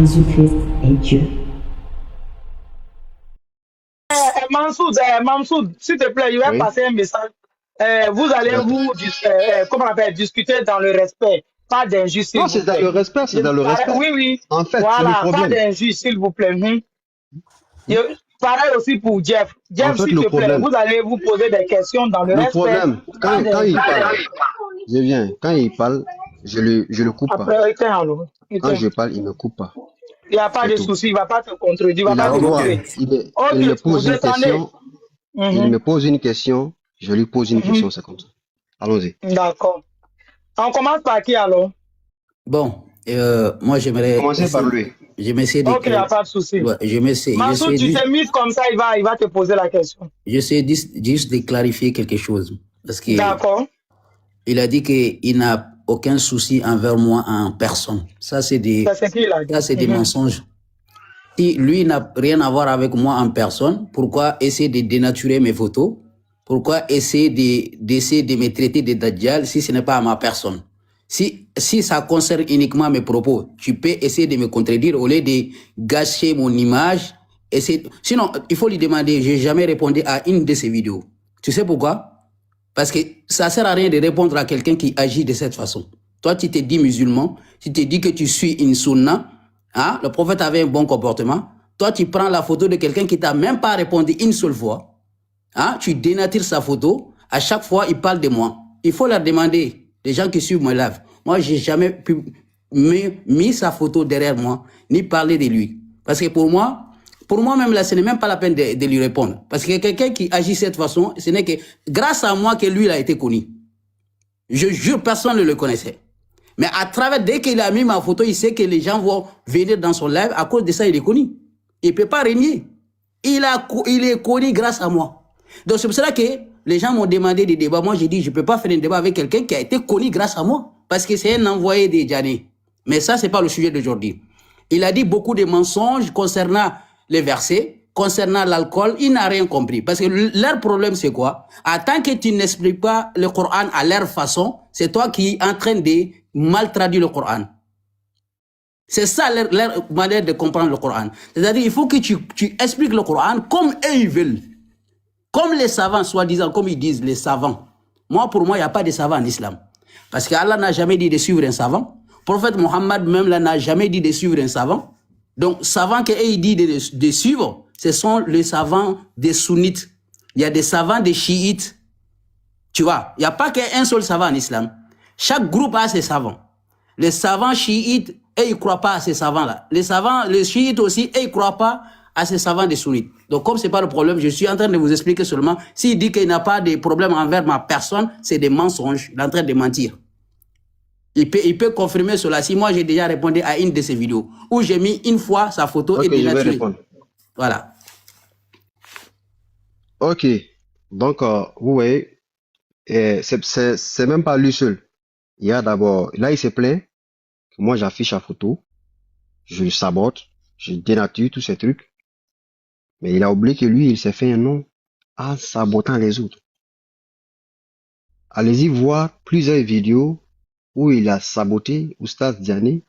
Jésus-Christ est Dieu. Mansoud, s'il te plaît, je vais Oui. passer un message. Vous allez D'accord. comment on appelle, discuter dans le respect, pas d'injure, s'il Non, vous c'est dans le plaît. respect, c'est dans le respect. Oui, oui, En fait, c'est le voilà, pas problème. d'injure, s'il vous plaît. Pareil aussi pour Jeff. En Jeff, fait, s'il le te plaît, problème, vous allez vous poser des questions dans le le respect, problème, pas quand il d'injure. parle, je viens, quand il parle, je le coupe pas. Après, éteins alors. Quand Éteins. je parle, il me coupe pas. Il n'y a pas C'est de tout. souci, il ne va pas te contredire, il ne va Il pas a te droit, tuer. il me Ok, vous pose une descendez. question, il me pose une question, je lui pose une question, c'est comme ça. Allons-y. D'accord. On commence par qui alors? Bon, moi j'aimerais Commencez par lui. je vais essayer de Ok, il n'y a pas de souci. ouais, je vais essayer Mansoud, tu t'es mise comme ça, il va te poser la question. j'essaie juste de clarifier quelque chose. Parce que D'accord. il a dit qu'il n'a aucun souci envers moi en personne. Ça, c'est des, C'est ce qu'il a dit. ça, c'est des mensonges. Si lui n'a rien à voir avec moi en personne, pourquoi essayer de dénaturer mes photos? Pourquoi essayer d'essayer de me traiter de Dajjal si ce n'est pas à ma personne? Si ça concerne uniquement mes propos, tu peux essayer de me contredire au lieu de gâcher mon image. Sinon, il faut lui demander, j'ai jamais répondu à une de ses vidéos. Tu sais pourquoi? Parce que ça sert à rien de répondre à quelqu'un qui agit de cette façon. Toi, tu te dis musulman, tu te dis que tu suis une sunna, hein, le prophète avait un bon comportement. Toi, tu prends la photo de quelqu'un qui t'a même pas répondu une seule fois. Hein, tu dénatures sa photo. À chaque fois, il parle de moi. Il faut leur demander, les gens qui suivent mon live. Moi, j'ai jamais pu mis sa photo derrière moi, ni parler de lui. Parce que pour moi-même, là, ce n'est même pas la peine de lui répondre. Parce que quelqu'un qui agit de cette façon, ce n'est que grâce à moi que lui, il a été connu. Je jure, personne ne le connaissait. Mais à travers, dès qu'il a mis ma photo, il sait que les gens vont venir dans son live. À cause de ça, il est connu. Il ne peut pas régner. Il est connu grâce à moi. Donc c'est pour cela que les gens m'ont demandé des débats. Moi, j'ai dit, je ne peux pas faire un débat avec quelqu'un qui a été connu grâce à moi. Parce que c'est un envoyé des Djani. Mais ça, ce n'est pas le sujet d'aujourd'hui. Il a dit beaucoup de mensonges concernant les versets, concernant l'alcool. Il n'a rien compris. Parce que leur problème, c'est quoi? En tant que tu n'expliques pas le Coran à leur façon, c'est toi qui es en train de mal traduire le Coran. C'est ça leur manière de comprendre le Coran. C'est-à-dire, il faut que tu expliques le Coran comme eux ils veulent. Comme les savants, soi-disant, comme ils disent, les savants. Moi, pour moi, il n'y a pas de savants en islam. Parce qu'Allah n'a jamais dit de suivre un savant. Le prophète Mohammed même là n'a jamais dit de suivre un savant. Donc, savants qu'ils disent de suivre, ce sont les savants des sunnites. Il y a des savants des chiites. Tu vois, il n'y a pas qu'un seul savant en islam. Chaque groupe a ses savants. Les savants chiites, eux, ils ne croient pas à ces savants-là. Les chiites aussi, eux, ils ne croient pas à ces savants des sunnites. Donc, comme ce n'est pas le problème, je suis en train de vous expliquer seulement. S'il dit qu'il n'a pas de problème envers ma personne, c'est des mensonges. Il est en train de mentir. Il peut confirmer cela. Si moi, j'ai déjà répondu à une de ses vidéos, où j'ai mis une fois sa photo et dénaturé. Je vais répondre. Voilà. Ok. Donc, vous voyez, c'est même pas lui seul. Il y a d'abord, là, il se plaint que moi, j'affiche la photo, je le sabote, je dénature tous ces trucs. Mais il a oublié que lui, il s'est fait un nom en sabotant les autres. Allez-y voir plusieurs vidéos où il a saboté Oustaz Diané,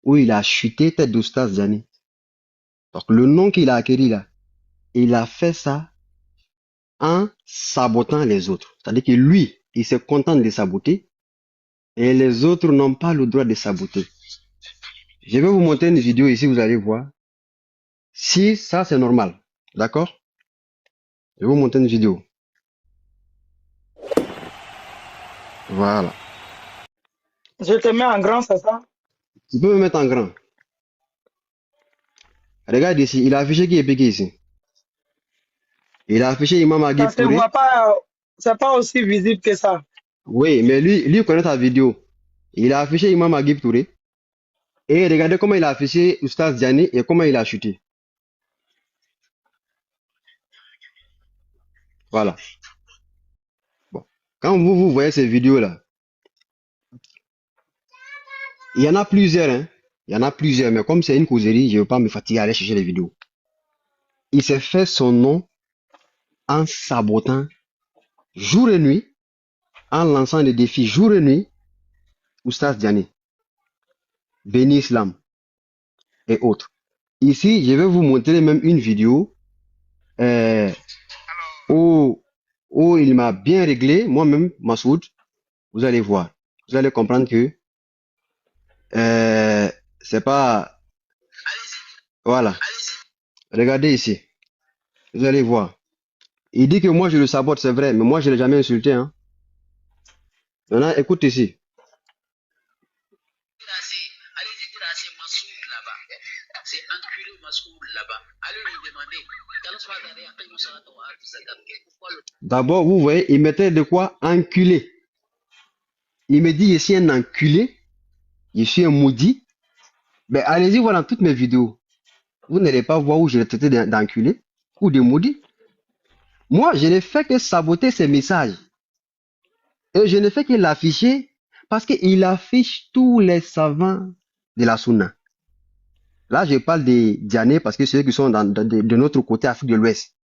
où il a chuté tête d'Oustaz Diané. Donc le nom qu'il a acquis là, il a fait ça en sabotant les autres. C'est-à-dire que lui, il se contente de les saboter et les autres n'ont pas le droit de saboter. Je vais vous montrer une vidéo ici, vous allez voir. Si ça c'est normal, d'accord? Je vais vous montrer une vidéo. Voilà. Je te mets en grand, c'est ça? Tu peux me mettre en grand. Regarde ici, il a affiché qui est piqué ici. Il a affiché Imam Agib Ça se Touré. voit pas, c'est pas aussi visible que ça. Oui, mais lui connaît ta vidéo. Il a affiché Imam Agib Touré. Et regardez comment il a affiché Oustaz Diané et comment il a chuté. Voilà. Bon. Quand vous voyez ces vidéos-là, il y en a plusieurs, hein. Il y en a plusieurs, mais comme c'est une causerie, je ne veux pas me fatiguer à aller chercher les vidéos. Il s'est fait son nom en sabotant jour et nuit, en lançant des défis jour et nuit, Oustaz Diané, béni Islam. et autres. Ici, je vais vous montrer même une vidéo euh, où il m'a bien réglé, moi-même, Massoud. Vous allez voir. Vous allez comprendre que c'est pas... Voilà. Regardez ici. Vous allez voir. Il dit que moi, je le sabote, c'est vrai, mais moi, je l'ai jamais insulté. Hein. Maintenant, écoute ici. D'abord, vous voyez, il mettait de quoi enculé. Il me dit, je suis un enculé, je suis un maudit. Mais allez-y voir dans toutes mes vidéos. Vous n'allez pas voir où je l'ai traité d'enculé ou de maudit. Moi, je n'ai fait que saboter ses messages. Et je ne fais que l'afficher parce qu'il affiche tous les savants de la Sunna. Là, je parle des Diané parce que ceux qui sont de notre côté Afrique de l'Ouest.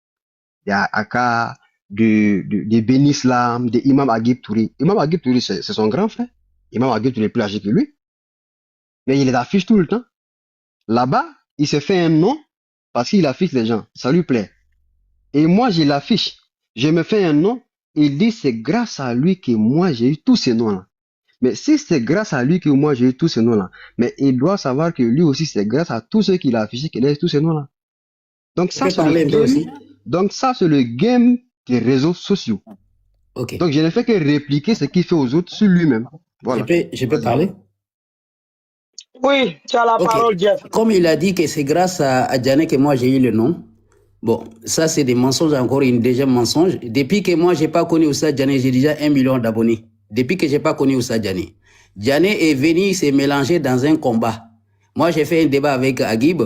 Il y a Aka, de Ben Islam, de Imam Agib Touré. Imam Agib Touré, c'est son grand frère. Imam Agib Touré est plus âgé que lui. Mais il les affiche tout le temps. Là-bas, il se fait un nom parce qu'il affiche les gens. Ça lui plaît. Et moi, je l'affiche. Je me fais un nom. Il dit c'est grâce à lui que moi j'ai eu tous ces noms-là. Mais si c'est grâce à lui que moi j'ai eu tous ces noms-là, mais il doit savoir que lui aussi c'est grâce à tous ceux qu'il a affichés qu'il a eu tous ces noms-là. Donc ça, c'est le game. Donc ça, c'est le game des réseaux sociaux. Ok. Donc je ne fais que répliquer ce qu'il fait aux autres sur lui-même. Voilà. Je peux parler? Oui, tu as la parole, Jeff. Comme il a dit que c'est grâce à Diané que moi j'ai eu le nom, bon, ça c'est des mensonges, encore une deuxième mensonge. Depuis que moi j'ai pas connu Oussa Diané, j'ai déjà 1 million d'abonnés. Depuis que j'ai pas connu Oussa Diané. Diané est venu se mélanger dans un combat. Moi j'ai fait un débat avec Agib.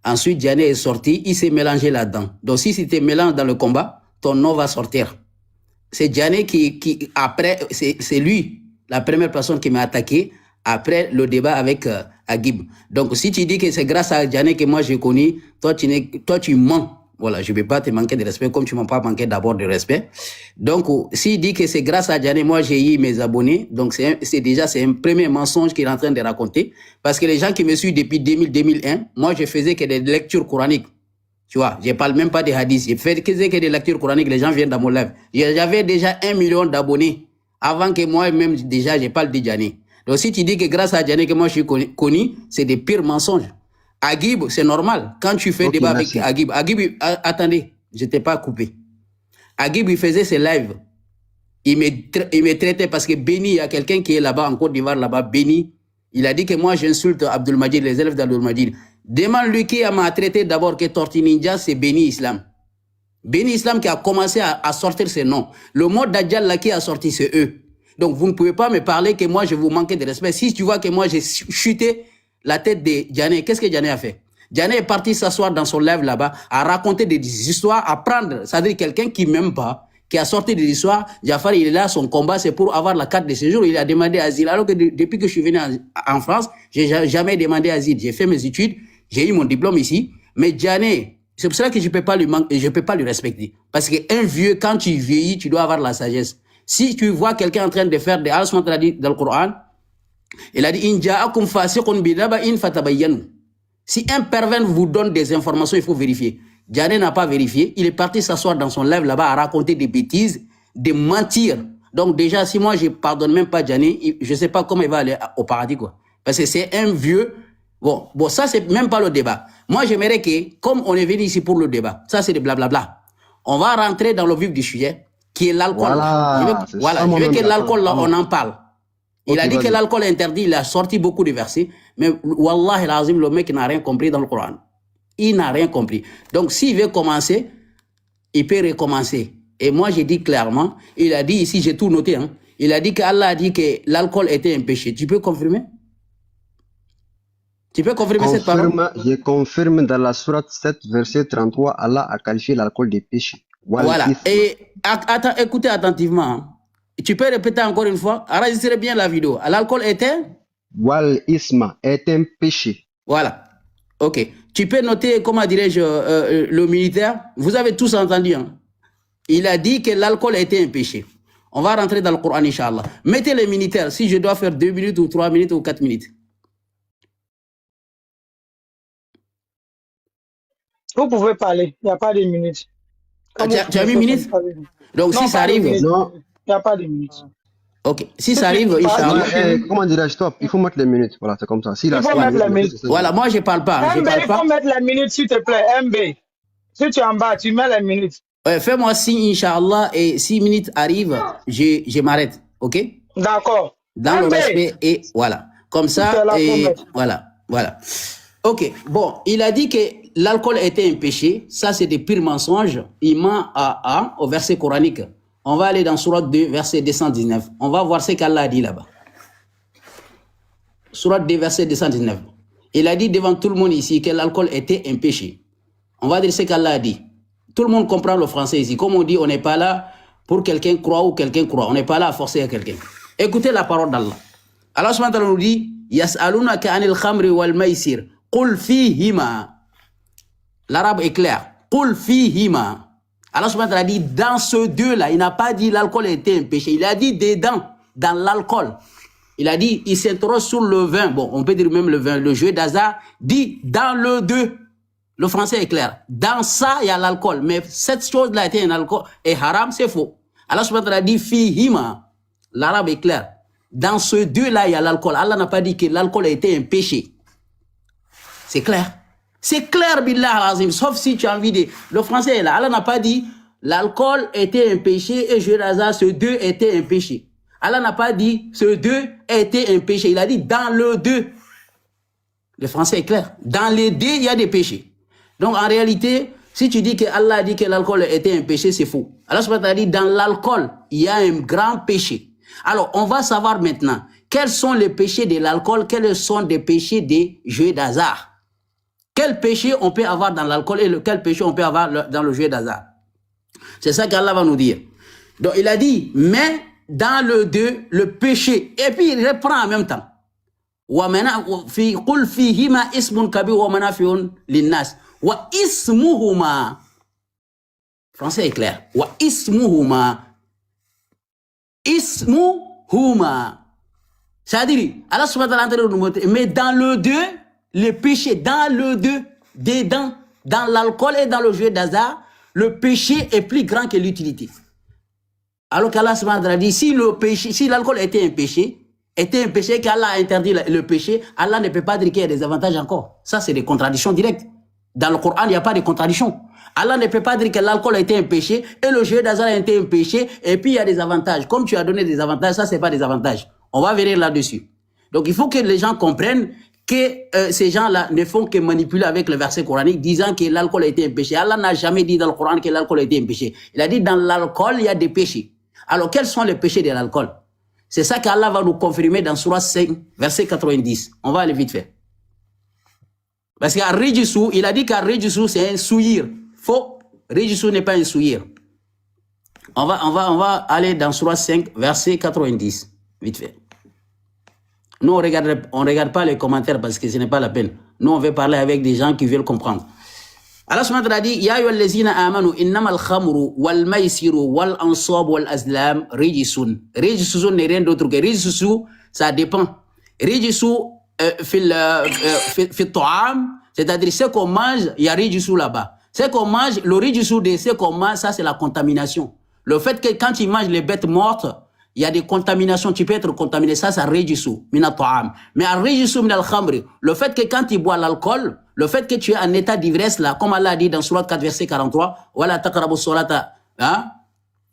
Ensuite Diané est sorti, il s'est mélangé là-dedans. Donc si tu te mélanges dans le combat, ton nom va sortir. C'est Diané qui après, c'est lui, la première personne qui m'a attaqué après le débat avec Agib. Donc, si tu dis que c'est grâce à Diané que moi j'ai connu, toi tu mens. Voilà, je ne vais pas te manquer de respect comme tu ne m'as pas manqué d'abord de respect. Donc, s'il dit que c'est grâce à Diané, moi j'ai eu mes abonnés, donc c'est déjà un premier mensonge qu'il est en train de raconter. Parce que les gens qui me suivent depuis 2000-2001, moi je faisais que des lectures coraniques. Tu vois, je ne parle même pas des hadiths. Je fais que des lectures coraniques, les gens viennent dans mon live. J'avais déjà 1 million d'abonnés avant que moi-même, déjà, je parle de Diané. Donc, si tu dis que grâce à Diané que moi je suis connu, c'est des pires mensonges. Agib, c'est normal. Quand tu fais débat avec Agib, attendez, je ne t'ai pas coupé. Agib, il faisait ses lives. Il me traitait parce que Béni, il y a quelqu'un qui est là-bas, en Côte d'Ivoire, là-bas, Béni. Il a dit que moi, j'insulte Abdul Majid, les élèves d'Abdul Majid. Demande-lui qui m'a traité d'abord que Torti Ninja, c'est Béni Islam. Béni Islam qui a commencé à sortir ses noms. Le mot Dajjal là qui a sorti, c'est eux. Donc vous ne pouvez pas me parler que moi je vous manque de respect. Si tu vois que moi j'ai chuté la tête de Diané, qu'est-ce que Diané a fait? Diané est parti s'asseoir dans son live là-bas, à raconter des histoires, à prendre, c'est-à-dire quelqu'un qui m'aime pas, qui a sorti des histoires. Jafar, il est là, son combat, c'est pour avoir la carte de séjour. Il a demandé asile. Alors que depuis que je suis venu en France, j'ai jamais demandé asile. J'ai fait mes études, j'ai eu mon diplôme ici. Mais Diané, c'est pour ça que je peux pas lui manquer, je peux pas lui respecter. Parce qu'un vieux, quand tu vieillis, tu dois avoir la sagesse. Si tu vois quelqu'un en train de faire des Allah dans le Coran, il a dit Inja'akum fasiqun binaba'in fatabayyanu. Si un pervers vous donne des informations, il faut vérifier. Diané n'a pas vérifié. Il est parti s'asseoir dans son live là-bas à raconter des bêtises, de mentir. Donc déjà, si moi je pardonne même pas Diané, je sais pas comment il va aller au paradis, quoi. Parce que c'est un vieux. Bon, ça c'est même pas le débat. Moi j'aimerais que, comme on est venu ici pour le débat, ça c'est des blablabla. On va rentrer dans le vif du sujet, qui est l'alcool. Voilà, je veux que l'alcool là, on en parle. Il a dit que l'alcool est interdit, il a sorti beaucoup de versets, mais Wallah l'azim, le mec n'a rien compris dans le Coran. Il n'a rien compris. Donc s'il veut commencer, il peut recommencer. Et moi j'ai dit clairement, il a dit ici, j'ai tout noté, hein, il a dit qu'Allah a dit que l'alcool était un péché. Tu peux confirmer? Tu peux confirmer cette parole? Je confirme dans la sourate 7, verset 33, Allah a qualifié l'alcool de péché. Voilà. Et attends, écoutez attentivement. Hein. Tu peux répéter encore une fois? Enregistrez bien la vidéo. L'alcool était? Wal isma est un péché. Voilà. Ok. Tu peux noter, comment dirais-je, le militaire? Vous avez tous entendu. Hein? Il a dit que l'alcool était un péché. On va rentrer dans le Coran, Inch'Allah. Mettez les militaires, si je dois faire 2 minutes ou 3 minutes ou 4 minutes. Vous pouvez parler, il n'y a pas de minutes. Quand vous Tu as mis finissez, minutes? comme ça, Donc, si non, ça pas de arrive, minutes. Non, Il n'y a pas de minutes. ok. Si Si ça tu arrive, parles, non, Inch'Allah. comment dirais-je, stop. Il faut mettre les minutes. Voilà, c'est comme ça. S'il a Il faut 5 mettre minutes, les le truc, minutes. c'est 5 Voilà, minutes. moi, je parle pas. Je MB, parle il pas. faut mettre les minutes, s'il te plaît. MB. Si tu es en bas, tu mets les minutes. Ouais, fais-moi signe, Inch'Allah, et 6 minutes arrivent, je m'arrête, ok? D'accord. Dans le MB, respect, et voilà. Comme tu es ça, là pour et mettre. voilà, voilà. Ok, bon, il a dit que l'alcool était un péché, ça c'est des purs mensonges, il ment au verset coranique. On va aller dans Surat 2, verset 219. On va voir ce qu'Allah a dit là-bas. Surat 2, verset 219. Il a dit devant tout le monde ici que l'alcool était un péché. On va dire ce qu'Allah a dit. Tout le monde comprend le français ici. Comme on dit, on n'est pas là pour quelqu'un croit ou quelqu'un croit. On n'est pas là à forcer à quelqu'un. Écoutez la parole d'Allah. Allah subhanahu wa ta'ala nous dit Yas'alunaka anil khamri wal maisir. Qul fihima. L'arabe est clair. Qul fihima. Allah subhanahu wa ta'ala dit dans ce deux-là, il n'a pas dit l'alcool était un péché. Il a dit dedans, dans l'alcool. Il a dit, il s'interroge sur le vin. Bon, on peut dire même le vin. Le jeu d'hasard dit dans le deux. Le français est clair. Dans ça, il y a l'alcool. Mais cette chose-là était un alcool et haram, c'est faux. Allah subhanahu wa ta'ala dit fihima. L'arabe est clair. Dans ce deux-là, il y a l'alcool. Allah n'a pas dit que l'alcool était un péché. C'est clair. C'est clair, billah al-azim. Sauf si tu as envie de... Le français est là. Allah n'a pas dit l'alcool était un péché et jeu d'hasard, ce deux était un péché. Allah n'a pas dit ce deux était un péché. Il a dit dans le deux. Le français est clair. Dans les deux, il y a des péchés. Donc en réalité, si tu dis que Allah a dit que l'alcool était un péché, c'est faux. Allah subhanahu wa ta'ala dit dans l'alcool, il y a un grand péché. Alors on va savoir maintenant quels sont les péchés de l'alcool, quels sont les péchés des jeux d'hasard. Quel péché on peut avoir dans l'alcool et quel péché on peut avoir dans le jeu d'hasard. C'est ça qu'Allah va nous dire. Donc il a dit, mais dans le deux, le péché. Et puis il reprend en même temps. قُلْ فِيهِمَا إِسْمٌ كَبِيرٌ وَمَنَافِعٌ لِلنَّاسِ وَإِسْمُهُمَا. Français est clair. وَإِسْمُهُمَا. Ismuhuma. C'est-à-dire, Allah subhanahu wa ta'ala nous montre, mais dans le deux, le péché, dans le deux, dedans, dans l'alcool et dans le jeu d'hasard, le péché est plus grand que l'utilité. Alors qu'Allah subhanahu wa ta'ala dit, si le péché, si l'alcool était un péché qu'Allah a interdit le péché, Allah ne peut pas dire qu'il y a des avantages encore. Ça, c'est des contradictions directes. Dans le Coran, il n'y a pas de contradiction. Allah ne peut pas dire que l'alcool a été un péché et le jeu d'hasard a été un péché et puis il y a des avantages. Comme tu as donné des avantages, ça, c'est pas des avantages. On va venir là-dessus. Donc, il faut que les gens comprennent que ces gens-là ne font que manipuler avec le verset coranique disant que l'alcool a été un péché. Allah n'a jamais dit dans le Coran que l'alcool a été un péché. Il a dit dans l'alcool, il y a des péchés. Alors, quels sont les péchés de l'alcool? C'est ça qu'Allah va nous confirmer dans Surah 5, verset 90. On va aller vite fait. Parce qu'à Rijisu, il a dit qu'à Rijisu, c'est un souillir. Faux. Rijisu n'est pas un souillir. On va aller dans Surah 5, verset 90. Vite fait. Nous, on regarde pas les commentaires parce que ce n'est pas la peine. Nous, on veut parler avec des gens qui veulent comprendre. Allah subhanahu wa ta'ala dit, Ya ayyuhallazina amanu innamal khamru wal maisiru wal ansab wal azlam rijisun. Rijisun n'est rien d'autre que rijisu, ça dépend. Rijisu fil ta'am, c'est-à-dire ce qu'on mange, il y a rijisu là-bas. Ce qu'on mange, le rijisu de ce qu'on mange, ça c'est la contamination. Le fait que quand tu manges les bêtes mortes, il y a des contaminations, tu peux être contaminé, ça rijisu min ta'am. Mais al rijisu min al khamri, le fait que quand tu bois l'alcool, le fait que tu es en état d'ivresse là, comme Allah a dit dans Surat 4 verset 43, wala taqrabu salata, hein?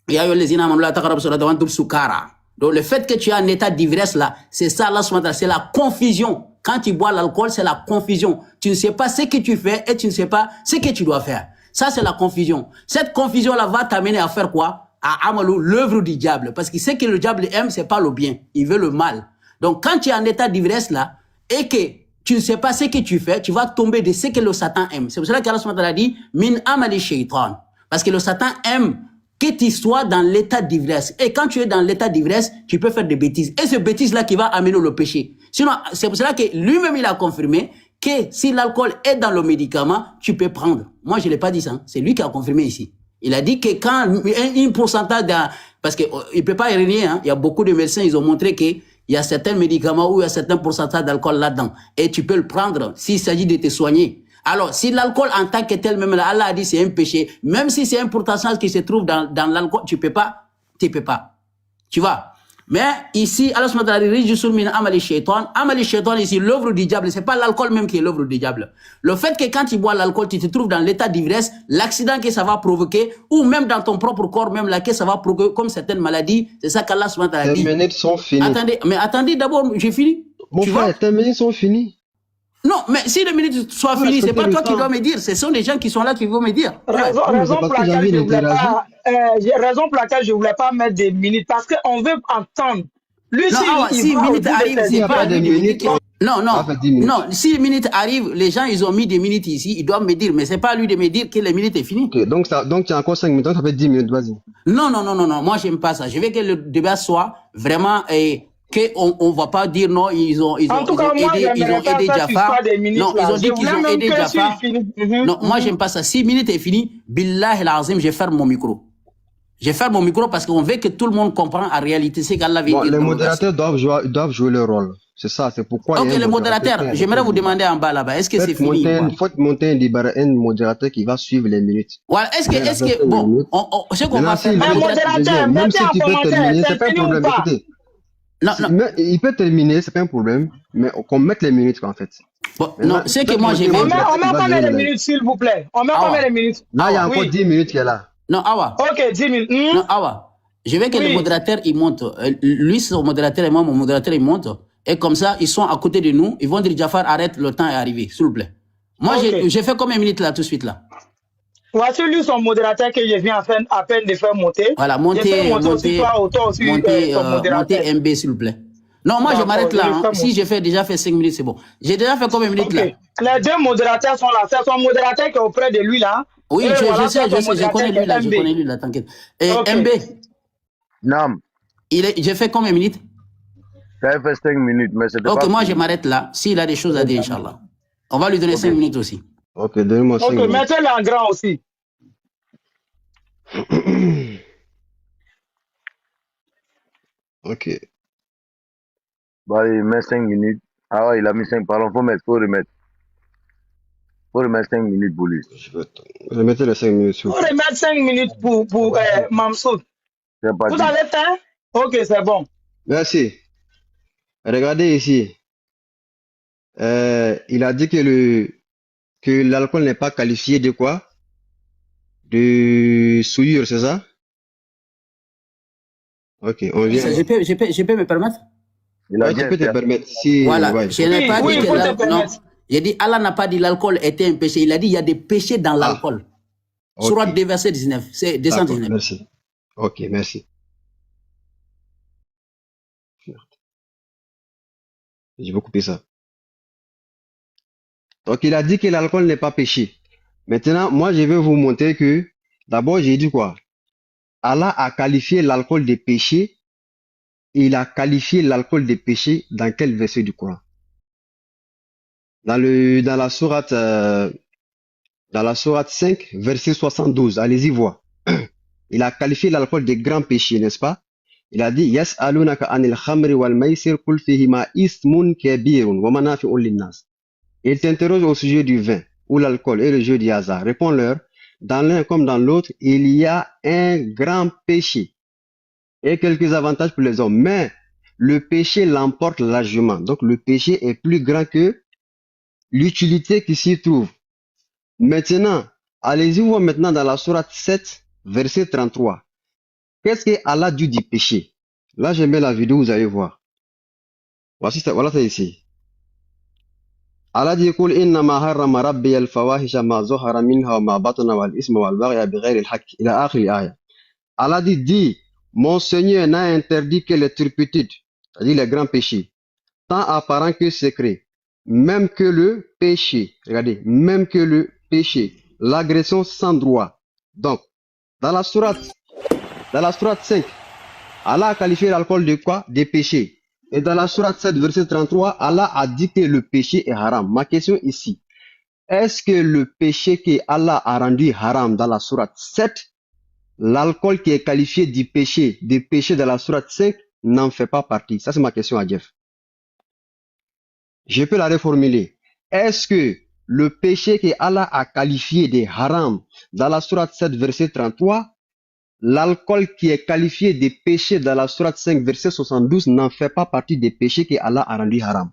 Ya ayyuhallazina amanu la taqrabu salata wa antum sukara. Donc le fait que tu es en état d'ivresse là, c'est ça Allah subhanahu wa ta'ala, c'est la confusion. Quand tu bois l'alcool, c'est la confusion. Tu ne sais pas ce que tu fais et tu ne sais pas ce que tu dois faire. Ça c'est la confusion. Cette confusion là va t'amener à faire quoi? À amalou, l'œuvre du diable, parce que ce que le diable aime, c'est pas le bien, il veut le mal. Donc quand tu es en état d'ivresse là et que tu ne sais pas ce que tu fais, tu vas tomber de ce que le Satan aime. C'est pour cela qu'Allah subhanahu wa ta'ala dit min amali shaytan, parce que le Satan aime que tu sois dans l'état d'ivresse. Et quand tu es dans l'état d'ivresse, tu peux faire des bêtises. Et ce bêtise là qui va amener le péché. Sinon, c'est pour cela que lui-même il a confirmé que si l'alcool est dans le médicament, tu peux prendre. Moi je l'ai pas dit ça, hein. C'est lui qui a confirmé ici. Il a dit que quand un pourcentage parce que il peut pas y renier, hein. Il y a beaucoup de médecins, ils ont montré que il y a certains médicaments où il y a certains pourcentages d'alcool là-dedans. Et tu peux le prendre s'il s'agit de te soigner. Alors, si l'alcool en tant que tel, même là, Allah a dit c'est un péché, même si c'est un pourcentage qui se trouve dans l'alcool, tu peux pas. Tu vois. Mais ici, Allah subhanahu wa ta'ala dit amali shaitan ici, l'œuvre du diable, c'est pas l'alcool même qui est l'œuvre du diable. Le fait que quand tu bois l'alcool, tu te trouves dans l'état d'ivresse, l'accident que ça va provoquer, ou même dans ton propre corps, même laquelle ça va provoquer, comme certaines maladies, c'est ça qu'Allah subhanahu wa ta'ala dit. Tes minutes sont finies. Attendez d'abord, j'ai fini. Mon frère, tes minutes sont finies. Non, mais si les minutes soient finies, c'est pas toi qui dois me dire, ce sont les gens qui sont là qui vont me dire. Raison pour laquelle je voulais pas mettre des minutes, parce qu'on veut entendre. Lui, si minutes arrivent, c'est pas des minutes. Non, si les minutes arrivent, les gens, ils ont mis des minutes ici, ils doivent me dire, mais c'est pas à lui de me dire que les minutes est fini. Okay, donc tu as encore 5 minutes, donc ça fait 10 minutes, vas-y. Non, moi j'aime pas ça. Je veux que le débat soit vraiment, qu'on va pas dire non, ils ont aidé Jafar. Non, ils ont dit qu'ils ont aidé Jafar. Non, moi j'aime pas ça. Si minutes est fini, Billah el-Azim, je ferme mon micro. Je ferme mon micro parce qu'on veut que tout le monde comprenne en réalité ce qu'Allah veut dire. Les modérateurs doivent jouer leur rôle. C'est ça, c'est pourquoi. Ok, les modérateurs, j'aimerais vous demander en bas là-bas, est-ce que c'est fini? Il faut monter un modérateur qui va suivre les minutes. Voilà, est-ce que, bon, ce qu'on va faire. Un modérateur, même si tu peux terminer, c'est pas un problème. Écoutez. Non. Il peut terminer, c'est pas un problème, mais qu'on mette les minutes en fait. Bon, non, c'est que moi j'ai vu. On met combien de minutes, s'il vous plaît? On met combien de minutes? Là, il y a encore 10 minutes qui est là. Non, Awa. Ok, 10 minutes. Non, Awa. Je veux que le modérateur, il monte. Lui, son modérateur et moi, mon modérateur, il monte. Et comme ça, ils sont à côté de nous. Ils vont dire, Jafar, arrête, le temps est arrivé, s'il vous plaît. Moi, j'ai fait combien de minutes là, tout de suite là? Voici lui, son modérateur que je viens à peine de faire monter. Voilà, montez MB, s'il vous plaît. Non, moi, je m'arrête là. Hein. Si j'ai déjà fait 5 minutes, c'est bon. J'ai déjà fait combien de minutes là? Les deux modérateurs sont là. C'est son modérateur qui est auprès de lui là. Oui, je sais, je connais lui là, je connais lui là, t'inquiète. Et MB? Non. J'ai fait combien de minutes? Ça fait 5 minutes, mais c'était pas... Ok, moi je m'arrête là. S'il a des choses à dire, Inch'Allah. On va lui donner 5 minutes aussi. Ok, donnez-moi 5 minutes. Ok, mettez-le en grand aussi. Ok. Bah, il met 5 minutes. Ah ouais, il a mis 5. Pardon, faut remettre. Faut remettre 5 minutes pour lui. Je vais mettre les 5 minutes. Faut remettre 5 minutes pour Mamsoud. Vous allez faire? Ok, c'est bon. Merci. Regardez ici. Il a dit que l'alcool n'est pas qualifié de quoi? De souillure, c'est ça? Ok, on vient. Je peux me permettre? Tu peux te permettre. Si, voilà, ouais. je n'ai pas dit que l'alcool... Non, j'ai dit, Allah n'a pas dit l'alcool était un péché. Il a dit, il y a des péchés dans l'alcool. Surat 2, verset 19. C'est 219. Merci. Ok, merci. Je vais couper ça. Donc, il a dit que l'alcool n'est pas péché. Maintenant, moi, je vais vous montrer que, d'abord, j'ai dit quoi? Allah a qualifié l'alcool de péché. Il a qualifié l'alcool de péché dans quel verset du Coran? Dans la sourate 5, verset 72. Allez-y voir. Il a qualifié l'alcool de grand péché, n'est-ce pas? Il a dit, Yas'alunaka anil khamri wal maisir kul fihima ismun kabirun wa manafi'un linnas. Il t'interroge au sujet du vin ou l'alcool et le jeu du hasard. Réponds-leur, dans l'un comme dans l'autre, il y a un grand péché et quelques avantages pour les hommes. Mais le péché l'emporte largement. Donc le péché est plus grand que l'utilité qui s'y trouve. Maintenant, allez-y voir maintenant dans la sourate 7, verset 33. Qu'est-ce que Allah dit du péché? Là, je mets la vidéo, vous allez voir. Voilà ça ici. Allah dit قل إنما حرم ربي الفواحش ما ظهر منها وما بطن والإثم والبغي بغير الحق إلى آخر الآية. Allah dit, mon Seigneur n'a interdit que les turpitudes, c'est-à-dire les grands péchés, tant apparents que secrets, même que le péché, regardez, même que le péché, l'agression sans droit. Donc, dans la sourate 5, Allah a qualifié l'alcool de quoi? Des péchés. Et dans la sourate 7, verset 33, Allah a dit que le péché est haram. Ma question ici, est-ce que le péché que Allah a rendu haram dans la sourate 7, l'alcool qui est qualifié du péché, des péchés de la sourate 5, n'en fait pas partie? Ça, c'est ma question à Jeff. Je peux la reformuler. Est-ce que le péché que Allah a qualifié de haram dans la sourate 7, verset 33, l'alcool qui est qualifié de péché dans la sourate 5, verset 72 n'en fait pas partie des péchés que Allah a rendu haram.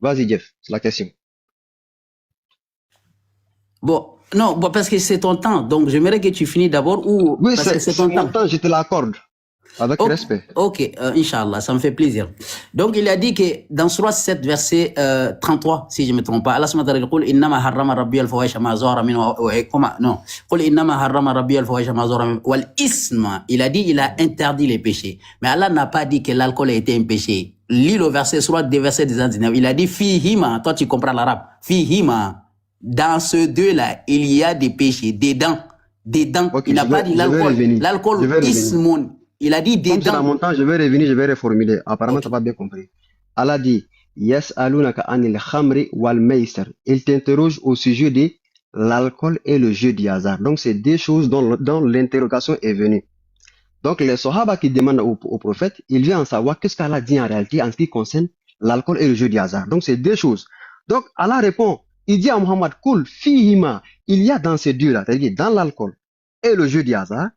Vas-y, Jeff, c'est la question. Bon, non, bon, parce que c'est ton temps. Donc, j'aimerais que tu finisses d'abord ou... Oui, parce que c'est ton mon temps, je te l'accorde. Avec respect. Ok, Inch'Allah, ça me fait plaisir. Donc, il a dit que dans Surah 7, verset 33, si je ne me trompe pas, Allah subhanahu wa ta'ala dit, Innama harrama rabbi al-fawahisha ma zahara min non, Qul innama harrama rabbi al-fawahisha ma zahara min wal isma. Il a dit, il a interdit les péchés. Mais Allah n'a pas dit que l'alcool était un péché. Lis le verset, Surah 2, verset 19. Il a dit, fihima, toi tu comprends l'arabe, fihima. Dans ce deux-là, il y a des péchés, dedans. Okay, il n'a pas dit l'alcool. L'alcool, ismun. Il a dit dedans. Comme c'est dans mon temps, je vais revenir, je vais reformuler. Apparemment, tu n'as pas bien compris. Allah dit, Yas'alunaka anil khamri wal maisir. Il t'interroge au sujet de l'alcool et le jeu du hasard. Donc, c'est deux choses dont l'interrogation est venue. Donc, les Sahaba qui demandent au prophète, il vient en savoir qu'est-ce qu'Allah dit en réalité en ce qui concerne l'alcool et le jeu du hasard. Donc, c'est deux choses. Donc, Allah répond, il dit à Muhammad, Kul fihima, il y a dans ces deux-là, c'est-à-dire dans l'alcool et le jeu du hasard,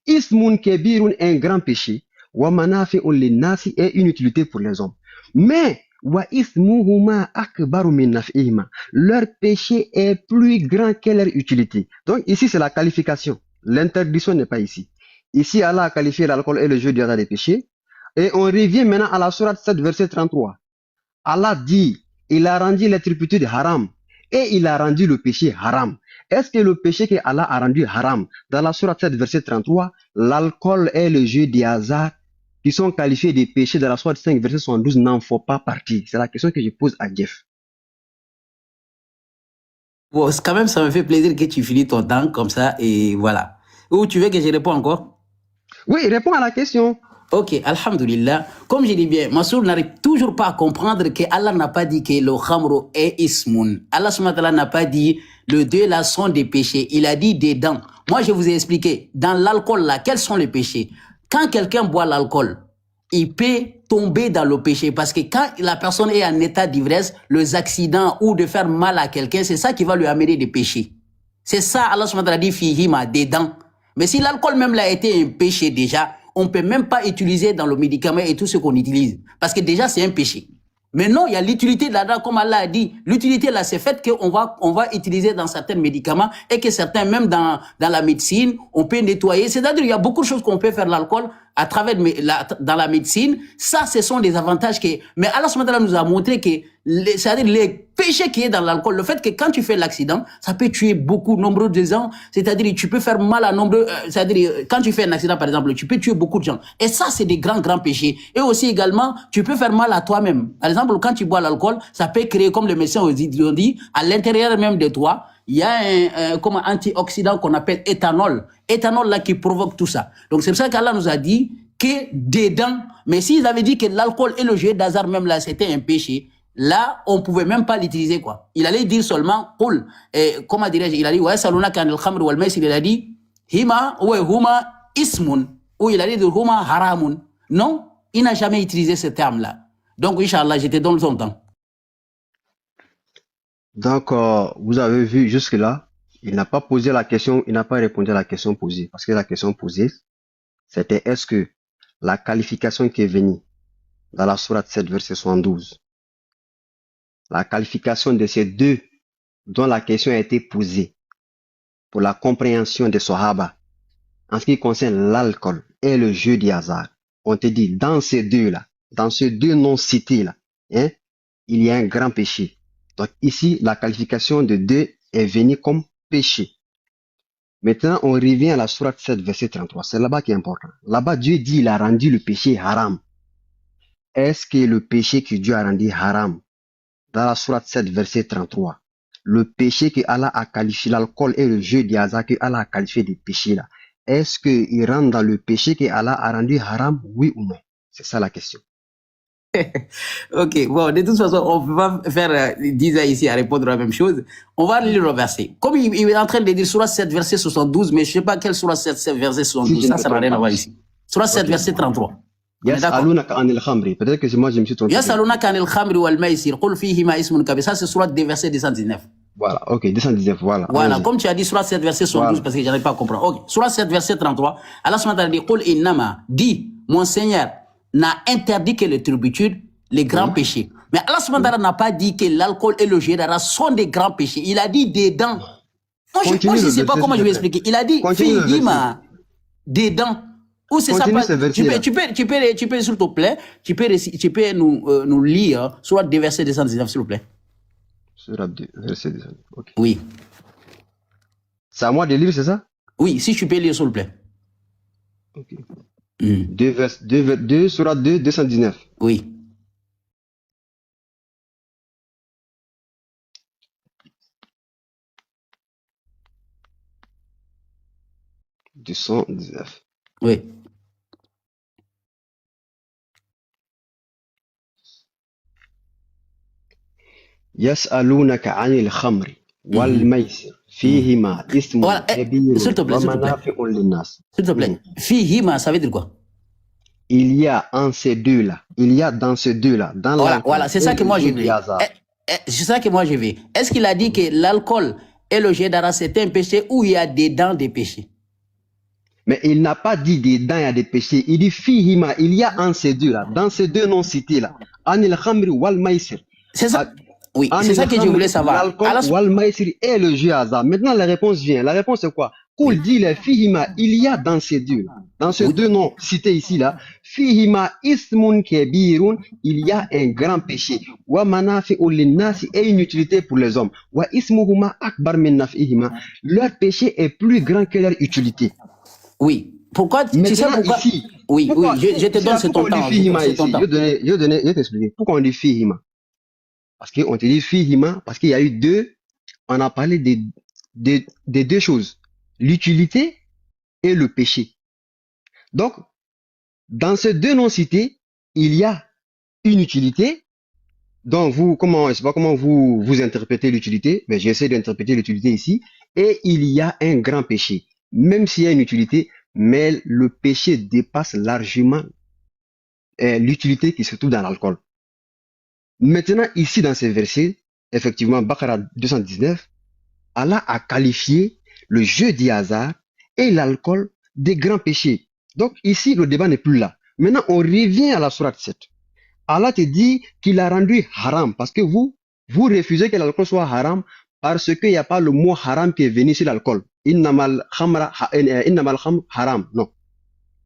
Ismun kebirun, un grand péché, wa manafi'un linnasi, est une utilité pour les hommes. Mais, wa ismuhuma akbaru min naf'ihima, leur péché est plus grand que leur utilité. Donc ici c'est la qualification. L'interdiction n'est pas ici. Ici Allah a qualifié l'alcool et le jeu du hasard des péchés. Et on revient maintenant à la sourate 7 verset 33. Allah dit, il a rendu la turpitude haram et il a rendu le péché haram. Est-ce que le péché que Allah a rendu haram, dans la sourate 7, verset 33, l'alcool et le jeu des hasards, qui sont qualifiés de péchés dans la sourate 5, verset 72, n'en font pas partie? C'est la question que je pose à Jeff. Bon, quand même, ça me fait plaisir que tu finis ton temps comme ça, et voilà. Ou tu veux que je réponde encore? Oui, réponds à la question. Ok, alhamdulillah. Comme je dis bien, Massour n'arrive toujours pas à comprendre que Allah n'a pas dit que le khamro est ismun. Allah subhanahu wa ta'ala n'a pas dit le deux là sont des péchés. Il a dit dedans. Moi, je vous ai expliqué. Dans l'alcool là, quels sont les péchés? Quand quelqu'un boit l'alcool, il peut tomber dans le péché parce que quand la personne est en état d'ivresse, les accidents ou de faire mal à quelqu'un, c'est ça qui va lui amener des péchés. C'est ça, Allah subhanahu wa ta'ala dit fihima, dedans. Mais si l'alcool même là était un péché déjà, on ne peut même pas utiliser dans le médicament et tout ce qu'on utilise. Parce que déjà, c'est un péché. Mais non, il y a l'utilité là-dedans, comme Allah a dit. L'utilité là, c'est fait qu'on va utiliser dans certains médicaments et que certains, même dans la médecine, on peut nettoyer. C'est-à-dire, il y a beaucoup de choses qu'on peut faire l'alcool à travers dans la médecine. Ça, ce sont des avantages que... Mais Allah subhanahu wa ta'ala nous a montré que, c'est-à-dire les péchés qui est dans l'alcool, le fait que quand tu fais l'accident, ça peut tuer beaucoup, nombreux de gens. C'est-à-dire, tu peux faire mal à nombreux... c'est-à-dire, quand tu fais un accident, par exemple, tu peux tuer beaucoup de gens. Et ça, c'est des grands péchés. Et aussi, également, tu peux faire mal à toi-même. Par exemple, quand tu bois l'alcool, ça peut créer, comme les médecins ont dit, à l'intérieur même de toi, il y a comme un antioxydant qu'on appelle éthanol. Éthanol là qui provoque tout ça. Donc c'est pour ça qu'Allah nous a dit que dedans, mais s'ils avaient dit que l'alcool et le jeu d'hasard même là c'était un péché, là on pouvait même pas l'utiliser quoi. Il allait dire seulement qul, comment dirais-je, il a dit wa yasalunaka anil khamr wal maisir, il a dit hima wa huma ismun, ou il a dit huma haramun. Non, il n'a jamais utilisé ce terme là. Donc inchallah, je te donne son temps. Donc, vous avez vu jusque-là, il n'a pas posé la question, il n'a pas répondu à la question posée. Parce que la question posée, c'était est-ce que la qualification qui est venue dans la sourate 7, verset 72, la qualification de ces deux dont la question a été posée pour la compréhension des Sahaba, en ce qui concerne l'alcool et le jeu du hasard, on te dit dans ces deux-là, dans ces deux noms cités-là, hein, il y a un grand péché. Donc ici, la qualification de deux est venue comme péché. Maintenant, on revient à la sourate 7, verset 33. C'est là-bas qui est important. Là-bas, Dieu dit il a rendu le péché haram. Est-ce que le péché que Dieu a rendu haram, dans la sourate 7, verset 33, le péché que Allah a qualifié, l'alcool et le jeu du hasard que Allah a qualifié de péché là, est-ce qu'il rentre dans le péché que Allah a rendu haram, oui ou non? C'est ça la question. Ok, bon, de toute façon, on ne peut pas faire 10 ans ici à répondre à la même chose. On va lire le verset. Comme il est en train de dire Surah 7, verset 72, mais je ne sais pas quel Surah 7, verset 72, ça n'a rien à voir ici. Surah 7, verset 33. Yas'alunaka anil khamri. Peut-être que moi je me suis trompé. Yas'alunaka anil khamri wal maisir. Qul fihima ismun kabir. Ça, c'est Surah 2, verset 219. Voilà, ok, 219, voilà. Voilà, comme tu as dit, Surah 7, verset 72, Voilà. parce que je n'arrive pas à comprendre. Ok, Surah 7, verset 33, Allah subhanahu wa ta'ala dit, Qul innama, dit, mon Seigneur n'a interdit que les turpitudes, les grands péchés. Mais Allah subhanahu wa ta'ala n'a pas dit que l'alcool et le jeu d'ara sont des grands péchés. Il a dit dedans. Moi, je ne sais pas comment je vais expliquer. Il a dit, fihima, dedans. Ou c'est ça, tu peux, s'il te plaît, tu peux nous lire Surah 2, verset 219, s'il vous plaît. Surah 2, verset 219, ok. Oui. C'est à moi de lire, c'est ça? Oui, si tu peux lire, s'il vous plaît. Ok. 2, Surah 2, 219. Oui. Oui. Yas'alunaka 'anil khamri wal maisir fihima ismun kabirun wa manafi'un linnas. S'il te plaît. Fihima, ça veut dire quoi? Il y a en ces deux-là, dans voilà, c'est ça que moi je veux. C'est ça que moi je veux. Est-ce qu'il a dit que l'alcool et le jet d'ara c'est un péché ou il y a dedans des péchés? Mais il n'a pas dit dedans il y a des péchés. Il dit fihima, il y a en ces deux-là, dans ces deux noms cités-là, anil khamri wal maisir. C'est ça. Oui, c'est ça que je voulais savoir. L'alcool, wal maisir et le jeu hasard. Maintenant la réponse vient. La réponse c'est quoi? Koul dit les fihima, il y a dans ces deux, dans ces deux noms cités ici là, fihima ismun kabirun, il y a un grand péché. Wa manafi'un linnas et une utilité pour les hommes. Wa ismuhuma akbar min naf'ihima, leur péché est plus grand que leur utilité. Oui. Pourquoi tu sais pourquoi ici, oui, je te donne ce ton temps. Je vais t'expliquer. Pourquoi on dit fihima? Parce qu'on te dit fihima, parce qu'il y a eu deux, on a parlé des deux choses. L'utilité et le péché. Donc, dans ces deux noms cités, il y a une utilité. Donc, je sais pas comment vous interprétez l'utilité, mais j'essaie d'interpréter l'utilité ici. Et il y a un grand péché. Même s'il y a une utilité, mais le péché dépasse largement l'utilité qui se trouve dans l'alcool. Maintenant, ici, dans ces versets, effectivement, Baqara 219, Allah a qualifié le jeu du hasard et l'alcool des grands péchés. Donc ici, le débat n'est plus là. Maintenant, on revient à la sourate 7. Allah te dit qu'il a rendu haram parce que vous refusez que l'alcool soit haram parce qu'il n'y a pas le mot haram qui est venu sur l'alcool. Innamal khamr haram. Non.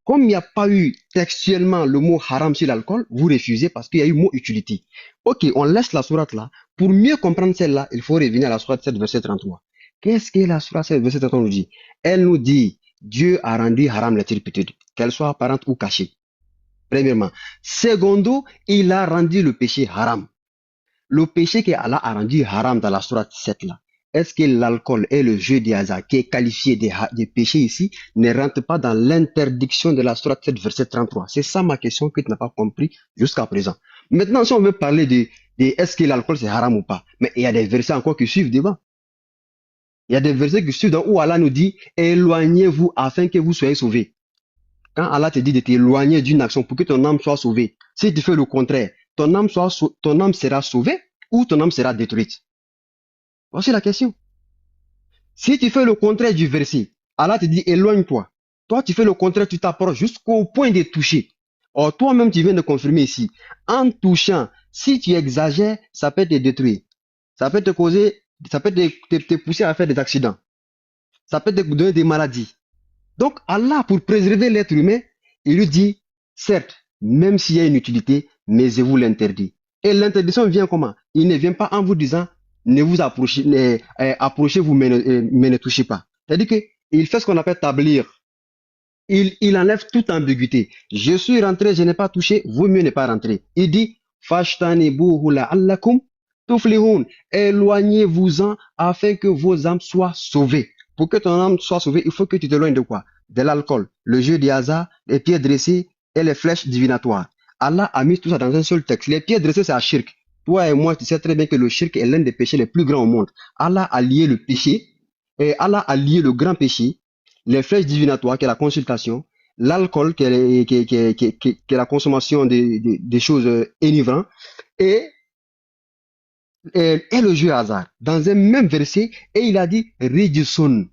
Comme il n'y a pas eu textuellement le mot haram sur l'alcool, vous refusez parce qu'il y a eu le mot utilité. Ok, on laisse la sourate là. Pour mieux comprendre celle-là, il faut revenir à la sourate 7, verset 33. Qu'est-ce que la sourate 7, verset 33 nous dit? Elle nous dit, Dieu a rendu haram la turpitude, qu'elle soit apparente ou cachée. Premièrement. Secondo, il a rendu le péché haram. Le péché que Allah a rendu haram dans la sourate 7 là, est-ce que l'alcool et le jeu du hasard qui est qualifié des péchés ici ne rentre pas dans l'interdiction de la sourate 7 verset 33? C'est ça ma question que tu n'as pas compris jusqu'à présent. Maintenant, si on veut parler de est-ce que l'alcool c'est haram ou pas, mais il y a des versets encore qui suivent devant. Il y a des versets qui suivent où Allah nous dit éloignez-vous afin que vous soyez sauvés. Quand Allah te dit de t'éloigner d'une action pour que ton âme soit sauvée, si tu fais le contraire, ton âme sera sauvée ou ton âme sera détruite. Voici la question. Si tu fais le contraire du verset, Allah te dit éloigne-toi. Toi, tu fais le contraire, tu t'approches jusqu'au point de toucher. Or, toi-même, tu viens de confirmer ici. En touchant, si tu exagères, ça peut te détruire. Ça peut te causer, ça peut te pousser à faire des accidents. Ça peut te donner des maladies. Donc, Allah, pour préserver l'être humain, il lui dit, certes, même s'il y a une utilité, mais je vous l'interdis. Et l'interdiction vient comment? Il ne vient pas en vous disant, ne vous approchez, approchez-vous, mais ne touchez pas. C'est-à-dire qu'il fait ce qu'on appelle tablir. Il enlève toute ambiguïté. Je suis rentré, je n'ai pas touché, vaut mieux ne pas rentrer. Il dit, fashtanibuhu la'allakum tuflihun. Éloignez-vous-en afin que vos âmes soient sauvées. Pour que ton âme soit sauvée, il faut que tu t'éloignes de quoi? De l'alcool, le jeu du hasard, les pieds dressés et les flèches divinatoires. Allah a mis tout ça dans un seul texte. Les pieds dressés, c'est un shirk. Toi et moi, tu sais très bien que le shirk est l'un des péchés les plus grands au monde. Allah a lié le péché, et Allah a lié le grand péché, les flèches divinatoires, qui est la consultation, l'alcool, qui est la consommation des choses enivrantes, et est le jeu hasard. Dans un même verset, et il a dit Rijsun.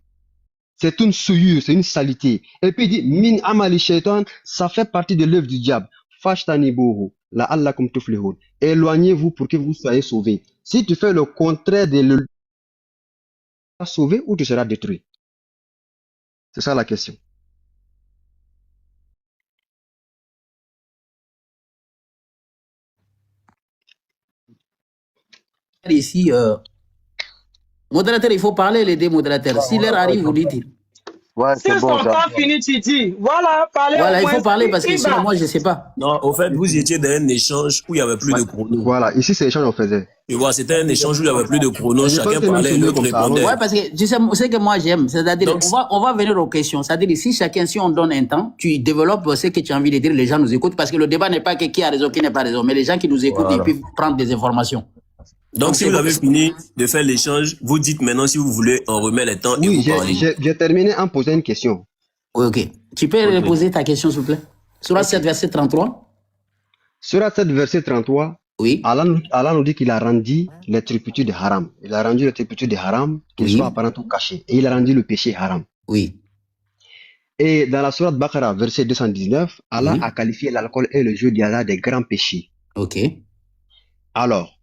C'est une souillure, c'est une saleté. Et puis il dit Min amali shaitan, ça fait partie de l'œuvre du diable. Fashtanibuhu, la'allakum tuflihun. Éloignez-vous pour que vous soyez sauvés. Si tu fais le contraire de le sauver ou tu seras détruit. C'est ça la question. Ici, modérateur, il faut parler les deux modérateurs. Si l'heure arrive, vous dites. Ouais, c'est S'ils bon, sont ça. pas finis, Titi. Voilà, parlez Voilà, au il moins. faut parler parce que sinon, Iba. moi, je ne sais pas. Non, au fait, vous étiez dans un échange où il n'y avait plus de chrono. Voilà, ici c'est l'échange qu'on faisait. Tu vois, c'était un échange où il n'y avait plus de chrono. Je pense Chacun que nous, parlait c'est et mieux l'autre comme ça. répondait. Ouais, parce que tu sais, c'est que moi j'aime. C'est-à-dire, Donc, on va venir aux questions. C'est-à-dire, si chacun, si on donne un temps, tu développes ce que tu as envie de dire, les gens nous écoutent, parce que le débat n'est pas que qui a raison, qui n'a pas raison, mais les gens qui nous écoutent, Voilà. ils peuvent prendre des informations. Donc, si vous avez fini de faire l'échange, vous dites maintenant si vous voulez, on remet les temps et Oui, vous parlez. j'ai terminé en posant une question. Ok. Tu peux poser ta question, s'il vous plaît? Surat 7, verset 33. Surat 7, verset 33, Oui. Allah nous dit qu'il a rendu les turpitudes haram. Il a rendu les turpitudes haram, qu'ils Oui. soient apparentes ou cachées. Et il a rendu le péché haram. Oui. Et dans la sourate Baqarah, verset 219, Allah Oui. a qualifié l'alcool et le jeu d'Allah des grands péchés. Ok. Alors,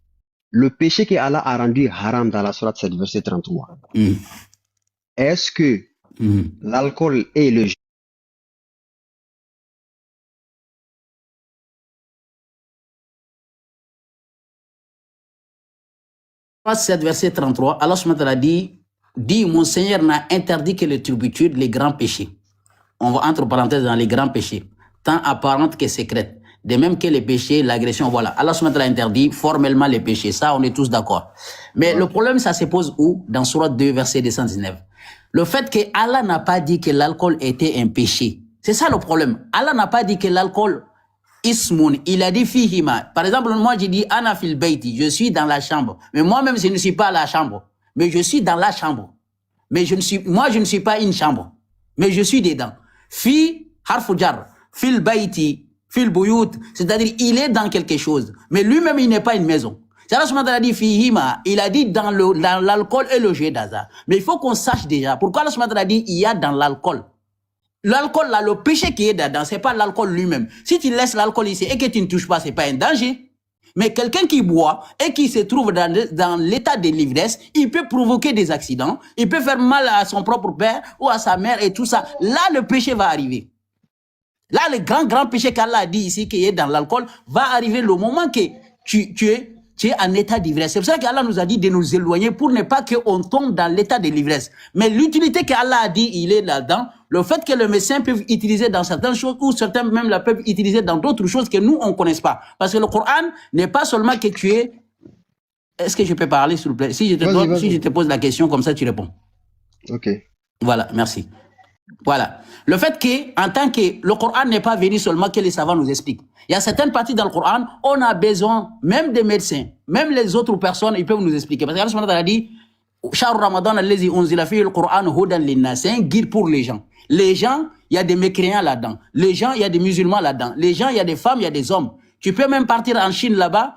le péché que Allah a rendu haram dans la sourate 7, verset 33, Hmm. est-ce que Hmm. l'alcool et le jeu Surat 7, verset 33, Allah subhanahu wa ta'ala dit, mon Seigneur n'a interdit que les turpitudes, les grands péchés. On va entre parenthèses dans les grands péchés, tant apparentes que secrètes. De même que les péchés, l'agression, voilà. Allah subhanahu wa ta'ala interdit formellement les péchés. Ça, on est tous d'accord. Mais le problème, ça se pose où? Dans Surat 2, verset 219. Le fait que Allah n'a pas dit que l'alcool était un péché. C'est ça le problème. Allah n'a pas dit que l'alcool ismun. Il a dit fihima. Par exemple, moi, j'ai dit ana fil bayti. Je suis dans la chambre. Mais moi-même, je ne suis pas à la chambre. Mais je suis dans la chambre. Mais moi, je ne suis pas une chambre. Mais je suis dedans. Fi harfu jar. Fil bayti. Fil buyut. C'est-à-dire, il est dans quelque chose. Mais lui-même, il n'est pas une maison. C'est Allah subhanahu wa ta'ala dit fihima. Il a dit dans l'alcool et le jeu d'hasard. Mais il faut qu'on sache déjà. Pourquoi Allah subhanahu wa ta'ala dit il y a dans l'alcool. L'alcool, là, le péché qui est dedans, c'est pas l'alcool lui-même. Si tu laisses l'alcool ici et que tu ne touches pas, c'est pas un danger. Mais quelqu'un qui boit et qui se trouve dans l'état de l'ivresse, il peut provoquer des accidents, il peut faire mal à son propre père ou à sa mère et tout ça. Là, le péché va arriver. Là, le grand péché qu'Allah a dit ici, qui est dans l'alcool, va arriver le moment que tu es en état d'ivresse. C'est pour ça qu'Allah nous a dit de nous éloigner pour ne pas qu'on tombe dans l'état de l'ivresse. Mais l'utilité qu'Allah a dit, il est là-dedans. Le fait que le médecin peut utiliser dans certaines choses ou certains même la peuvent utiliser dans d'autres choses que nous, on ne connaisse pas. Parce que le Coran n'est pas seulement que tu es... Est-ce que je peux parler, s'il vous plaît? Si je te pose la question, comme ça, tu réponds. Ok. Voilà, merci. Voilà. Le fait que, en tant que le Coran n'est pas venu seulement que les savants nous expliquent. Il y a certaines parties dans le Coran, on a besoin, même des médecins, même les autres personnes, ils peuvent nous expliquer. Parce que Allah a dit, Shahr Ramadan, c'est un guide pour les gens. Les gens, il y a des mécréants là-dedans. Les gens, il y a des musulmans là-dedans. Les gens, il y a des femmes, il y a des hommes. Tu peux même partir en Chine là-bas,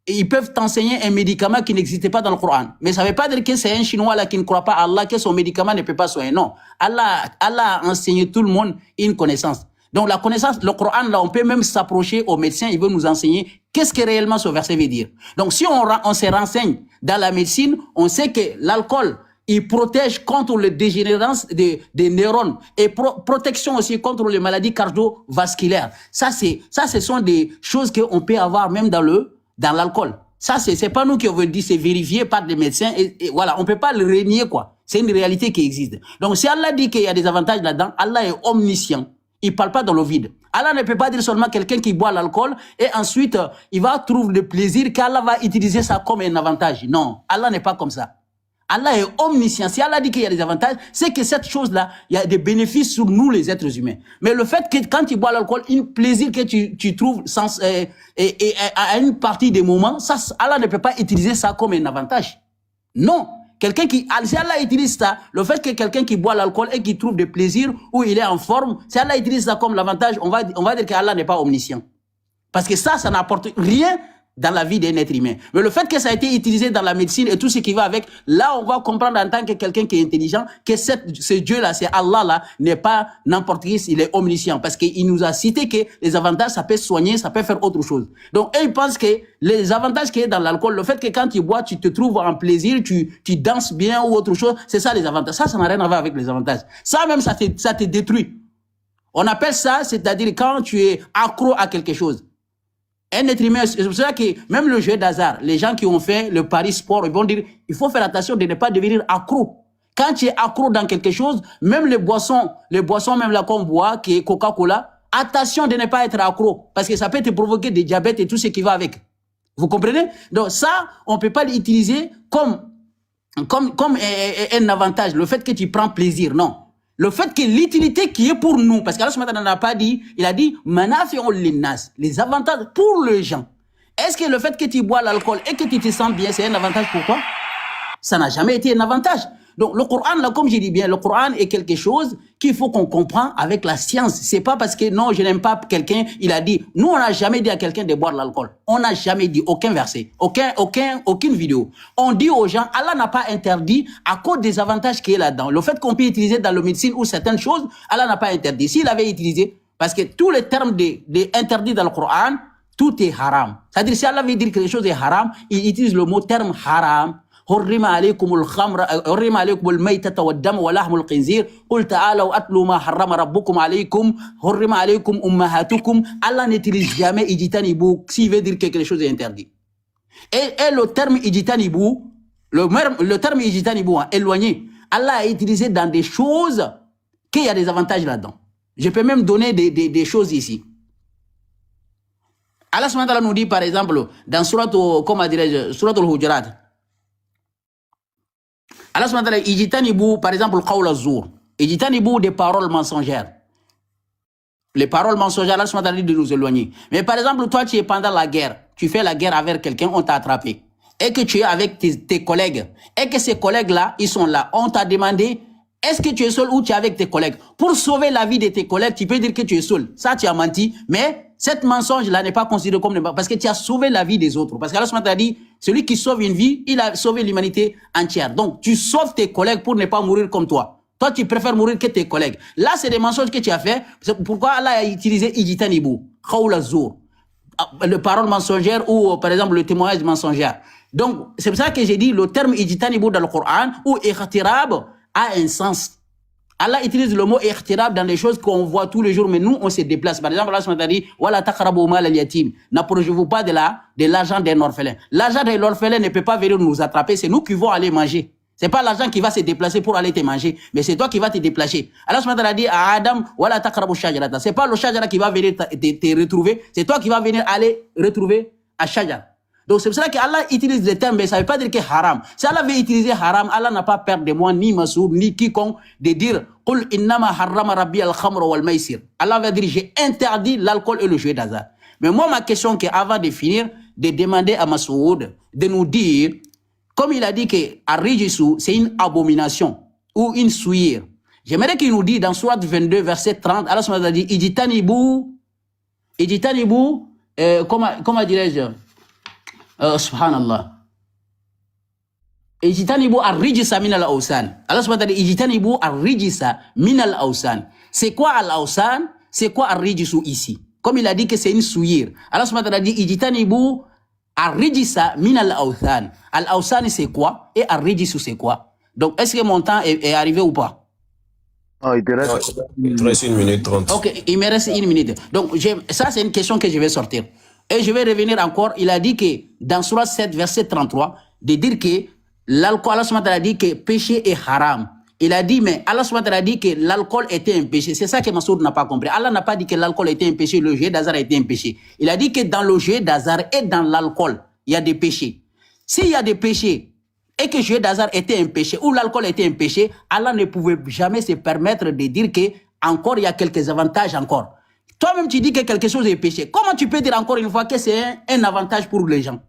et ils peuvent t'enseigner un médicament qui n'existait pas dans le Coran. Mais ça ne veut pas dire que c'est un Chinois là qui ne croit pas à Allah, que son médicament ne peut pas soigner. Non. Allah a enseigné tout le monde une connaissance. Donc la connaissance, le Coran, là, on peut même s'approcher aux médecins, ils veulent nous enseigner qu'est-ce que réellement ce verset veut dire. Donc si on se renseigne dans la médecine, on sait que l'alcool, il protège contre la dégénérescence des neurones et protection aussi contre les maladies cardiovasculaires. Ça, ce sont des choses qu'on peut avoir même dans l'alcool. Ça, c'est pas nous qui avons dit, c'est vérifié par des médecins et voilà, on peut pas le renier, quoi. C'est une réalité qui existe. Donc, si Allah dit qu'il y a des avantages là-dedans, Allah est omniscient. Il parle pas dans le vide. Allah ne peut pas dire seulement quelqu'un qui boit l'alcool et ensuite, il va trouver le plaisir qu'Allah va utiliser ça comme un avantage. Non, Allah n'est pas comme ça. Allah est omniscient. Si Allah dit qu'il y a des avantages, c'est que cette chose-là, il y a des bénéfices sur nous, les êtres humains. Mais le fait que quand tu bois l'alcool, un plaisir que tu trouves à une partie des moments, ça, Allah ne peut pas utiliser ça comme un avantage. Non. Si Allah utilise ça, le fait que quelqu'un qui boit l'alcool et qui trouve des plaisirs où il est en forme, si Allah utilise ça comme l'avantage, on va dire qu'Allah n'est pas omniscient. Parce que ça n'apporte rien dans la vie d'un être humain. Mais le fait que ça a été utilisé dans la médecine et tout ce qui va avec, là, on va comprendre en tant que quelqu'un qui est intelligent que ce Dieu-là, c'est Allah-là, n'est pas n'importe qui, il est omniscient. Parce qu'il nous a cité que les avantages, ça peut soigner, ça peut faire autre chose. Donc, eux, ils pensent que les avantages qu'il y a dans l'alcool, le fait que quand tu bois, tu te trouves en plaisir, tu danses bien ou autre chose, c'est ça les avantages. Ça n'a rien à voir avec les avantages. Ça même, ça te détruit. On appelle ça, c'est-à-dire quand tu es accro à quelque chose. Un être humain, c'est pour ça que même le jeu d'hasard, les gens qui ont fait le pari sport, ils vont dire, il faut faire attention de ne pas devenir accro. Quand tu es accro dans quelque chose, même les boissons même là qu'on boit, qui est Coca-Cola, attention de ne pas être accro, parce que ça peut te provoquer des diabètes et tout ce qui va avec. Vous comprenez? Donc ça, on peut pas l'utiliser comme un avantage, le fait que tu prends plaisir, non. Le fait que l'utilité qui est pour nous, parce qu'Allah subhanahu wa ta'ala n'a pas dit, il a dit, manafi'un linnas, les avantages pour les gens. Est-ce que le fait que tu bois l'alcool et que tu te sens bien, c'est un avantage pour toi? Ça n'a jamais été un avantage. Donc le Coran, là, comme je dis bien, le Coran est quelque chose qu'il faut qu'on comprend avec la science. C'est pas parce que non, je n'aime pas quelqu'un, il a dit. Nous, on n'a jamais dit à quelqu'un de boire l'alcool. On n'a jamais dit aucun verset, aucune vidéo. On dit aux gens, Allah n'a pas interdit à cause des avantages qu'il y a là-dedans. Le fait qu'on peut utiliser dans la médecine ou certaines choses, Allah n'a pas interdit. S'il avait utilisé, parce que tous les termes interdits dans le Coran, tout est haram. C'est-à-dire, si Allah veut dire que quelque chose est haram, il utilise le mot terme haram. حرم عليكم الخمر حرم عليكم الميتة والدم ولحم الخنزير قل تعالوا أتلوا ما حرم ربكم عليكم حرم عليكم أمهاتكم. Allah n'utilise jamais ijtanibu s'il veut dire que quelque chose est interdit. Et le terme ijtanibu, le terme ijtanibu, éloigné, Allah a utilisé dans des choses qu'il y a des avantages là-dedans. Je peux même donner des choses ici. Allah subhanahu wa ta'ala nous dit par exemple dans Surat al-Hujurat, Allah subhanahu wa ta'ala, ijtanibu, par exemple, le qawl az-zur. Ijtanibu des paroles mensongères. Les paroles mensongères, Allah subhanahu wa ta'ala dit de nous éloigner. Mais par exemple, toi, tu es pendant la guerre. Tu fais la guerre avec quelqu'un, on t'a attrapé. Et que tu es avec tes collègues. Et que ces collègues-là, ils sont là. On t'a demandé, est-ce que tu es seul ou tu es avec tes collègues? Pour sauver la vie de tes collègues, tu peux dire que tu es seul. Ça, tu as menti. Mais cette mensonge-là n'est pas considéré comme parce que tu as sauvé la vie des autres. Parce qu'Allah subhanahu wa ta'ala dit, celui qui sauve une vie, il a sauvé l'humanité entière. Donc, tu sauves tes collègues pour ne pas mourir comme toi. Toi, tu préfères mourir que tes collègues. Là, c'est des mensonges que tu as fait. C'est pourquoi Allah a utilisé ijtanibu, qawl az-zur, le parole mensongère ou, par exemple, le témoignage mensongère. Donc, c'est pour ça que j'ai dit le terme ijtanibu dans le Coran ou ikhtirab a un sens. Allah utilise le mot ikhtirab dans des choses qu'on voit tous les jours, mais nous, on se déplace. Par exemple, Allah dit, wala taqrabu mal al-yatim. N'approchez-vous pas de l'argent d'un orphelin. L'argent de l'orphelin ne peut pas venir nous attraper. C'est nous qui vont aller manger. C'est pas l'argent qui va se déplacer pour aller te manger, mais c'est toi qui vas te déplacer. Allah dit à Adam, wala taqrabu shajarata. C'est pas le shajara qui va venir te retrouver. C'est toi qui vas venir aller retrouver à shajara. Donc c'est pour ça qu'Allah utilise le terme, mais ça ne veut pas dire que haram. Si Allah veut utiliser haram, Allah n'a pas peur de moi, ni Massoud, ni quiconque, de dire Qul innama harrama rabbi al-khamra wal maisir. Allah va dire j'ai interdit l'alcool et le jeu d'hasard. Mais moi, ma question est avant de finir, de demander à Massoud de nous dire, comme il a dit que Ar-Rijisu, c'est une abomination ou une souillure. J'aimerais qu'il nous dise dans Surat 22, verset 30, Allah a dit Ijtanibu, comment dirais-je? Subhanallah. Ijtanibu ar-rijsa min al-awsan. Allah subhanahu wa ta'ala ijtanibu ar-rijsa min al-awsan. C'est quoi al-awsan? C'est quoi ar-rijsu ici? Comme il a dit que c'est une souillure. Allah subhanahu wa ta'ala dit ijtanibu ar-rijsa min al-awsan. Al-awsan c'est quoi? Et ar-rijsu c'est quoi? Donc est-ce que mon temps est arrivé ou pas? Oh, il te reste 1 minute 30. Ok, il me reste 1 minute. Donc ça c'est une question que je vais sortir. Et je vais revenir encore, il a dit que dans Surah 7, verset 33, de dire que l'alcool, Allah subhanahu wa ta'ala a dit que péché est haram. Il a dit, mais Allah subhanahu wa ta'ala a dit que l'alcool était un péché. C'est ça que Massoud n'a pas compris. Allah n'a pas dit que l'alcool était un péché, le jeu d'hasard était un péché. Il a dit que dans le jeu d'hasard et dans l'alcool, il y a des péchés. S'il y a des péchés et que le jeu d'hasard était un péché ou l'alcool était un péché, Allah ne pouvait jamais se permettre de dire que encore il y a quelques avantages encore. Toi-même, tu dis que quelque chose est péché. Comment tu peux dire encore une fois que c'est un avantage pour les gens?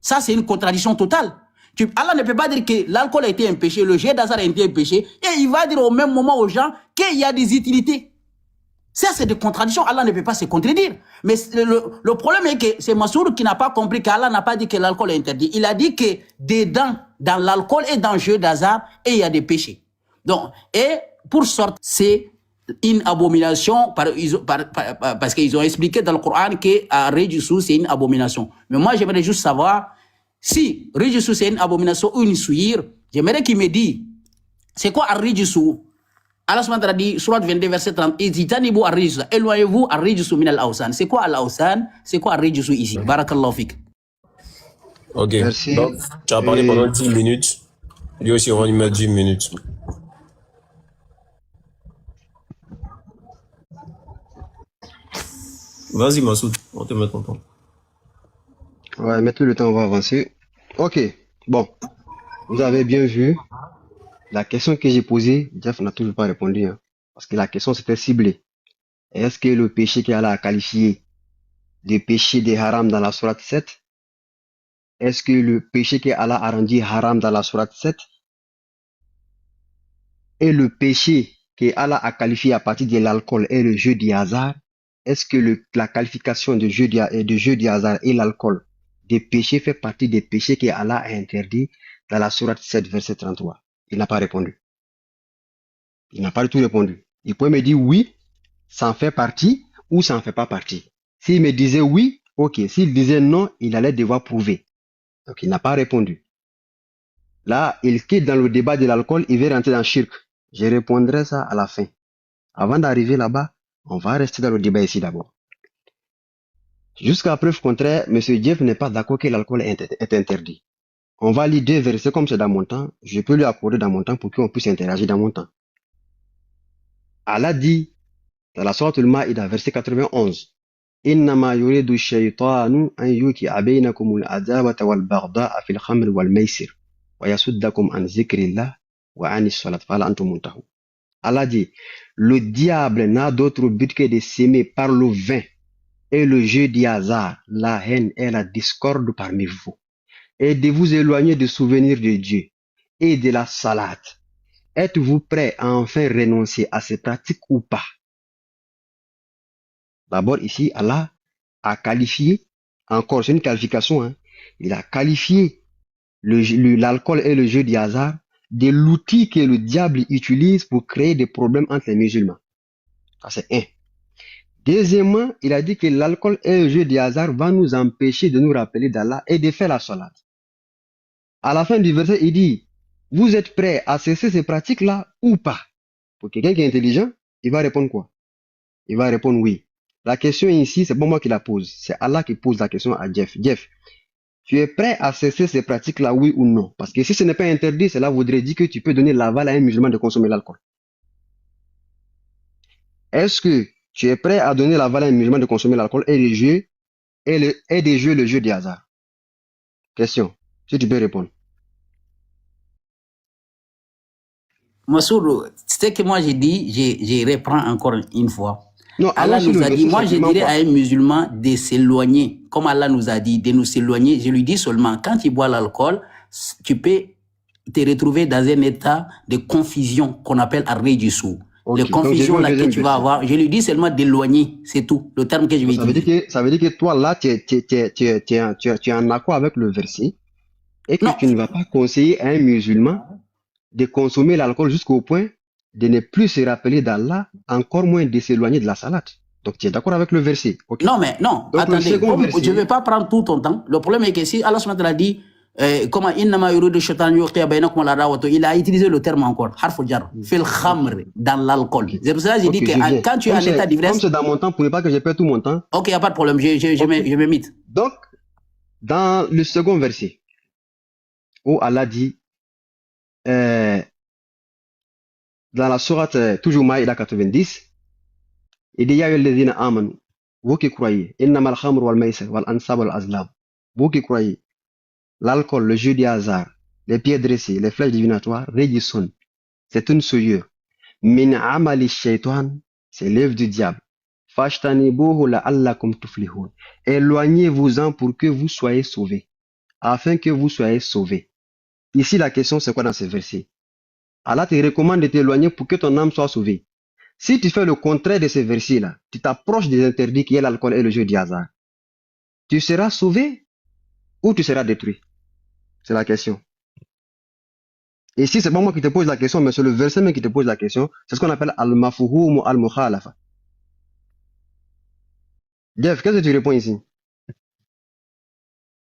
Ça, c'est une contradiction totale. Allah ne peut pas dire que l'alcool a été un péché, le jeu d'hasard a été un péché, et il va dire au même moment aux gens qu'il y a des utilités. Ça, c'est des contradictions. Allah ne peut pas se contredire. Mais le problème est que c'est Massour qui n'a pas compris qu'Allah n'a pas dit que l'alcool est interdit. Il a dit que dedans, dans l'alcool et dans le jeu d'hasard, et il y a des péchés. Donc, et pour sortir, c'est une abomination parce qu'ils ont expliqué dans le Coran que Rejusou, c'est une abomination. Mais moi, j'aimerais juste savoir si Rejusou, c'est une abomination ou une souillure. J'aimerais qu'il me dise, c'est quoi Rejusou? Allah subhanahu dit, surat 22, verset 30, éloignez-vous Ar-Rijsu min al-Awsan. C'est quoi al-Awsan? C'est quoi Ar-Rijsu ici? Barakallahu fik. Ok. Merci. Donc, tu as parlé pendant 10 minutes. Lui aussi, on va lui mettre 10 minutes. Vas-y, Massoud, on te met ton temps. Ouais, mettez le temps, on va avancer. Ok, bon, vous avez bien vu. La question que j'ai posée, Jeff n'a toujours pas répondu, hein, parce que la question c'était ciblée. Est-ce que le péché qu'Allah a qualifié de péché de haram dans la sourate 7, est-ce que le péché qu'Allah a rendu haram dans la sourate 7 et le péché qu'Allah a qualifié à partir de l'alcool et le jeu du hasard, est-ce que la qualification de jeu du hasard et l'alcool des péchés fait partie des péchés qu'Allah a interdits dans la sourate 7, verset 33? Il n'a pas répondu. Il n'a pas du tout répondu. Il pouvait me dire oui, ça en fait partie ou ça en fait pas partie. S'il me disait oui, ok. S'il disait non, il allait devoir prouver. Donc il n'a pas répondu. Là, il quitte dans le débat de l'alcool, il veut rentrer dans le shirk. Je répondrai ça à la fin. Avant d'arriver là-bas, on va rester dans le débat ici d'abord. Jusqu'à preuve contraire, M. Jeff n'est pas d'accord que l'alcool est interdit. On va lire 2 versets comme c'est dans mon temps. Je peux lui accorder dans mon temps pour qu'on puisse interagir dans mon temps. Allah dit, dans la sourate Al-Ma'ida, verset 91, إنما يريد الشيطان أن يوقع بينكم العداوة والبغضاء في الخمر والميسر ويصدكم عن ذكر الله وعن الصلاة فهل أنتم منتهون. Allah dit, le diable n'a d'autre but que de s'aimer par le vin et le jeu du hasard, la haine et la discorde parmi vous, et de vous éloigner du souvenir de Dieu et de la salade. Êtes-vous prêt à enfin renoncer à ces pratiques ou pas? D'abord ici, Allah a qualifié, encore c'est une qualification, hein, il a qualifié l'alcool et le jeu du hasard de l'outil que le diable utilise pour créer des problèmes entre les musulmans. Ça c'est un. Deuxièmement, il a dit que l'alcool et le jeu du hasard vont nous empêcher de nous rappeler d'Allah et de faire la salade. À la fin du verset, il dit, vous êtes prêts à cesser ces pratiques-là ou pas? Pour quelqu'un qui est intelligent, il va répondre quoi? Il va répondre oui. La question ici, c'est pas moi qui la pose. C'est Allah qui pose la question à Jeff. Jeff, tu es prêt à cesser ces pratiques-là, oui ou non? Parce que si ce n'est pas interdit, cela voudrait dire que tu peux donner l'aval à un musulman de consommer l'alcool. Est-ce que tu es prêt à donner l'aval à un musulman de consommer l'alcool et les jeux, et de jouer le jeu du hasard? Question. Si tu peux répondre. Massour, c'est que moi j'ai dit, je reprends encore une fois. Non, Allah nous a dit, moi je dirais à un musulman de s'éloigner, comme Allah nous a dit, de nous s'éloigner. Je lui dis seulement, quand tu bois l'alcool, tu peux te retrouver dans un état de confusion qu'on appelle ar-Rijsu. Okay. La confusion là que tu vas avoir, je lui dis seulement d'éloigner, c'est tout, le terme que je vais dire. Ça veut dire que toi là, tu es en accord avec le verset et que non, tu ne vas pas conseiller à un musulman de consommer l'alcool jusqu'au point de ne plus se rappeler d'Allah, encore moins de s'éloigner de la salade. Donc tu es d'accord avec le verset, okay? Non, mais non, donc, attendez, verset, je ne vais pas prendre tout ton temps. Le problème est que si Allah a dit, comment il a utilisé le terme encore, harfujar, fil khamr, dans l'alcool. C'est pour ça que j'ai dit que quand tu es en état d'ivresse. Comme c'est dans mon temps, pour ne pas que je perde tout mon temps. Ok, il n'y a pas de problème, je me mite. Donc, dans le second verset, où Allah dit, dans la sourate toujours Maïda 90, il dit ya ayyuhalladhina amanu, vous qui croyez, innamal khamru wal maisir wal ansab wal azlam, vous qui croyez, l'alcool, le jeu du hasard, les pieds dressés, les flèches divinatoires, rijsun, c'est une souillure. Min amali shaytan, c'est l'œuvre du diable. Fashtanibuhu la'allakum tuflihun. Éloignez-vous-en pour que vous soyez sauvés, afin que vous soyez sauvés. Ici, la question, c'est quoi dans ce verset? Allah te recommande de t'éloigner pour que ton âme soit sauvée. Si tu fais le contraire de ces versets-là, tu t'approches des interdits qui est l'alcool et le jeu du hasard, tu seras sauvé ou tu seras détruit? C'est la question. Et si c'est pas moi qui te pose la question, mais c'est le verset même qui te pose la question, c'est ce qu'on appelle al-mafhum ou al-mukhalafa. Jeff, qu'est-ce que tu réponds ici?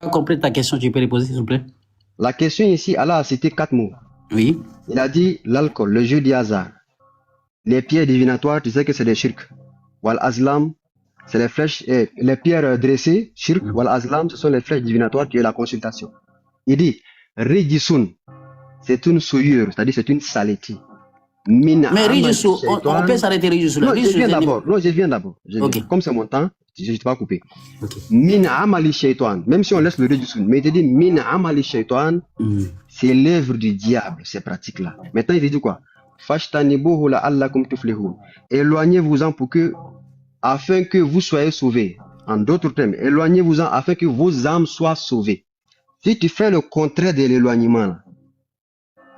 Je complète ta question, tu peux les poser s'il te plaît? La question ici, Allah a cité 4 mots. Oui. Il a dit l'alcool, le jeu du hasard, les pierres divinatoires, tu sais que c'est des shirk. Wal azlam, c'est les flèches, les pierres dressées, shirk, wal azlam, ce sont les flèches divinatoires qui est la consultation. Il dit, rijisun, c'est une souillure, c'est-à-dire c'est une saleté. Mais rijisu, on peut s'arrêter rijisu là. Non, je viens d'abord. Non, je viens d'abord. Okay. Comme c'est mon temps, je ne vais pas couper. Okay. Min amali shaitan, même si on laisse le rijisun, mais il te dit min amali shaitan, c'est l'œuvre du diable, ces pratiques-là. Maintenant, il te dit quoi? Fashtanibuhu la'allakum tuflihun. Éloignez-vous-en afin que vous soyez sauvés. En d'autres termes, éloignez-vous-en afin que vos âmes soient sauvées. Si tu fais le contraire de l'éloignement,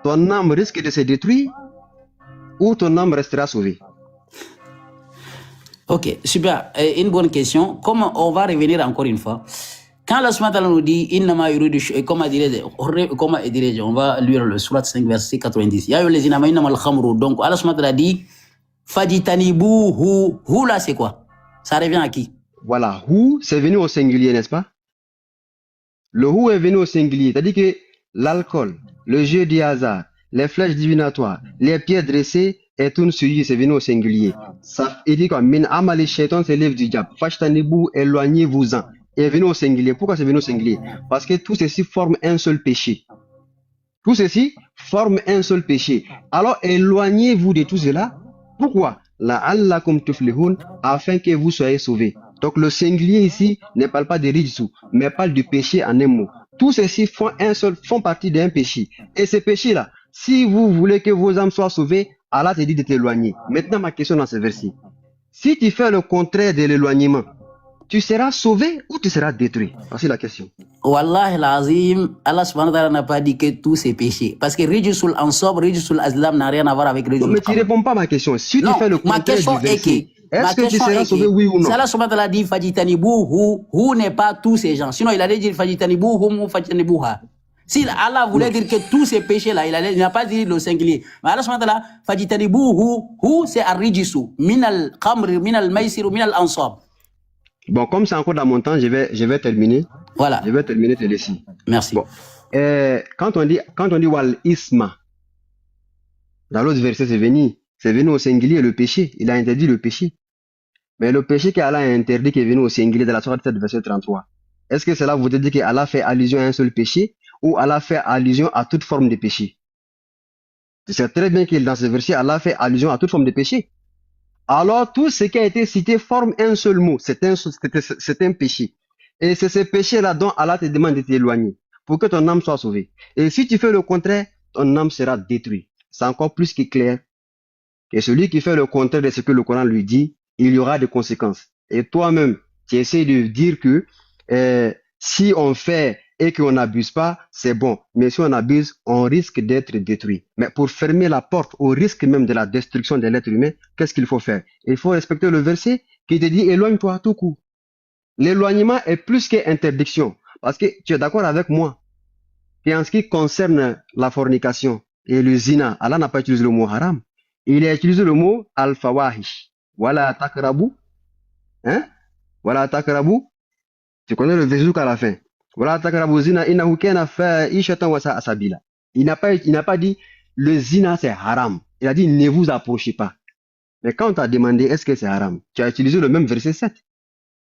ton âme risque de se détruire ou ton âme restera sauvée. Ok, super. Une bonne question. Comment on va revenir encore une fois? Quand Allah subhanahu nous dit comment dirais-je, on va lire le surat 5 verset 90. Ya les inama innamal khamru. Donc Allah subhanahu a dit fajitanibuhu. Hu là c'est quoi? Ça revient à qui? Voilà, hu c'est venu au singulier, n'est-ce pas? Le hu est venu au singulier, c'est-à-dire que l'alcool, le jeu du hasard, les flèches divinatoires, les pierres dressées est une souillure, c'est venu au singulier. Ça, il dit quoi? Min amali shaitan, c'est l'œuvre du diable. Fashtanibu, éloignez-vous-en. Est venu au singulier. Pourquoi c'est venu au singulier? Parce que tout ceci forme un seul péché. Tout ceci forme un seul péché. Alors éloignez-vous de tout cela. Pourquoi? La'allakum tuflihun, afin que vous soyez sauvés. Donc le singulier ici ne parle pas de rijsu, mais parle du péché en un mot. Tous ceci font partie d'un péché. Et ce péché-là, si vous voulez que vos âmes soient sauvées, Allah te dit de t'éloigner. Maintenant, ma question dans ce verset. Si tu fais le contraire de l'éloignement, tu seras sauvé ou tu seras détruit? Voici la question. Wallah l'azim, Allah subhanahu wa ta'ala n'a pas dit que tous ces péchés. Parce que Rijusul Ansab, Rijusul Azlam n'a rien à voir avec Rijusul. Mais tu ne réponds pas à ma question. Si tu fais le contraire du verset, est-ce que tu seras sauvé, oui ou non? Allah subhanahu wa ta'ala dit Fajitanibu, hu n'est pas tous ces gens. Sinon, il allait dire Fajitanibu, hum, Fajitanibuha. Si Allah voulait dire que tous ces péchés-là, il n'a pas dit le singulier. Mais Allah subhanahu wa ta'ala, Fajitanibu, hu, c'est Ar-Rijisu, minal Khamr, minal Maisir, minal Ansab. Bon, comme c'est encore dans mon temps, je vais terminer. Voilà. Je vais terminer tes récits. Merci. Bon. Quand on dit wal isma, dans l'autre verset, c'est venu au singulier le péché. Il a interdit le péché. Mais le péché qu'Allah a interdit qui est venu au singulier dans la sourate 7, verset 33. Est-ce que cela vous dit qu'Allah fait allusion à un seul péché ou Allah fait allusion à toute forme de péché? Tu sais très bien que dans ce verset, Allah fait allusion à toute forme de péché. Alors, tout ce qui a été cité forme un seul mot. C'est un péché. Et c'est ce péché-là dont Allah te demande de t'éloigner pour que ton âme soit sauvée. Et si tu fais le contraire, ton âme sera détruite. C'est encore plus que clair que celui qui fait le contraire de ce que le Coran lui dit, il y aura des conséquences. Et toi-même, tu essaies de dire que si on fait et qu'on n'abuse pas, c'est bon. Mais si on abuse, on risque d'être détruit. Mais pour fermer la porte au risque même de la destruction de l'être humain, qu'est-ce qu'il faut faire? Il faut respecter le verset qui te dit éloigne-toi à tout coup. L'éloignement est plus qu'interdiction. Parce que tu es d'accord avec moi qu'en ce qui concerne la fornication et le zina, Allah n'a pas utilisé le mot haram. Il a utilisé le mot al-fawahish. Voilà takrabu. Hein? Voilà takrabu. Tu connais le verset à la fin. Voilà takrabu zina innahu kana fa'ishatan wa sa'a sabila. Il n'a pas dit le zina c'est haram. Il a dit ne vous approchez pas. Mais quand on t'a demandé est-ce que c'est haram, tu as utilisé le même verset 7.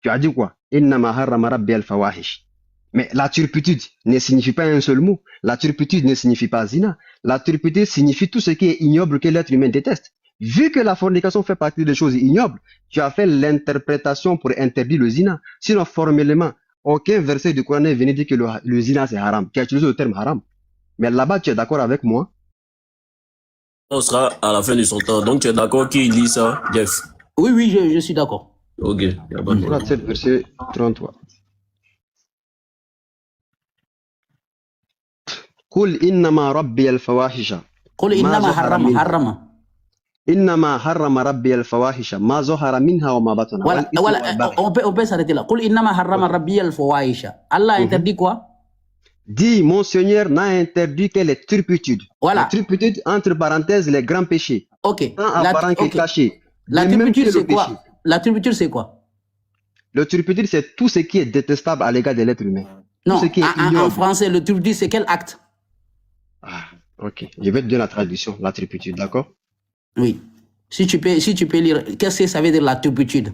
Tu as dit quoi? Innama harrama rabbi al-fawahish. Mais la turpitude ne signifie pas un seul mot. La turpitude ne signifie pas zina. La turpitude signifie tout ce qui est ignoble que l'être humain déteste. Vu que la fornication fait partie des choses ignobles, tu as fait l'interprétation pour interdire le zina. Sinon, formellement, aucun verset du Coran n'est venu dire que le zina c'est haram. Tu as utilisé le terme haram. Mais là-bas, tu es d'accord avec moi? On sera à la fin de son temps. Donc, tu es d'accord qu'il lit ça, Jeff? Oui, je suis d'accord. Ok. Y a pas de problème. 7, verset 33. Qul innama rabbi al-fawahisha. Qul innama harrama. إنما حرم ربي الفواحش ما ظهر منها وما بطن Voilà, والإثم voilà, والبغي. on peut s'arrêter là. Qul innama harrama rabbi al-fawahisha. Allah interdit quoi? Dit, mon Seigneur n'a interdit que les turpitudes. Voilà. Les turpitudes, entre parenthèses, les grands péchés. Ok. Tant apparent que cachés. La Et même turpitude, que le c'est quoi? péché. La turpitude, c'est quoi? Le turpitude, c'est tout ce qui est détestable à l'égard de l'être humain. Non, Tout ce qui est en ignoble. français, le turpitude, c'est quel acte? Ah, ok. Je vais te donner la traduction, la turpitude, d'accord? Oui. Si tu peux lire, qu'est-ce que ça veut dire la turpitude?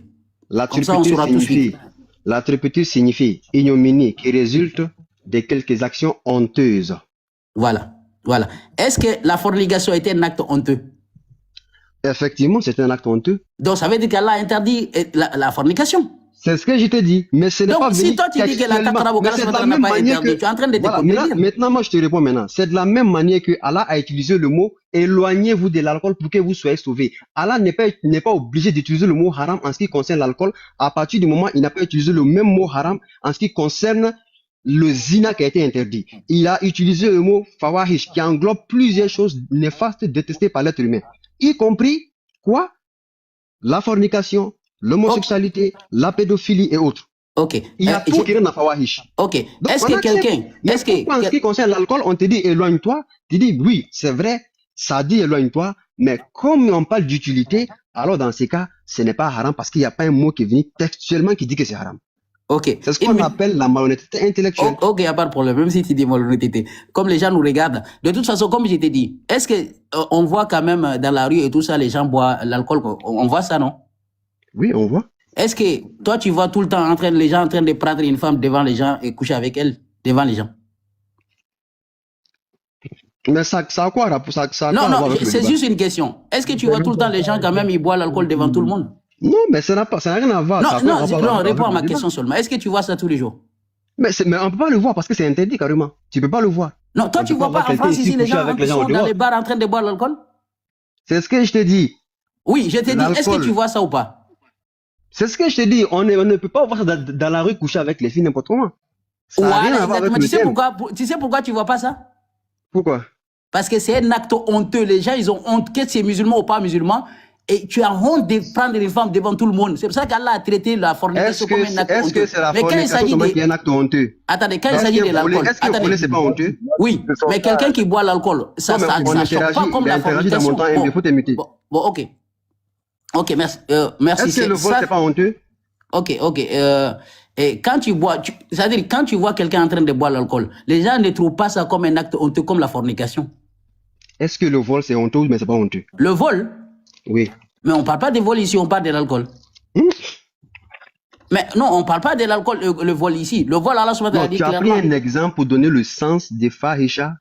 La Comme ça, on turpitude saura tout de suite. signifie, la turpitude signifie ignominie qui résulte de quelques actions honteuses. Voilà. Voilà. Est-ce que la fornication était un acte honteux? Effectivement, c'est un acte honteux. Donc, ça veut dire qu'Allah interdit la fornication. C'est ce que je t'ai dit. Mais ce n'est Donc, pas si venu toi, tu dis que la textuellement. Taqra Mais c'est de la n'a même pas manière interdit, que... tu es en train de te Voilà, contredire. maintenant, moi, je te réponds maintenant. C'est de la même manière que Allah a utilisé le mot « éloignez-vous de l'alcool pour que vous soyez sauvés ». Allah n'est pas obligé d'utiliser le mot « haram » en ce qui concerne l'alcool. À partir du moment où il n'a pas utilisé le même mot « haram » en ce qui concerne le zina qui a été interdit. Il a utilisé le mot « fawahish » qui englobe plusieurs choses néfastes détestées par l'être humain. Y compris, quoi? La fornication, l'homosexualité, la pédophilie et autres. Ok. Il y a tout qui est dans fawahish. Ok. Donc, Est-ce on que accepte. quelqu'un... Mais Est-ce que... pourquoi en ce qui concerne l'alcool, on te dit éloigne-toi? Tu dis oui, c'est vrai, ça dit éloigne-toi, mais comme on parle d'utilité, alors dans ces cas, ce n'est pas haram parce qu'il n'y a pas un mot qui est venu textuellement qui dit que c'est haram. Ok. C'est ce qu'on appelle la malhonnêteté intellectuelle. Ok, il n'y a pas de problème, même si tu dis malhonnêteté. Comme les gens nous regardent. De toute façon, comme je t'ai dit, est-ce que on voit quand même dans la rue et tout ça, les gens boivent l'alcool? On voit ça, non? Oui, on voit. Est-ce que toi, tu vois tout le temps les gens en train de prendre une femme devant les gens et coucher avec elle devant les gens? Mais ça a quoi rapport? Ça a Non, quoi à voir non, avec le c'est débat? juste une question. Est-ce que tu vois tout le temps les gens quand même, ils boivent l'alcool devant tout le monde? Non, mais ça n'a rien à voir. Ça a Non, quoi non, rapport non, avec réponds à le ma débat? question seulement. Est-ce que tu vois ça tous les jours? Mais on ne peut pas le voir parce que c'est interdit carrément. Tu ne peux pas le voir. Non, toi, On tu peut vois voir pas en quelqu'un France ici, les coucher gens avec les gens sont au dans dehors. les bars en train de boire l'alcool? C'est ce que je te dis. Oui, je t'ai dit, est-ce que L'alcool. tu vois ça ou pas? C'est ce que je te dis. On ne peut pas voir ça dans la rue coucher avec les filles n'importe comment. Ça n'a rien Voilà, à voir avec exactement. le thème. Tu sais pourquoi tu vois pas ça? Pourquoi? Parce que c'est un acte honteux. Les gens, ils ont honte que c'est musulman ou pas musulman. Et tu as honte de prendre une femme devant tout le monde. C'est pour ça qu'Allah a traité la fornication comme un acte honteux. Est-ce que c'est la Mais quand il fornication s'agit qui est un acte honteux? Attendez, quand il s'agit de l'alcool... Est-ce que voler, c'est pas honteux? Oui, mais quelqu'un qui boit l'alcool, ça Non, mais choque pas comme la fornication. dans mon temps, il faut t'imiter. Bon, ok. Ok, merci. Merci. Est-ce que le vol, c'est pas honteux? Ok. Et quand tu bois, c'est-à-dire quand tu vois quelqu'un en train de boire l'alcool, les gens ne trouvent pas ça comme un acte honteux comme la fornication. Est-ce que le vol, c'est honteux, mais c'est pas honteux? Le vol? Oui. Mais on parle pas de vol ici, on parle de l'alcool. Mais non, on parle pas de l'alcool, le vol ici. Le vol, Allah subhanahu wa ta'ala dit clairement. Tu as pris un exemple pour donner le sens des fahisha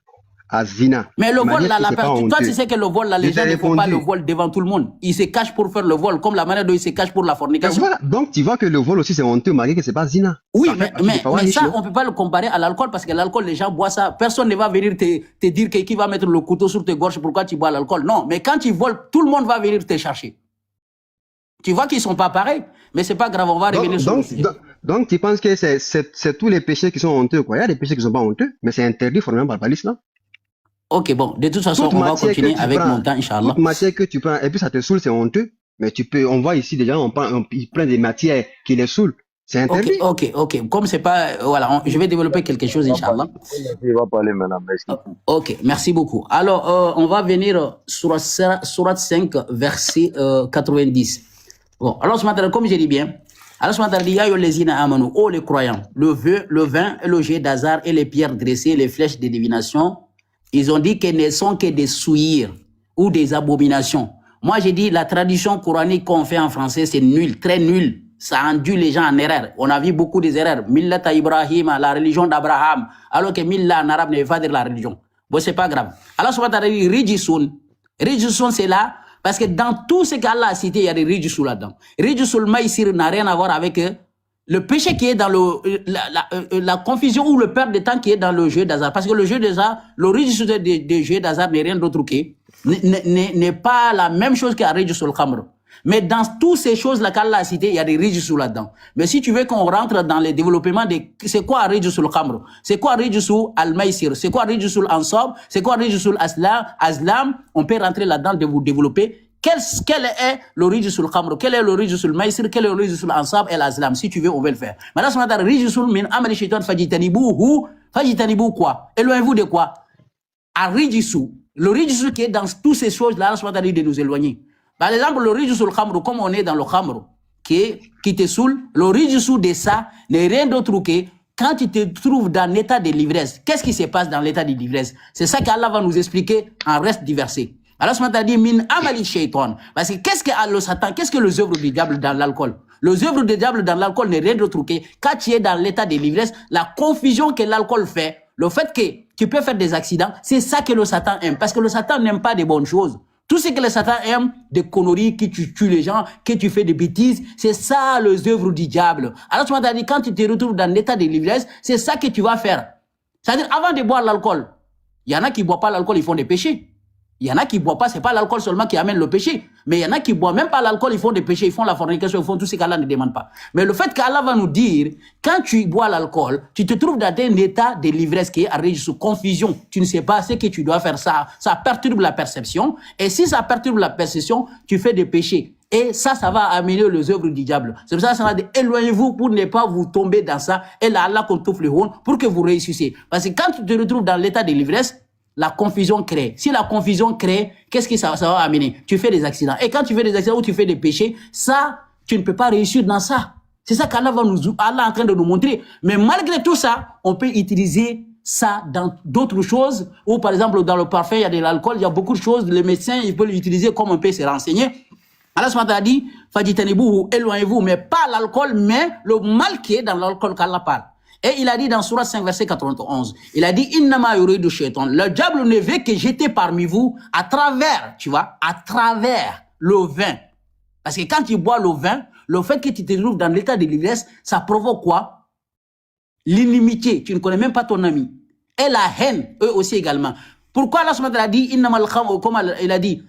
à zina. Mais le vol, là, toi, tu sais que le vol, là, les gens ne font pas le vol devant tout le monde. Ils se cachent pour faire le vol, comme la manière dont ils se cachent pour la fornication. Voilà. Donc, tu vois que le vol aussi, c'est honteux, malgré que c'est pas zina. Oui, mais ça, on peut pas le comparer à l'alcool, parce que l'alcool, les gens boivent ça. Personne ne va venir te dire qui va mettre le couteau sur tes gorges, pourquoi tu bois l'alcool. Non, mais quand tu voles, tout le monde va venir te chercher. Tu vois qu'ils sont pas pareils, mais c'est pas grave, on va revenir sur le sujet. Donc, tu penses que c'est tous les péchés qui sont honteux, quoi. Il y a des péchés qui sont pas honteux, mais c'est interdit formellement par l'islam. Ok, bon, de toute façon, on va continuer avec mon temps, Inch'Allah. Toute matière que tu prends, et puis ça te saoule, c'est honteux, mais on voit ici, déjà, ils prennent des matières qui les saoulent. C'est interdit. Ok. Comme c'est pas, voilà, je vais développer quelque chose, Inch'Allah. Il va parler maintenant, merci. Ok, merci beaucoup. Alors, on va venir sur Surat 5, verset 90. Bon, alors ce matin, comme je dis bien, alors ce matin, il y a les amanu, oh les croyants, le vin et le jet d'hasard et les pierres dressées, les flèches de divination, ils ont dit qu'elles ne sont que des souillures ou des abominations. Moi, j'ai dit, la tradition coranique qu'on fait en français, c'est nul, très nul. Ça induit les gens en erreur. On a vu beaucoup des erreurs. Millata Ibrahim, la religion d'Abraham, alors que Millah en arabe ne veut pas dire la religion. Bon, c'est pas grave. Alors, ce matin, il dit Rijisun. Rijisun, c'est là, parce que dans tout ce qu'Allah a cité, il y a des Rijisun là-dedans. Rijisul Maïsir n'a rien à voir avec le péché qui est dans la confusion ou le perte de temps qui est dans le jeu d'hasard. Parce que le jeu d'hasard, l'origine des jeux d'hasard n'est rien d'autre que, n'est pas la même chose qu'un Rijisul Khamr. Mais dans toutes ces choses-là qu'Allah a citées, il y a des Rijisul là-dedans. Mais si tu veux qu'on rentre dans le développement c'est quoi un Rijisul Khamr? C'est quoi un Rijisul Al-Maïsir? C'est quoi un Rijisul Ansab? C'est quoi un Rijisul Azlam? On peut rentrer là-dedans de vous développer quel est le rijisul khamr, quel est le rijisul maïsir, quel est le rijisul ansab et l'azlam. Si tu veux, on va le faire. Maintenant, ce matin, rijisul min amali shaitan fajitanibu quoi? Éloignez-vous de quoi? À rijisu. Le rijisu qui est dans toutes ces choses-là, ce matin, de nous éloigner. Par exemple, le rijisul khamr, comme on est dans le khamr, qui te saoule, le rijisu de ça n'est rien d'autre que quand tu te trouves dans l'état de l'ivresse. Qu'est-ce qui se passe dans l'état de l'ivresse? C'est ça qu'Allah va nous expliquer en reste du verset. Alors, ce matin, dit, min amali shaitan. Parce que qu'est-ce que le Satan, qu'est-ce que les œuvres du diable dans l'alcool? Les œuvres du diable dans l'alcool n'est rien d'autre que quand tu es dans l'état de l'ivresse, la confusion que l'alcool fait, le fait que tu peux faire des accidents, c'est ça que le Satan aime. Parce que le Satan n'aime pas des bonnes choses. Tout ce que le Satan aime, des conneries, que tu tues les gens, que tu fais des bêtises, c'est ça les œuvres du diable. Alors, tu m'as dit, quand tu te retrouves dans l'état de l'ivresse, c'est ça que tu vas faire. C'est-à-dire, avant de boire l'alcool, il y en a qui ne boivent pas l'alcool, ils font des péchés. Il y en a qui ne boivent pas, c'est pas l'alcool seulement qui amène le péché. Mais il y en a qui ne boivent même pas l'alcool, ils font des péchés, ils font la fornication, ils font tout ce qu'Allah ne demande pas. Mais le fait qu'Allah va nous dire, quand tu bois l'alcool, tu te trouves dans un état de l'ivresse qui est arrivé sous confusion. Tu ne sais pas ce que tu dois faire, ça perturbe la perception. Et si ça perturbe la perception, tu fais des péchés. Et ça va amener les œuvres du diable. C'est pour ça que ça va dire, éloignez-vous pour ne pas vous tomber dans ça. Et là, Allah qu'on touche le honte pour que vous réussissiez. Parce que quand tu te retrouves dans l'état de l'ivresse, la confusion crée. Si la confusion crée, qu'est-ce que ça va amener? Tu fais des accidents. Et quand tu fais des accidents ou tu fais des péchés, ça, tu ne peux pas réussir dans ça. C'est ça qu'Allah Allah est en train de nous montrer. Mais malgré tout ça, on peut utiliser ça dans d'autres choses. Ou par exemple, dans le parfum, il y a de l'alcool, il y a beaucoup de choses. Les médecins, ils peuvent l'utiliser comme on peut se renseigner. Allah a dit, fajitanibuhu, éloignez-vous, mais pas l'alcool, mais le mal qui est dans l'alcool qu'Allah parle. Et il a dit dans Sourate 5, verset 91, il a dit, Innama yuridu shaitan. Le diable ne veut que jeter parmi vous à travers, tu vois, à travers le vin. Parce que quand tu bois le vin, le fait que tu te trouves dans l'état de l'ivresse, ça provoque quoi? L'inimitié. Tu ne connais même pas ton ami. Et la haine, eux aussi également. Pourquoi Allah a dit, comme il a dit,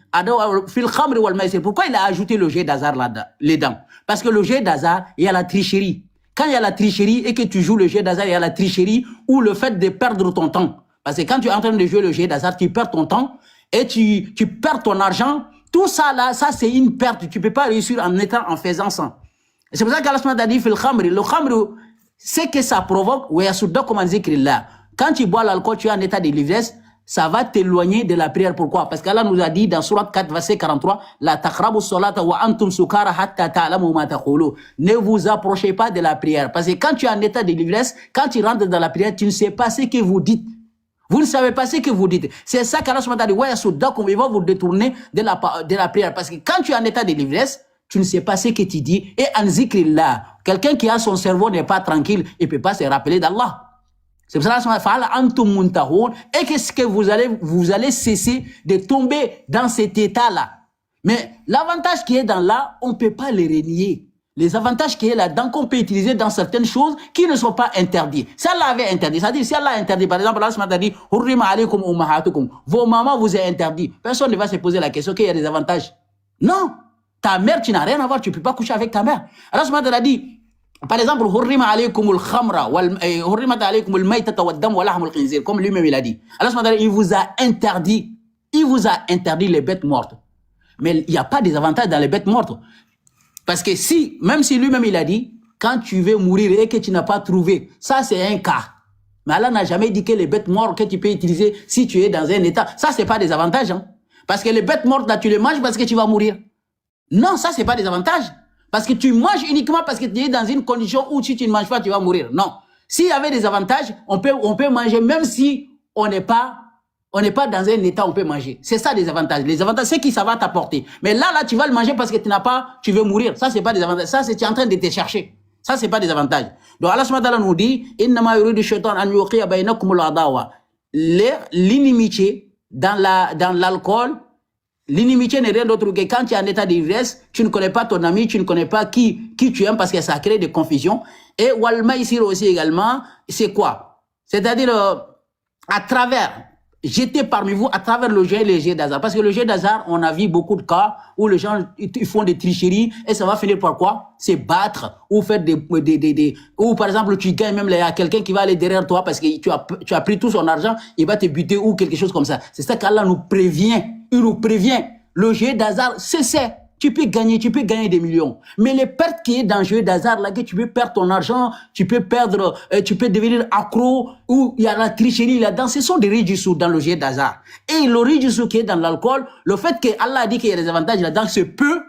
pourquoi il a ajouté le jet d'hasard là-dedans? Parce que le jet d'hasard, il y a la tricherie. Quand il y a la tricherie et que tu joues le jeu d'hasard, il y a la tricherie ou le fait de perdre ton temps. Parce que quand tu es en train de jouer le jeu d'hasard, tu perds ton temps et tu perds ton argent. Tout ça là, ça c'est une perte. Tu peux pas réussir en faisant ça. C'est pour ça qu'Allah a dit, le khamr, c'est que ça provoque, quand tu bois l'alcool, tu es en état de l'ivresse, ça va t'éloigner de la prière. Pourquoi? Parce qu'Allah nous a dit dans Sourate 4, verset 43, la taqrabu salata wa antum sukara hatta ta'lamu ma taqulu. Ne vous approchez pas de la prière. Parce que quand tu es en état de l'ivresse, quand tu rentres dans la prière, tu ne sais pas ce que vous dites. Vous ne savez pas ce que vous dites. C'est ça qu'Allah a dit, ouais, il va vous détourner de la prière. Parce que quand tu es en état de l'ivresse, tu ne sais pas ce que tu dis. Et en zikrillah, quelqu'un qui a son cerveau n'est pas tranquille, il ne peut pas se rappeler d'Allah. C'est pour ça et qu'est-ce que vous allez cesser de tomber dans cet état-là. Mais l'avantage qui est dans là, on ne peut pas les renier. Les avantages qui est là-dedans qu'on peut utiliser dans certaines choses qui ne sont pas interdites. Si Allah avait interdit, c'est-à-dire si Allah a interdit, par exemple, Allah a dit, vos mamans vous est interdit. Personne ne va se poser la question qu'il y a des avantages. Non. Ta mère, tu n'as rien à voir, tu ne peux pas coucher avec ta mère. Allah a dit, par exemple, comme lui-même il a dit. Allah il vous a interdit les bêtes mortes. Mais il n'y a pas des avantages dans les bêtes mortes. Parce que même si lui-même il a dit, quand tu veux mourir et que tu n'as pas trouvé, ça c'est un cas. Mais Allah n'a jamais dit que les bêtes mortes que tu peux utiliser si tu es dans un état, ça c'est pas des avantages. Hein. Parce que les bêtes mortes là, tu les manges parce que tu vas mourir. Non, ça c'est pas des avantages. Parce que tu manges uniquement parce que tu es dans une condition où si tu ne manges pas, tu vas mourir. Non. S'il y avait des avantages, on peut manger même si on n'est pas dans un état où on peut manger. C'est ça des avantages. Les avantages, c'est qui ça va t'apporter. Mais là, tu vas le manger parce que tu veux mourir. Ça, c'est pas des avantages. Ça, c'est tu es en train de te chercher. Ça, c'est pas des avantages. Donc, Allah subhanahu wa ta'ala nous dit, innama yuridu shaitan an yuqiya bainakum al-adawa. L'inimitié dans l'alcool, l'inimitié n'est rien d'autre que quand tu es en état d'ivresse, tu ne connais pas ton ami, tu ne connais pas qui tu aimes parce que ça crée des confusions. Et wal maïsir aussi également, c'est quoi? C'est-à-dire à travers, jeter parmi vous à travers le jeu et les jeux d'hasard. Parce que le jeu d'hasard, on a vu beaucoup de cas où les gens ils font des tricheries et ça va finir par quoi? Se battre ou faire ou par exemple tu gagnes même, il y a quelqu'un qui va aller derrière toi parce que tu as pris tout son argent, il va te buter ou quelque chose comme ça. C'est ça qu'Allah nous prévient. Il nous prévient le jeu d'hasard, c'est. Tu peux gagner des millions. Mais les pertes qui est dans le jeu d'hasard, là, que tu peux perdre ton argent, tu peux perdre, tu peux devenir accro, ou il y a la tricherie là-dedans, ce sont des riches dans le jeu d'hasard. Et le riche qui est dans l'alcool, le fait que Allah a dit qu'il y a des avantages là-dedans, c'est peu,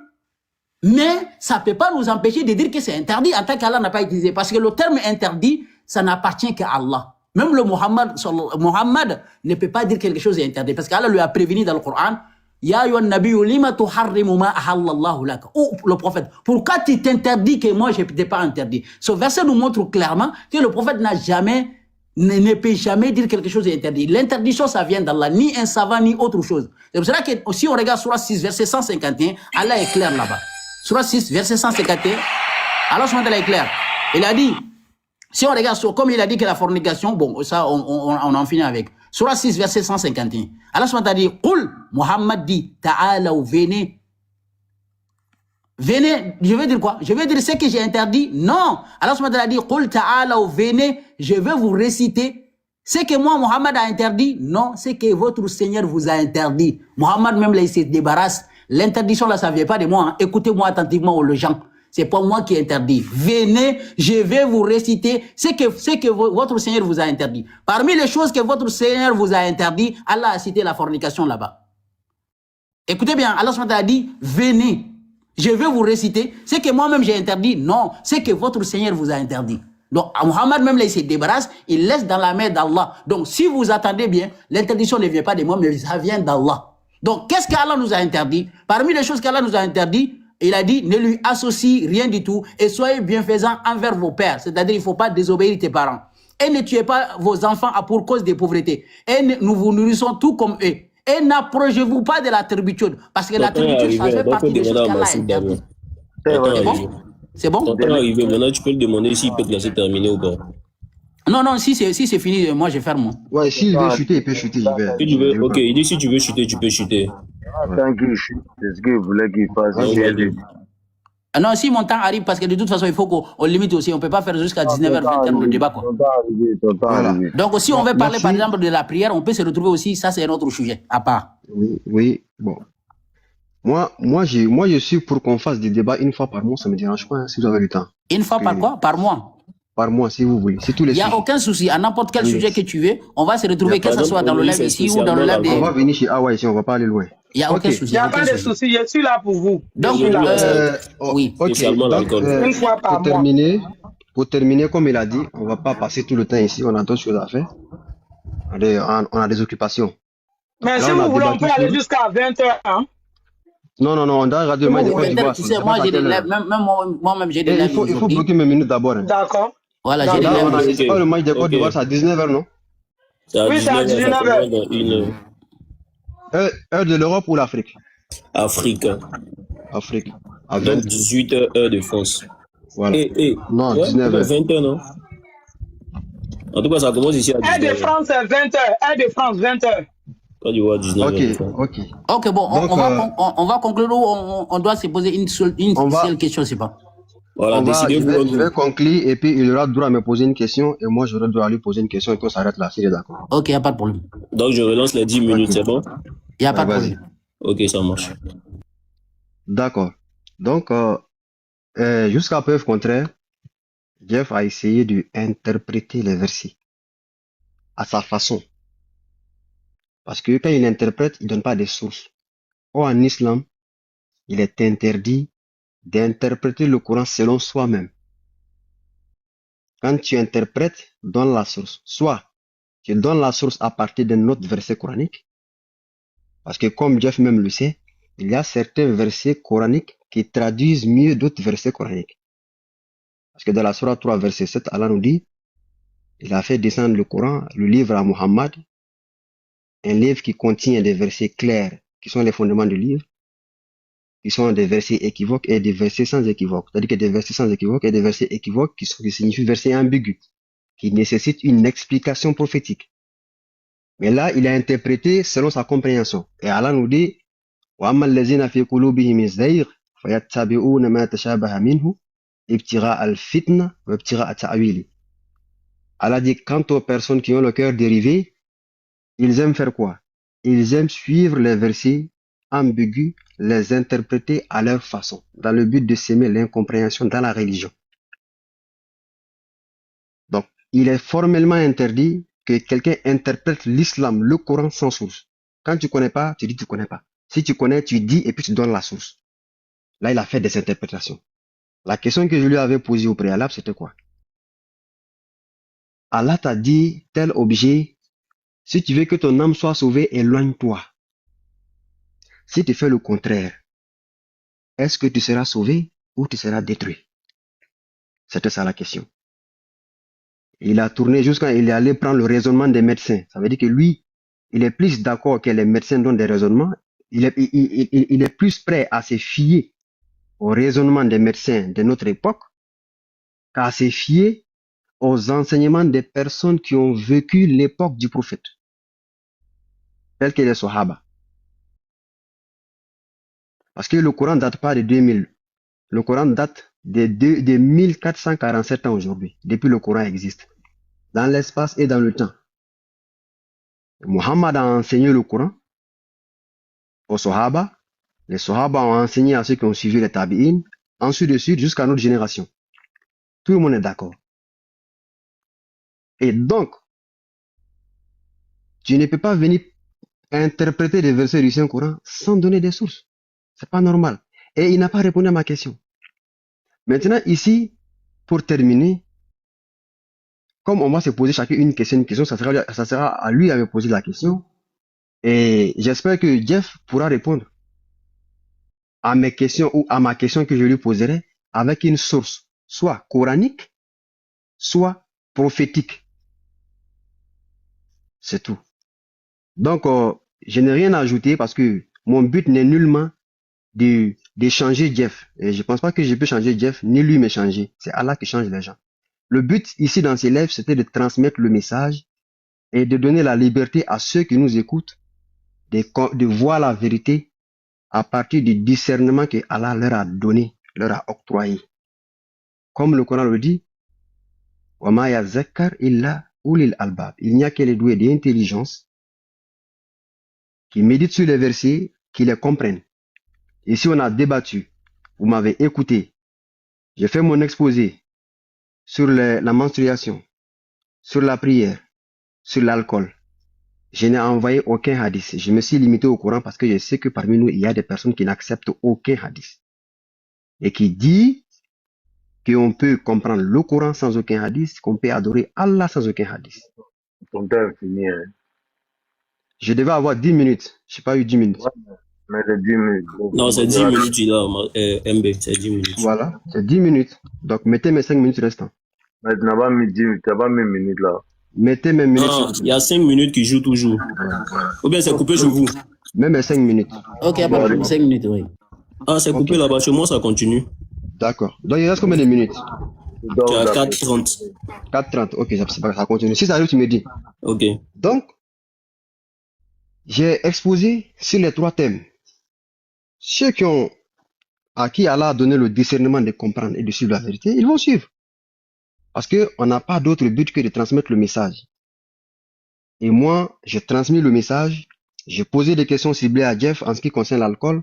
mais ça peut pas nous empêcher de dire que c'est interdit en tant qu'Allah n'a pas utilisé. Parce que le terme interdit, ça n'appartient qu'à Allah. Même le Muhammad ne peut pas dire quelque chose est interdit. Parce qu'Allah lui a prévenu dans le Coran, Ya ayyuhan nabiyyu lima tuharrimu ma ahallallahu lak. Oh, le prophète, pourquoi tu t'interdis que moi je ne t'ai pas interdit? Ce verset nous montre clairement que le prophète ne peut jamais dire quelque chose est interdit. L'interdiction, ça vient d'Allah, ni un savant, ni autre chose. C'est pour cela que si on regarde Surah 6, verset 151, Allah est clair là-bas. Surah 6, verset 151, Allah est clair. Il a dit, si on regarde, comme il a dit que la fornication, bon, ça, on en finit avec. Surah 6, verset 151. Allah a dit, Qul, Muhammad dit, Ta'alaw, venez. Venez, je veux dire quoi? Je veux dire ce que j'ai interdit? Non. Allah a dit, Qul, Ta'alaw, venez, je vais vous réciter. Ce que moi, Muhammad a interdit? Non, c'est que votre Seigneur vous a interdit. Muhammad même là, il se débarrasse. L'interdiction là, ça ne vient pas de moi. Hein. Écoutez-moi attentivement les gens. C'est pas moi qui interdis. Venez, je vais vous réciter ce que votre Seigneur vous a interdit. Parmi les choses que votre Seigneur vous a interdit, Allah a cité la fornication là-bas. Écoutez bien, Allah a dit, venez, je vais vous réciter ce que moi-même j'ai interdit. Non, c'est que votre Seigneur vous a interdit. Donc, Muhammad même là, il se débarrasse, il laisse dans la main d'Allah. Donc, si vous attendez bien, l'interdiction ne vient pas de moi, mais ça vient d'Allah. Donc, qu'est-ce qu'Allah nous a interdit? Parmi les choses qu'Allah nous a interdit, il a dit, ne lui associe rien du tout et soyez bienfaisants envers vos pères. C'est-à-dire, il ne faut pas désobéir tes parents. Et ne tuez pas vos enfants pour cause de pauvreté. Et nous vous nourrissons tout comme eux. Et n'approchez-vous pas de la turbitude. Parce que la turbitude, ça fait partie des choses qu'Allah a interdites. C'est bon? C'est bon? Ton temps est arrivé. Maintenant, tu peux le demander s'il peut te laisser terminer ou pas. Non, non, si c'est fini, moi je ferme. Ouais, s'il veut chuter, il peut chuter. Ok, il dit si tu veux chuter, tu peux chuter. Tant qu'il chute, c'est ce que vous voulez qu'il fasse. Non, si mon temps arrive, parce que de toute façon, il faut qu'on limite aussi. On ne peut pas faire jusqu'à 19h20 le débat. Quoi. Voilà. Donc, si on veut parler, par exemple, de la prière, on peut se retrouver aussi. Ça, c'est un autre sujet, à part. Oui, bon. Moi, je suis pour qu'on fasse des débats une fois par mois. Ça ne me dérange pas, hein, si vous avez le temps. Une fois par quoi? Par mois? Par mois, si vous voulez. C'est tous les sujets. Il n'y a aucun souci. À n'importe quel sujet que tu veux, on va se retrouver, que ce soit dans le live ici ou dans le live des... On va venir chez Hawaï ici, on ne va pas aller loin. Il n'y a aucun souci. Il n'y a pas de souci, je suis là pour vous. Donc, oui. Ok, donc, une fois par mois. Pour terminer, comme il a dit, on ne va pas passer tout le temps ici, on a d'autres choses à faire. On a des occupations. Mais là, si vous voulez, on peut aller jusqu'à 20h. Hein? Non, on doit regarder le match de Côte d'Ivoire. Tu sais, moi, j'ai des lèvres, moi-même, j'ai des lèvres. Il faut bloquer mes minutes d'abord. Hein. D'accord. Voilà, j'ai des lèvres. C'est pas le match de Côte d'Ivoire, c'est à 19h, non? Oui, c'est à 19h. Heure de l'Europe ou l'Afrique? Afrique. Afrique. Donc 18h, heure de France. Voilà. Non, ouais, 19h. 20h, non? En tout cas, ça commence ici à 19h. Heure de France, 20h. Heure de France, 20h. Côte d'Ivoire, 19h. Ok, bon, donc, on va conclure ou on doit se poser une seule question, c'est pas. Voilà, je vais conclure et puis il aura droit à me poser une question et moi j'aurai droit à lui poser une question et puis on s'arrête là, s'il est d'accord. Ok, il n'y a pas de problème. Donc je relance les 10 minutes, c'est bon? Il n'y a pas de problème. Ok, ça marche. D'accord. Donc, jusqu'à preuve contraire, Jeff a essayé d'interpréter les versets à sa façon. Parce que quand il interprète, il ne donne pas des sources. Or, en islam, il est interdit d'interpréter le Coran selon soi-même. Quand tu interprètes, donne la source. Soit tu donnes la source à partir d'un autre verset coranique, parce que comme Jeff même le sait, il y a certains versets coraniques qui traduisent mieux d'autres versets coraniques. Parce que dans la Surah 3, verset 7, Allah nous dit, il a fait descendre le Coran, le livre à Muhammad, un livre qui contient des versets clairs, qui sont les fondements du livre, qui sont des versets équivoques et des versets sans équivoque. C'est-à-dire que des versets sans équivoque et des versets équivoques qui signifient versets ambigus, qui nécessitent une explication prophétique. Mais là, il a interprété selon sa compréhension. Et Allah nous dit, وَأَمَّا الَّذِينَ فِي قُلُوبِهِمْ زَيْغٌ فَيَتَّبِعُونَ مَا تَشَابَهَ مِنْهُ ابْتِغَاءَ الْفِتْنَةِ وَابْتِغَاءَ تَأْوِيلِهِ. Allah dit, quant aux personnes qui ont le cœur dérivé, ils aiment faire quoi? Ils aiment suivre les versets ambiguës, les interpréter à leur façon, dans le but de s'aimer l'incompréhension dans la religion. Donc, il est formellement interdit que quelqu'un interprète l'islam, le Coran sans source. Quand tu connais pas, tu dis tu connais pas. Si tu connais, tu dis et puis tu donnes la source. Là, il a fait des interprétations. La question que je lui avais posée au préalable, c'était quoi? Allah t'a dit tel objet, si tu veux que ton âme soit sauvée, éloigne-toi. Si tu fais le contraire, est-ce que tu seras sauvé ou tu seras détruit? C'était ça la question. Il a tourné jusqu'à il est allé prendre le raisonnement des médecins. Ça veut dire que lui, il est plus d'accord que les médecins donnent des raisonnements. Il est plus prêt à se fier au raisonnement des médecins de notre époque qu'à se fier aux enseignements des personnes qui ont vécu l'époque du prophète, tels que les Sahaba. Parce que le Coran date pas de 2000. Le Coran date de 1447 ans aujourd'hui, depuis le Coran existe, dans l'espace et dans le temps. Muhammad a enseigné le Coran aux Sahaba. Les Sahaba ont enseigné à ceux qui ont suivi les Tabi'in, ensuite de suite jusqu'à notre génération. Tout le monde est d'accord. Et donc, tu ne peux pas venir interpréter des versets du Saint-Coran sans donner des sources. C'est pas normal. Et il n'a pas répondu à ma question. Maintenant, ici, pour terminer, comme on va se poser chacun une question, ça sera à lui à me poser la question. Et j'espère que Jeff pourra répondre à mes questions ou à ma question que je lui poserai avec une source, soit coranique, soit prophétique. C'est tout. Donc, je n'ai rien à ajouter parce que mon but n'est nullement de changer Jeff. Et je pense pas que je peux changer Jeff, ni lui me changer. C'est Allah qui change les gens. Le but ici dans ces lives, c'était de transmettre le message et de donner la liberté à ceux qui nous écoutent de voir la vérité à partir du discernement que Allah leur a donné, leur a octroyé. Comme le Coran le dit, وَمَا يَذَّكَّرْ إِلَّا أُولِي الْأَلْبَابِ. Il n'y a que les doués d'intelligence qui méditent sur les versets, qui les comprennent. Ici, on a débattu. Vous m'avez écouté. J'ai fait mon exposé sur la menstruation, sur la prière, sur l'alcool. Je n'ai envoyé aucun hadith. Je me suis limité au Coran parce que je sais que parmi nous, il y a des personnes qui n'acceptent aucun hadith. Et qui disent qu'on peut comprendre le Coran sans aucun hadith, qu'on peut adorer Allah sans aucun hadith. Ton temps est fini. Hein. Je devais avoir 10 minutes. Je n'ai pas eu 10 minutes. Ouais, mais c'est 10 minutes. Non, c'est 10 minutes, il a, MB, c'est 10 minutes. Voilà, c'est 10 minutes. Donc, mettez mes 5 minutes restantes. Mais tu n'as pas mis 10 minutes, tu n'as pas mis une minute là. Mettez mes minutes. Non, il y a 5 minutes qui jouent toujours. Ou bien c'est coupé chez vous. Même mes 5 minutes. Ok, il n'y a pas de problème, 5 minutes, oui. Ah, c'est coupé là-bas, chez moi ça continue. D'accord. Donc, il reste combien de minutes? Tu as 4h30. 4h30, ok, ça continue. Si ça arrive, tu me dis. Ok. Donc, j'ai exposé sur les 3 thèmes. Ceux à qui Allah a donné le discernement de comprendre et de suivre la vérité, ils vont suivre. Parce qu'on n'a pas d'autre but que de transmettre le message. Et moi, j'ai transmis le message, j'ai posé des questions ciblées à Jeff en ce qui concerne l'alcool.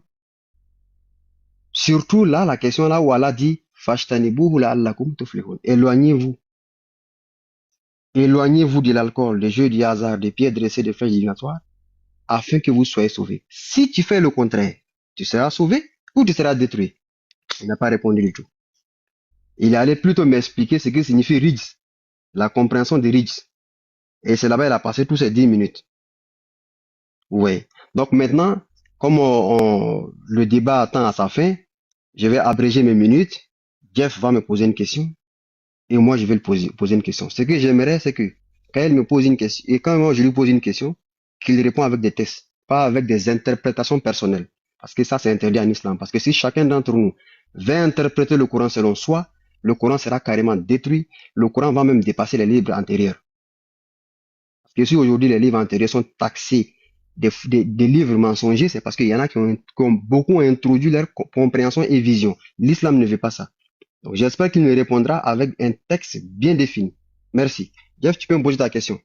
Surtout là, la question là où Allah dit Fashtanibuhu la'allakum tuflihun. Éloignez-vous. Éloignez-vous de l'alcool, des jeux du hasard, des pieds dressés, des flèches divinatoires, afin que vous soyez sauvés. Si tu fais le contraire, tu seras sauvé ou tu seras détruit. Il n'a pas répondu du tout. Il allait plutôt m'expliquer ce que signifie Rijs, la compréhension de Rijs. Et c'est là-bas il a passé tous ces 10 minutes. Oui. Donc maintenant, comme le débat attend à sa fin, je vais abréger mes minutes. Jeff va me poser une question et moi je vais le poser une question. Ce que j'aimerais, c'est que quand il me pose une question et quand moi je lui pose une question, qu'il répond avec des tests, pas avec des interprétations personnelles. Parce que ça c'est interdit en islam. Parce que si chacun d'entre nous va interpréter le Coran selon soi, le Coran sera carrément détruit. Le Coran va même dépasser les livres antérieurs. Parce que si aujourd'hui les livres antérieurs sont taxés des livres mensongers, c'est parce qu'il y en a qui ont beaucoup introduit leur compréhension et vision. L'islam ne veut pas ça. Donc j'espère qu'il me répondra avec un texte bien défini. Merci. Jeff, tu peux me poser ta question.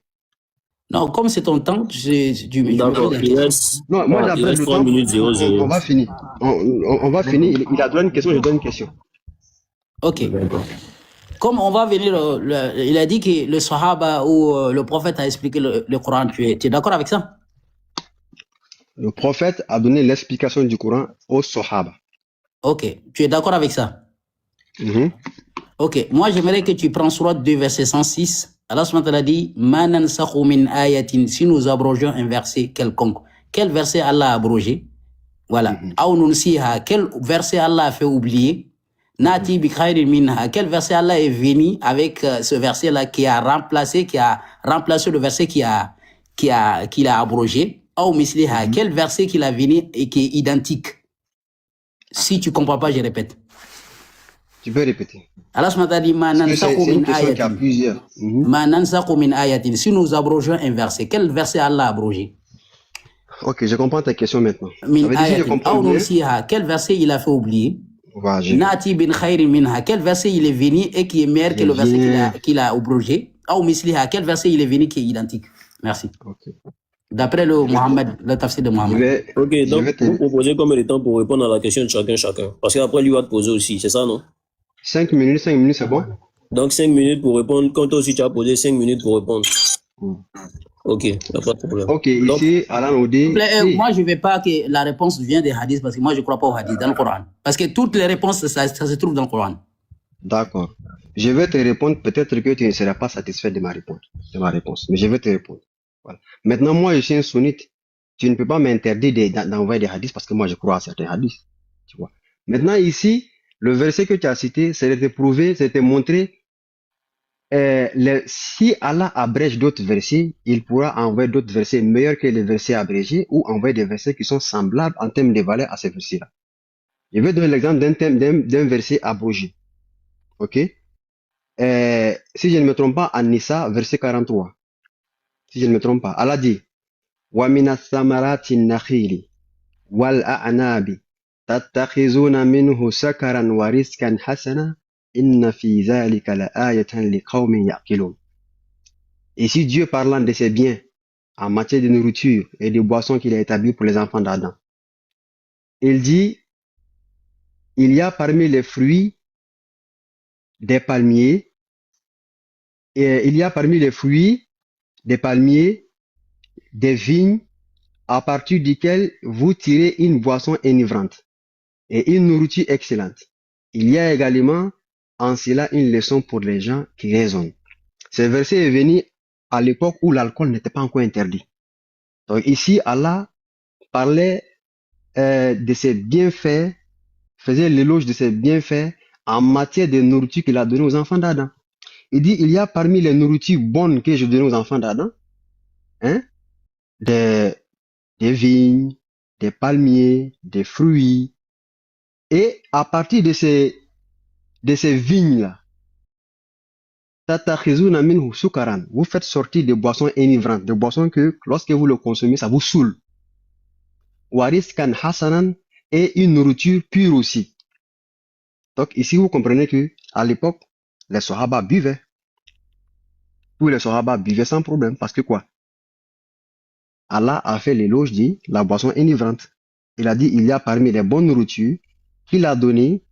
Non, comme c'est ton temps, tu me D'accord, poses la il question. reste, Non, moi il j'appelle reste le 3 temps. minutes 00. On va finir. On va finir. Il a donné une question, je donne une question. Ok. Comme on va venir, il a dit que le Sahaba ou le prophète a expliqué le Coran. Tu es d'accord avec ça? Le prophète a donné l'explication du Coran aux Sahaba. Ok. Tu es d'accord avec ça? Ok. Moi, j'aimerais que tu prends Sourate 2, verset 106. Allah subhanahu wa ta'ala dit, Ma nansakhu min ayatin, si nous abrogeons un verset quelconque. Quel verset Allah a abrogé? Voilà. Aw nunsiha, quel verset Allah a fait oublier? Nati bi khairin minha, quel verset Allah est venu avec ce verset-là qui a remplacé le verset qu'il a abrogé? Aw misliha, quel verset qu'il a venu et qui est identique? Si tu comprends pas, je répète. Tu peux répéter. Allah subhanahu wa ta'ala dit, Ma Parce que nansakhu c'est une min question qui a ayatin. plusieurs. Ma nansakhu min ayatin. Si nous abrogeons un verset, quel verset Allah a abrogé? Ok, je comprends ta question maintenant. Ça Min veut dire si je ayatin. comprends Aw bien. nunsiha, quel verset il a fait oublier? Voilà, Nati bin khairin minha, quel verset il est venu et qui est meilleur que le verset qu'il a abrogé? Ou misliha, quel verset il est venu qui est identique? Merci. Ok. D'après le tafsir de Mohammed. Ok, donc vous proposez combien de temps pour répondre à la question de chacun? Parce qu'après, lui va te poser aussi, c'est ça, non? 5 minutes, c'est bon? Donc 5 minutes pour répondre. Quand toi aussi tu as posé 5 minutes pour répondre. Ok, y a pas de problème. Ok, ici, Alain nous dit... Moi, je ne veux pas que la réponse vienne des hadiths parce que moi, je ne crois pas aux hadiths dans le Coran. Parce que toutes les réponses, ça se trouve dans le Coran. D'accord. Je vais te répondre. Peut-être que tu ne seras pas satisfait de ma réponse. Mais je vais te répondre. Voilà. Maintenant, moi, je suis un sunnite. Tu ne peux pas m'interdire d'envoyer des hadiths parce que moi, je crois à certains hadiths. Tu vois. Maintenant, ici, le verset que tu as cité, c'est de te prouver, c'est de te montrer si Allah abrège d'autres versets, il pourra envoyer d'autres versets meilleurs que les versets abrégés ou envoyer des versets qui sont semblables en termes de valeur à ces versets-là. Je vais donner l'exemple d'un verset abrégé. Ok? Si je ne me trompe pas, en Nisa, verset 43. Si je ne me trompe pas, Allah dit وَمِنَ الثَّمَرَاتِ النَّخِيلِ وَالْأَعْنَابِ تَتَّخِذُونَ مِنْهُ سَكَرًا وَرِزْقًا حَسَنًا إِنَّ فِي ذَلِكَ لَآيَةً لِقَوْمٍ يَعْقِلُونَ. Et si Dieu parlant de ses biens en matière de nourriture et de boissons qu'il a établi pour les enfants d'Adam, il dit il y a parmi les fruits des palmiers et il y a parmi les fruits des palmiers des vignes à partir duquel vous tirez une boisson enivrante et une nourriture excellente. Il y a également en cela une leçon pour les gens qui raisonnent. Ce verset est venu à l'époque où l'alcool n'était pas encore interdit. Donc ici, Allah parlait de ses bienfaits, faisait l'éloge de ses bienfaits en matière de nourriture qu'il a donné aux enfants d'Adam. Il dit, il y a parmi les nourritures bonnes que je donne aux enfants d'Adam, des vignes, des palmiers, des fruits. Et à partir de ces vignes-là, vous faites sortir des boissons enivrantes, des boissons que lorsque vous le consommez, ça vous saoule. Wariskan hasanan et une nourriture pure aussi. Donc ici, vous comprenez que à l'époque, les Sahaba buvaient. Tous les Sahaba buvaient sans problème. Parce que quoi? Allah a fait l'éloge de la boisson enivrante. Il a dit, il y a parmi les bonnes nourritures qu'il a donné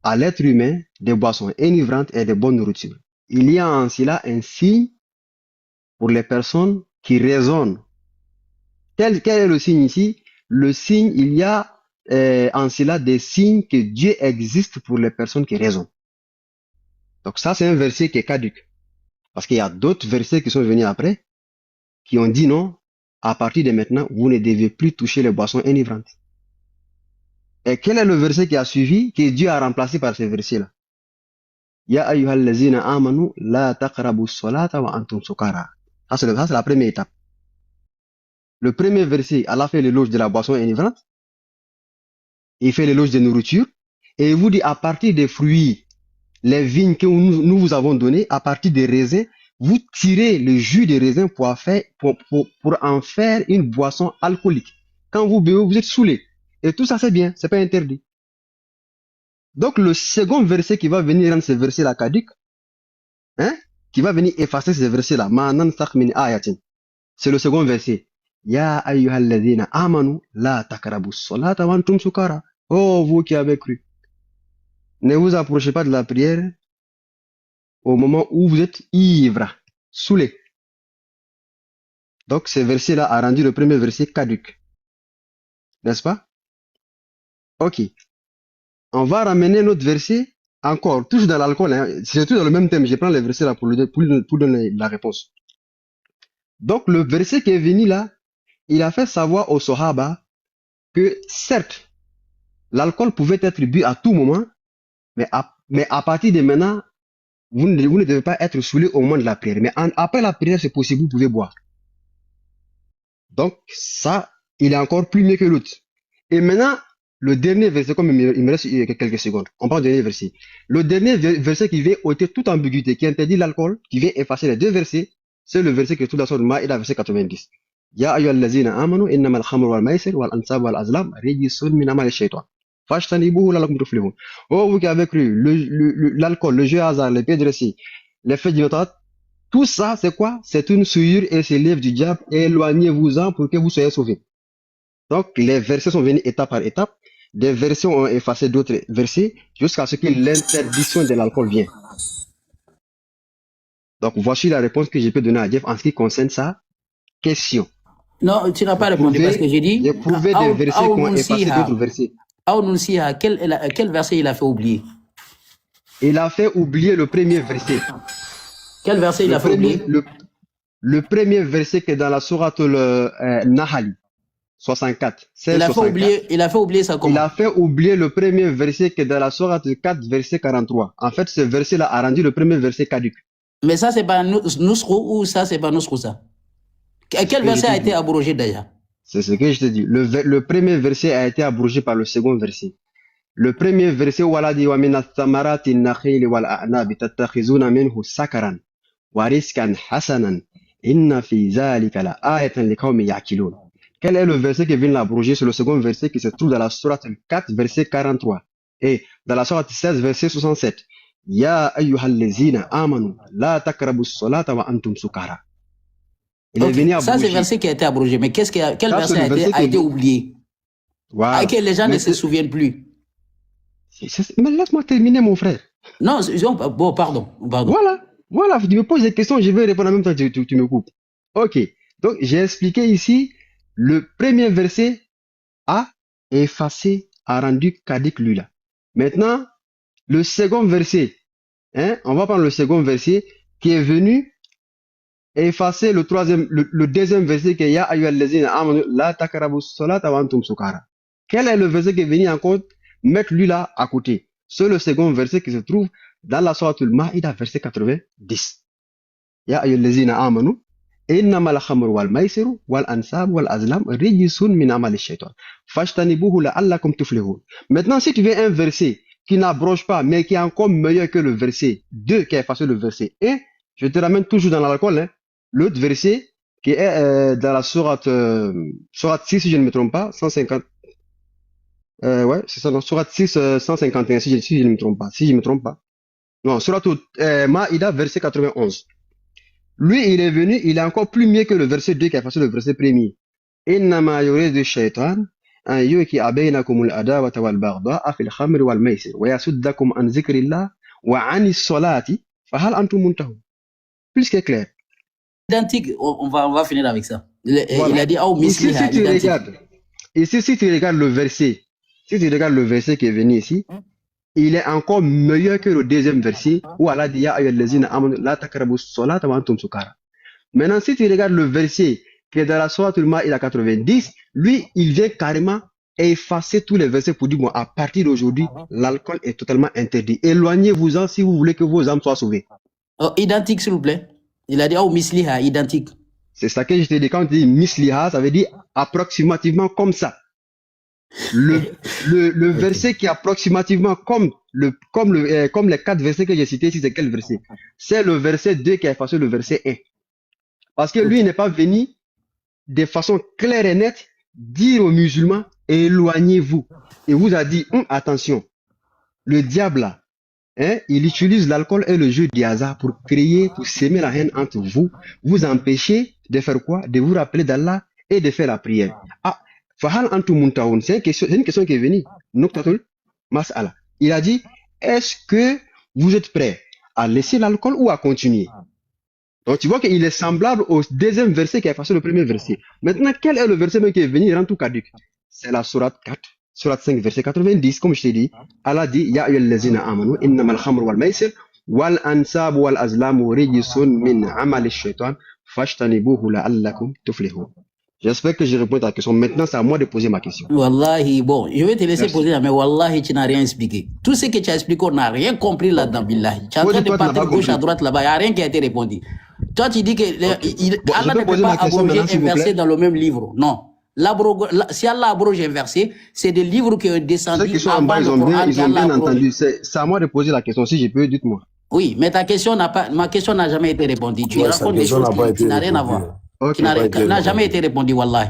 à l'être humain des boissons enivrantes et des bonnes nourritures. Il y a en cela un signe pour les personnes qui raisonnent. Quel est le signe ici? Le signe, il y a en cela des signes que Dieu existe pour les personnes qui raisonnent. Donc ça, c'est un verset qui est caduc. Parce qu'il y a d'autres versets qui sont venus après, qui ont dit non, à partir de maintenant, vous ne devez plus toucher les boissons enivrantes. Et quel est le verset qui a suivi, que Dieu a remplacé par ce verset-là? Ya ayyuhallazina amanu la taqrabu salata wa antum sukara. Ça, c'est la première étape. Le premier verset, Allah fait l'éloge de la boisson enivrante. Il fait l'éloge de nourriture. Et il vous dit, à partir des fruits, les vignes que nous vous avons données, à partir des raisins, vous tirez le jus des raisins pour en faire une boisson alcoolique. Quand vous buvez, vous êtes saoulé. Et tout ça, c'est bien, c'est pas interdit. Donc, le second verset qui va venir rendre ce verset-là caduc, qui va venir effacer ce verset-là, C'est le second verset. Ya ayyuhalladhina amanu la takrabu salata wa antum sukara. Oh, vous qui avez cru. Ne vous approchez pas de la prière au moment où vous êtes ivre, saoulé. Donc, ce verset-là a rendu le premier verset caduc. N'est-ce pas? Ok. On va ramener notre verset encore, toujours dans l'alcool, hein. C'est tout dans le même thème. Je prends le verset là pour donner la réponse. Donc, le verset qui est venu là, il a fait savoir aux Sahaba que certes, l'alcool pouvait être bu à tout moment, mais à partir de maintenant, vous ne devez pas être saoulé au moment de la prière. Mais après la prière, c'est possible, vous pouvez boire. Donc, ça, il est encore plus mieux que l'autre. Et maintenant, le dernier verset, comme il me reste quelques secondes, on parle du dernier verset. Le dernier verset qui vient ôter toute ambiguïté, qui interdit l'alcool, qui vient effacer les deux versets, c'est le verset qui est tout dans son Maïda, verset 90. Ya ayyuhallazina amanu innamal khamru wal maisir wal ansab wal azlam rijsun min amali shaytan. Fajtanibuhu la'allakum tuflihun. Oh, vous qui avez cru, l'alcool, le jeu hasard, les pieds dressés, les faits d'inotat, tout ça, c'est quoi? C'est une souillure et c'est l'œuvre du diable. Éloignez-vous-en pour que vous soyez sauvés. Donc, les versets sont venus étape par étape. Des versets ont effacé d'autres versets jusqu'à ce que l'interdiction de l'alcool vienne. Donc, voici la réponse que je peux donner à Jeff en ce qui concerne sa question. Non, tu n'as pas répondu parce que j'ai dit. J'ai prouvé des versets qui ont effacé d'autres versets. Quel verset il a fait oublier? Il a fait oublier le premier verset. Quel verset il a fait oublier? Le premier verset qui est dans la sourate Nahl 64. Il a fait oublier ça comment? Il a fait oublier le premier verset qui est dans la sourate 4, verset 43. En fait, ce verset-là a rendu le premier verset caduc. Mais ça, c'est pas Nousrou ou ça, c'est pas Nousrou ça? Quel verset a été abrogé d'ailleurs? C'est ce que je te dis. Le premier verset a été abrogé par le second verset. Le premier verset, Waladi wa minas samarati nakhili wal a'nabi tattakhizuna minhu sakaran wa rizqan hasanan inna fi zalika la ayatan liqaumin ya'qilun. Quel est le verset qui vient l'abroger? C'est le second verset qui se trouve dans la sourate 4, verset 43. Et dans la sourate 16, verset 67. Ya ayyuhallazina amanu la takrabu salata wa antum sukara. Ça, c'est le verset qui a été abrogé. Mais quel verset a été oublié? Voilà. Et que les gens ne se souviennent plus. Mais laisse-moi terminer, mon frère. Non, bon, pardon. Voilà, tu me poses des questions, je vais répondre en même temps, tu me coupes. Ok, donc j'ai expliqué ici, le premier verset a effacé, a rendu caduc lui là. Maintenant, le second verset, on va prendre le second verset qui est venu effacer le deuxième verset qui est Ya ayyuhallazina amanu la takrabu salata wa antum sukara. Quel est le verset qui est venu encore mettre lui là à côté? C'est le second verset qui se trouve dans la sourate Al-Ma'ida, verset 90. Ya ayyuhallazina amanu innamal khamru wal maisiru wal ansab wal azlam rijsun min amali shaytan. Fajtanibuhu la'allakum tuflihun. Maintenant, si tu veux un verset qui n'abroge pas, mais qui est encore meilleur que le verset 2 qui a effacé le verset 1, je te ramène toujours dans l'alcool, l'autre verset qui est dans la sourate 6, si je ne me trompe pas, 150. Ouais, c'est ça, dans sourate 6, 151, si je ne me trompe pas. Non, sourate Maïda, verset 91. Lui, il est venu, il est encore plus mieux que le verset 2 qui a effacé le verset premier. Innama yuridu shaytan an yuqi'a bainakum al-adawata wal baghdha'a fil khamri wal maisir wa yasuddakum an dhikrillah wa 'anis salati fa hal antum muntahun. Plus que clair. Identique, on va finir avec ça. Il a dit ici, si tu regardes le verset, qui est venu ici, il est encore meilleur que le deuxième verset où Allah dit Ya ayyuhallazina amanu la takrabu salata wa antum sukara. Maintenant, si tu regardes le verset qui est dans la sourate Al-Ma'ida 90, lui, il vient carrément effacer tous les versets pour dire bon, à partir d'aujourd'hui, l'alcool est totalement interdit. Éloignez-vous-en si vous voulez que vos âmes soient sauvées. Oh, identique, s'il vous plaît. Il a dit misliha, identique. C'est ça que je te dis. Quand tu dis misliha, ça veut dire approximativement comme ça. Le verset qui est approximativement comme les 4 versets que j'ai cités ici, c'est quel verset? C'est le verset 2 qui a effacé le verset 1. Parce que lui, il n'est pas venu de façon claire et nette dire aux musulmans, éloignez-vous. Et vous a dit, attention, le diable là, il utilise l'alcool et le jeu du hasard pour créer, pour s'aimer la haine entre vous, vous empêcher de faire quoi? De vous rappeler d'Allah et de faire la prière. Ah, Fahal Antum Muntahoun, c'est une question qui est venue. Nuktatul Mas'ala. Il a dit, est-ce que vous êtes prêts à laisser l'alcool ou à continuer? Donc tu vois qu'il est semblable au deuxième verset qui a effacé le premier verset. Maintenant, quel est le verset même qui est venu, il rend tout caduc? C'est la sourate 4, sourate 5, verset 90, comme je t'ai dit. Allah dit, Ya ayyuhallazina amanu, innamal khamru wal maisir, wal ansab wal azlamu rijsun min amali shaitan, fashtanibuhu la'allakum tuflihun. J'espère que j'ai répondu à ta question. Maintenant, c'est à moi de poser ma question. Wallahi, bon, je vais te laisser Merci. poser, mais Wallahi, tu n'as rien expliqué. Tout ce que tu as expliqué, on n'a rien compris là-dedans, Billahi. Tu es en train de Toi, tu n'as partir pas gauche à compris. droite là-bas, il n'y a rien qui a été répondu. Toi, tu dis que Bon, je Allah peux ne peut poser pas ma question abroger maintenant, s'il un vous verset plaît? dans le même livre. Non. Si Allah abroge un verset, c'est des livres qui ont Ceux descendu qui sont en avant bas, le ils ont Coran bien qu'Allah abroge. entendu. C'est à moi de poser la question. Si je peux, dites-moi. Oui, mais ma question n'a jamais été répondue. Tu Ouais, sa racontes des question choses n'a pas qui été n'ont rien à répondue. voir. Ok. Qui n'a Pas été n'a jamais répondue. été répondue, Wallahi.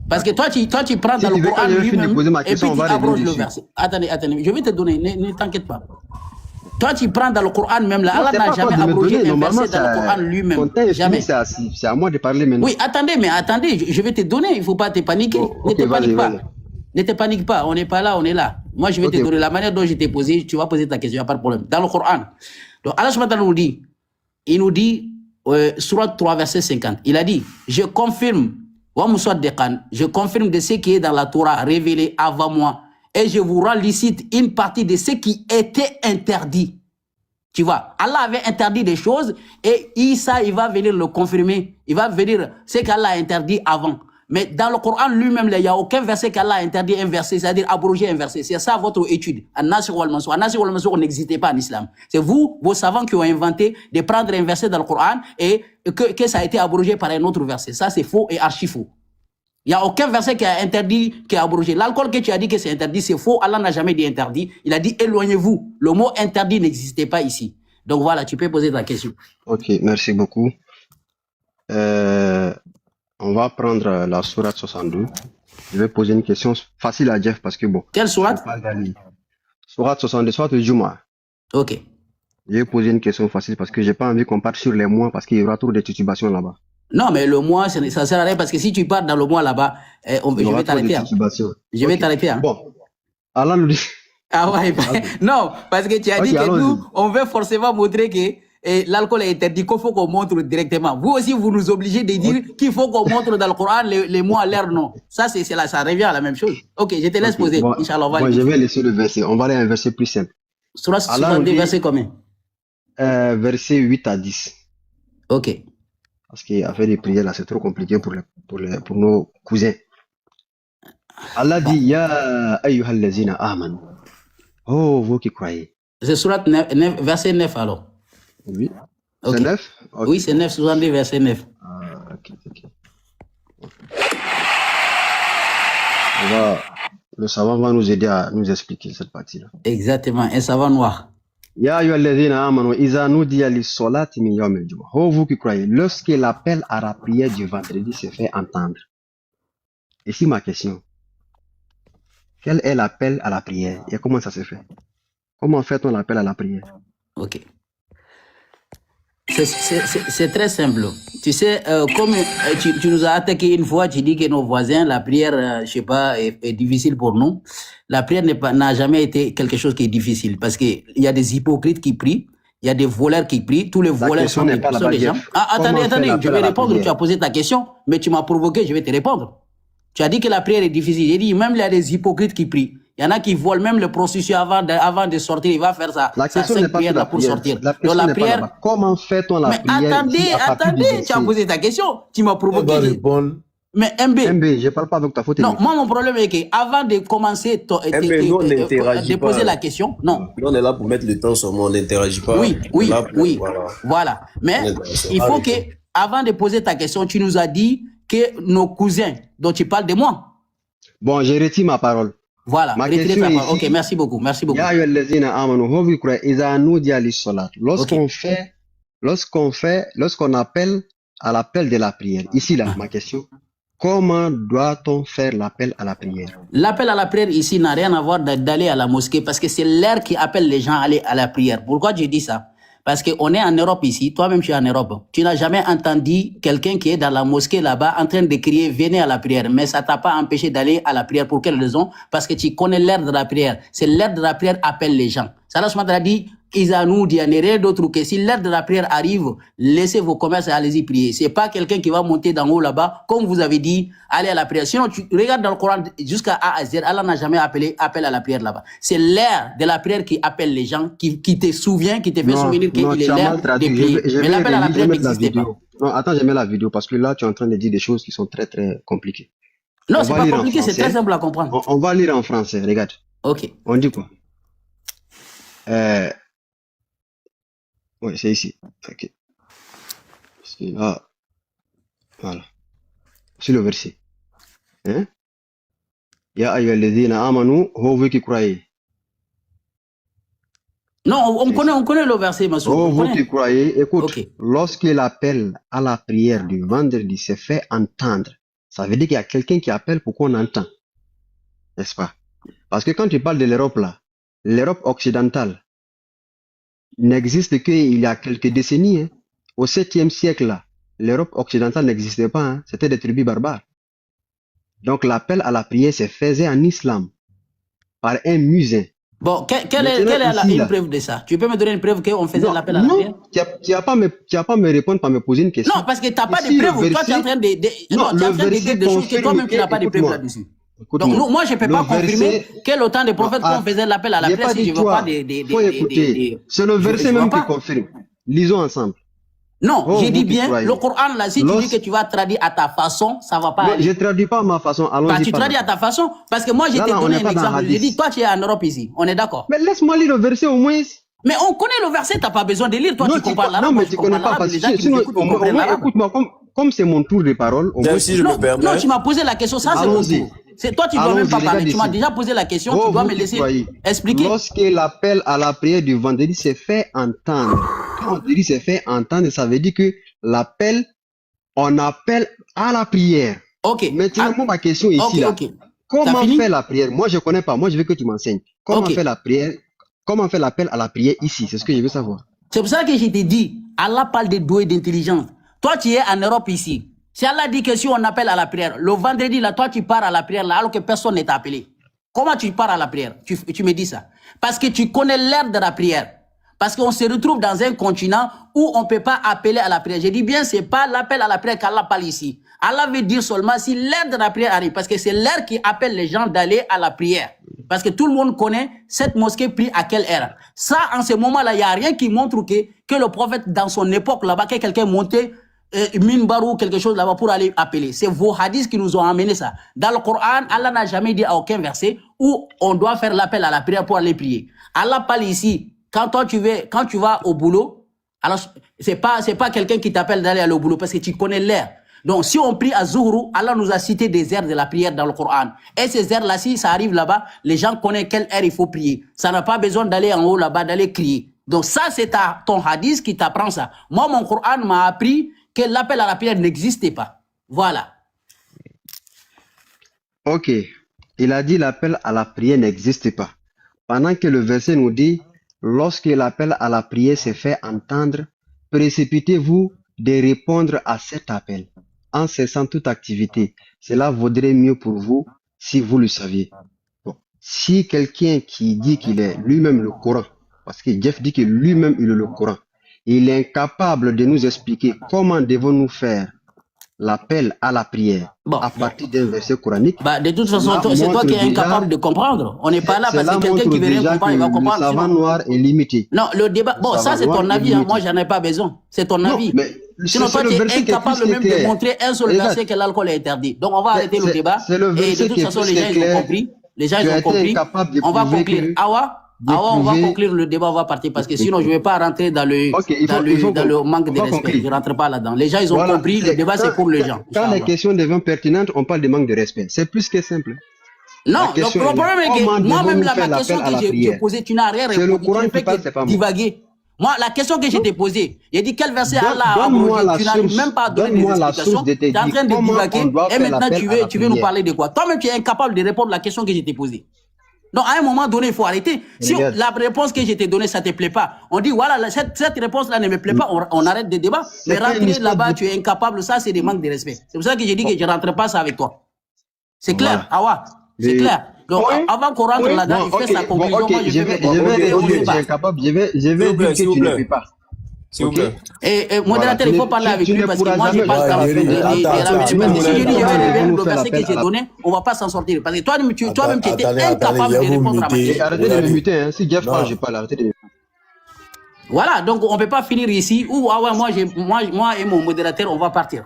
Parce que toi, tu prends Si dans tu le veux, Coran quand je vais finir de lui-même poser ma et puis question, on tu va revenir abroges le dessus. verset. Attendez, je vais te donner, ne t'inquiète pas. Toi, tu prends dans le Coran même là. Non, Allah c'est n'a pas jamais toi de me abrogé donner. un Normalement, verset dans le Coran ton lui-même. temps est fini. Jamais. C'est à moi de parler maintenant. Oui, attendez, je vais te donner. Il ne faut pas te paniquer. Oh, Ne ok, te vas-y, panique pas. vas-y. Ne te panique pas. On n'est pas là, on est là. Moi, je vais te Ok. donner la manière dont je t'ai posé. Tu vas poser ta question, il n'y a pas de problème. Dans le Coran. Donc, Allah subhanahu wa ta'ala il nous dit, Sourate 3, verset 50. Il a dit, je confirme de ce qui est dans la Torah révélé avant moi et je vous rends licite une partie de ce qui était interdit. Tu vois, Allah avait interdit des choses et Isa, il va venir le confirmer. Il va venir ce qu'Allah a interdit avant. Mais dans le Coran lui-même, il n'y a aucun verset qu'Allah a interdit un verset, c'est-à-dire abroger un verset. C'est ça votre étude. An-Nasr wal-Mansukh. An-Nasr wal-Mansukh n'existait pas en islam. C'est vous, vos savants, qui ont inventé de prendre un verset dans le Coran et que ça a été abrogé par un autre verset. Ça, c'est faux et archi faux. Il n'y a aucun verset qui a interdit, qui a abrogé. L'alcool que tu as dit que c'est interdit, c'est faux. Allah n'a jamais dit interdit. Il a dit éloignez-vous. Le mot interdit n'existait pas ici. Donc voilà, tu peux poser ta question. Ok, merci beaucoup. On va prendre la sourate 62. Je vais poser une question facile à Jeff parce que bon. Quelle sourate? Sourate 62, sourate du Jumu'ah. Ok. Je vais poser une question facile parce que j'ai pas envie qu'on parte sur les mois parce qu'il y aura trop de titubations là-bas. Non, mais le mois, ça sert à rien parce que si tu pars dans le mois là-bas, Il y je aura vais trop de t'arrêter. Hein. titubations. Je vais Ok. t'arrêter. Hein. Bon. Allah nous dit. Ah ouais, non, parce que tu as dit Ok, que allons-y. nous, on veut forcément montrer que l'alcool est interdit, qu'il faut qu'on montre directement. Vous aussi, vous nous obligez de dire qu'il faut qu'on montre dans le Coran les mots à l'air non. Ça, ça revient à la même chose. Ok, je te laisse Ok, poser. bon, Inch'Allah, on va bon, aller. je vais laisser le verset. On va aller à un verset plus simple. Surah Allah nous 62, dit- verset combien? Verset 8 à 10. Ok. Parce qu'à faire des prières là, c'est trop compliqué pour nos cousins. Allah dit, Ya ayyuhallazina amanu. Oh, vous qui croyez. C'est Surah 9, verset 9 alors. Oui. Ok. C'est 9? Ok. Oui, c'est 9, 62, verset 9. Ah, ok. Le savant va nous aider à nous expliquer cette partie-là. Exactement, un savant noir. Ya ayyuhallazina amanu, iza nudiya lis-salati min yawmil jumu'ah. Oh, vous qui croyez, lorsque l'appel à la prière du vendredi se fait entendre. Ici ma question. Quel est l'appel à la prière et comment ça se fait? Comment fait-on l'appel à la prière? Ok. C'est très simple. Tu sais, comme tu nous as attaqué une fois, tu dis que nos voisins, la prière, je sais pas, est difficile pour nous. La prière n'a jamais été quelque chose qui est difficile parce que il y a des hypocrites qui prient, il y a des voleurs qui prient. Tous les voleurs question sont n'est pas là-bas, des gens. Jeff. Ah, Comment attendez, faire je l'appel vais à la répondre. prière? Tu as posé ta question, mais tu m'as provoqué, je vais te répondre. Tu as dit que la prière est difficile. J'ai dit, même il y a des hypocrites qui prient. Il y en a qui volent même le prostitué avant de sortir. Il va faire ça. La question n'est pas sur la pour prière. sortir. La Donc question la n'est pas prière. là-bas. Comment fait-on la Mais prière attendez, ici, à partir du tu as verset? posé ta question. Tu m'as Elle provoqué. va répondre. Mais MB. MB, je parle pas avec ta faute. Non, moi, mon problème est que avant de commencer nous, on n'interagit de poser pas. la question, non. On est là pour mettre le temps sur moi, on n'interagit pas. Oui, On est oui, là pour- oui. Voilà. Voilà. Mais il faut que, avant de poser ta question, tu nous as dit que nos cousins, dont tu parles de moi. Bon, je retire ma parole. Voilà. Ma Retirez question ta est parole. ici. Ok, merci beaucoup. Merci beaucoup. Ya ayyuhallazina amanu, oh, vous croyez, iza nudiya lis-salat. Lorsqu'on appelle à l'appel de la prière. Ici, là, ma question. Comment doit-on faire l'appel à la prière? L'appel à la prière ici n'a rien à voir d'aller à la mosquée parce que c'est l'air qui appelle les gens à aller à la prière. Pourquoi je dis ça? Parce qu'on est en Europe ici, toi-même tu es en Europe. Tu n'as jamais entendu quelqu'un qui est dans la mosquée là-bas en train de crier « Venez à la prière ». Mais ça t'a pas empêché d'aller à la prière. Pour quelle raison? Parce que tu connais l'heure de la prière. C'est l'heure de la prière appelle les gens. Ça a dit « Isanou dianere » d'autres que si l'heure de la prière arrive, laissez vos commerces et allez-y prier. C'est pas quelqu'un qui va monter d'en haut là-bas, comme vous avez dit, allez à la prière. Sinon, tu regardes dans le Coran jusqu'à A à Z, Allah n'a jamais appelé appel à la prière là-bas. C'est l'heure de la prière qui appelle les gens, qui te souvient, qui te fait souvenir qu'il est l'heure de prier. Mais l'appel à la prière n'existe pas. Non, attends, j'ai mis la vidéo parce que là, tu es en train de dire des choses qui sont très, très compliquées. Non, c'est pas compliqué, c'est très simple à comprendre. On va lire en français, regarde. Ok. On dit quoi? Oui, c'est ici. Ok. C'est là. Voilà. C'est le verset. Hein? Ya ayyuhalladhina amanu, vous qui croyez. Non, on connaît le verset, Massoud. Oh, vous qui croyez, écoute, Okay. Lorsque l'appel à la prière du vendredi s'est fait entendre, ça veut dire qu'il y a quelqu'un qui appelle pour qu'on entend. N'est-ce pas? Parce que quand tu parles de l'Europe là, l'Europe occidentale n'existe qu'il y a quelques décennies. Hein. Au 7e siècle là, l'Europe occidentale n'existait pas. Hein. C'était des tribus barbares. Donc l'appel à la prière se faisait en islam par un musulman. Bon, quelle est une preuve de ça? Tu peux me donner une preuve qu'on faisait l'appel à la prière? Tu n'as pas me répondre par me poser une question. Non, parce que tu n'as pas de preuve. Toi, tu es en train de dire des choses que toi-même tu n'as pas de preuve là-dessus. Donc, moi, je ne peux pas confirmer que le temps des prophètes qu'on faisait l'appel à la prière si je ne veux pas des... C'est le verset même qui confirme. Lisons ensemble. Non, j'ai dit bien, le Coran, là, si tu dis que tu vas traduire à ta façon, ça ne va pas aller. Je ne traduis pas à ma façon. Allons-y. Tu traduis à ta façon, parce que moi, je t'ai donné un exemple. J'ai dit, toi, tu es en Europe ici. On est d'accord. Mais laisse-moi lire le verset au moins. Mais on connaît le verset, tu n'as pas besoin de lire. Toi, tu comprends l'arabe. Non, mais tu ne connais pas. Parce que sinon, écoute-moi, comme c'est mon tour de parole. Si je me permets. Non, tu m'as posé la question, ça, c'est mon tour. Toi, tu ne dois même pas parler. Tu m'as déjà posé la question, tu dois me laisser expliquer. Lorsque l'appel à la prière du vendredi s'est fait entendre, quand on dit s'est fait entendre, ça veut dire que l'appel, on appelle à la prière. Ok. Maintenant, ma question ici, là. Comment faire la prière? Moi, je ne connais pas. Moi, je veux que tu m'enseignes. Comment faire la prière? Comment faire l'appel à la prière ici? C'est ce que je veux savoir. C'est pour ça que je t'ai dit, Allah parle de doué d'intelligence. Toi, tu es en Europe ici. Si Allah dit que si on appelle à la prière, le vendredi, là, toi, tu pars à la prière, là, alors que personne n'est appelé. Comment tu pars à la prière? Tu me dis ça. Parce que tu connais l'heure de la prière. Parce qu'on se retrouve dans un continent où on ne peut pas appeler à la prière. Je dis bien, ce n'est pas l'appel à la prière qu'Allah parle ici. Allah veut dire seulement si l'heure de la prière arrive. Parce que c'est l'heure qui appelle les gens d'aller à la prière. Parce que tout le monde connaît cette mosquée prie à quelle heure. Ça, en ce moment-là, il n'y a rien qui montre que le prophète, dans son époque là-bas, que quelqu'un montait minbar ou quelque chose là-bas pour aller appeler. C'est vos hadiths qui nous ont amené ça. Dans le Coran, Allah n'a jamais dit à aucun verset où on doit faire l'appel à la prière pour aller prier. Allah parle ici. Quand tu vas au boulot, alors c'est pas quelqu'un qui t'appelle d'aller au boulot parce que tu connais l'heure. Donc si on prie à Zuhru, Allah nous a cité des heures de la prière dans le Coran. Et ces heures-là, si ça arrive là-bas, les gens connaissent quelle heure il faut prier. Ça n'a pas besoin d'aller en haut là-bas, d'aller crier. Donc ça, c'est ton hadith qui t'apprend ça. Moi, mon Coran m'a appris que l'appel à la prière n'existait pas. Voilà. Ok. Il a dit l'appel à la prière n'existe pas. Pendant que le verset nous dit, lorsque l'appel à la prière s'est fait entendre, précipitez-vous de répondre à cet appel, en cessant toute activité. Cela vaudrait mieux pour vous si vous le saviez. Bon. Si quelqu'un qui dit qu'il est lui-même le Coran, parce que Jeff dit que lui-même il est le Coran, il est incapable de nous expliquer comment devons-nous faire l'appel à la prière à partir d'un verset coranique. Bah, de toute façon, c'est toi qui es incapable de comprendre. On n'est pas là parce que quelqu'un qui veut rien comprendre, il va comprendre. Le savant noir est limité. Non, le débat, bon, ça c'est ton avis, hein. Moi j'en ai pas besoin. C'est ton avis. Sinon, toi tu es incapable même de montrer un seul verset que l'alcool est interdit. Donc on va arrêter le débat. Et de toute façon, les gens ils ont compris. Les gens ils ont compris. On va conclure. On va conclure le débat, on va partir parce que sinon je ne vais pas rentrer dans le manque de respect. Je ne rentre pas là-dedans. Les gens, ils ont compris, le débat c'est pour les gens. Quand les questions deviennent pertinentes, on parle de manque de respect. C'est plus que simple. Non, le problème est que moi-même, la question que j'ai posée, tu n'as rien répondu. Tu ne fais que divaguer. Moi, la question que je t'ai posée, j'ai dit quel verset Allah a abrogé, tu n'arrives même pas à donner des explications, tu es en train de divaguer, et maintenant tu veux nous parler de quoi? Toi-même, tu es incapable de répondre à la question que je t'ai posée. Donc, à un moment donné, il faut arrêter. Si la réponse que je t'ai donnée, ça ne te plaît pas, on dit, voilà, cette réponse-là ne me plaît pas, on arrête le débat. Mais rentrer là-bas, tu es incapable, ça, c'est des manques de respect. C'est pour ça que j'ai dit que je ne rentre pas ça avec toi. C'est clair, Awa, c'est clair. Donc, avant qu'on rentre là-dedans, il fait sa conclusion. Moi, je vais incapable, je vais dire que tu ne peux pas. S'il vous plaît. Et modérateur, il faut parler avec lui parce que moi, je parle quand même. Si je dis, je vais révéler le verset que j'ai donné, on ne va pas s'en sortir. Parce que toi-même, tu étais incapable de répondre à ma question. Arrêtez de me muter, hein. Si Jeff parle, je parle. Arrêtez de me muter. Voilà, donc on ne peut pas finir ici. Ou moi et mon modérateur, on va partir.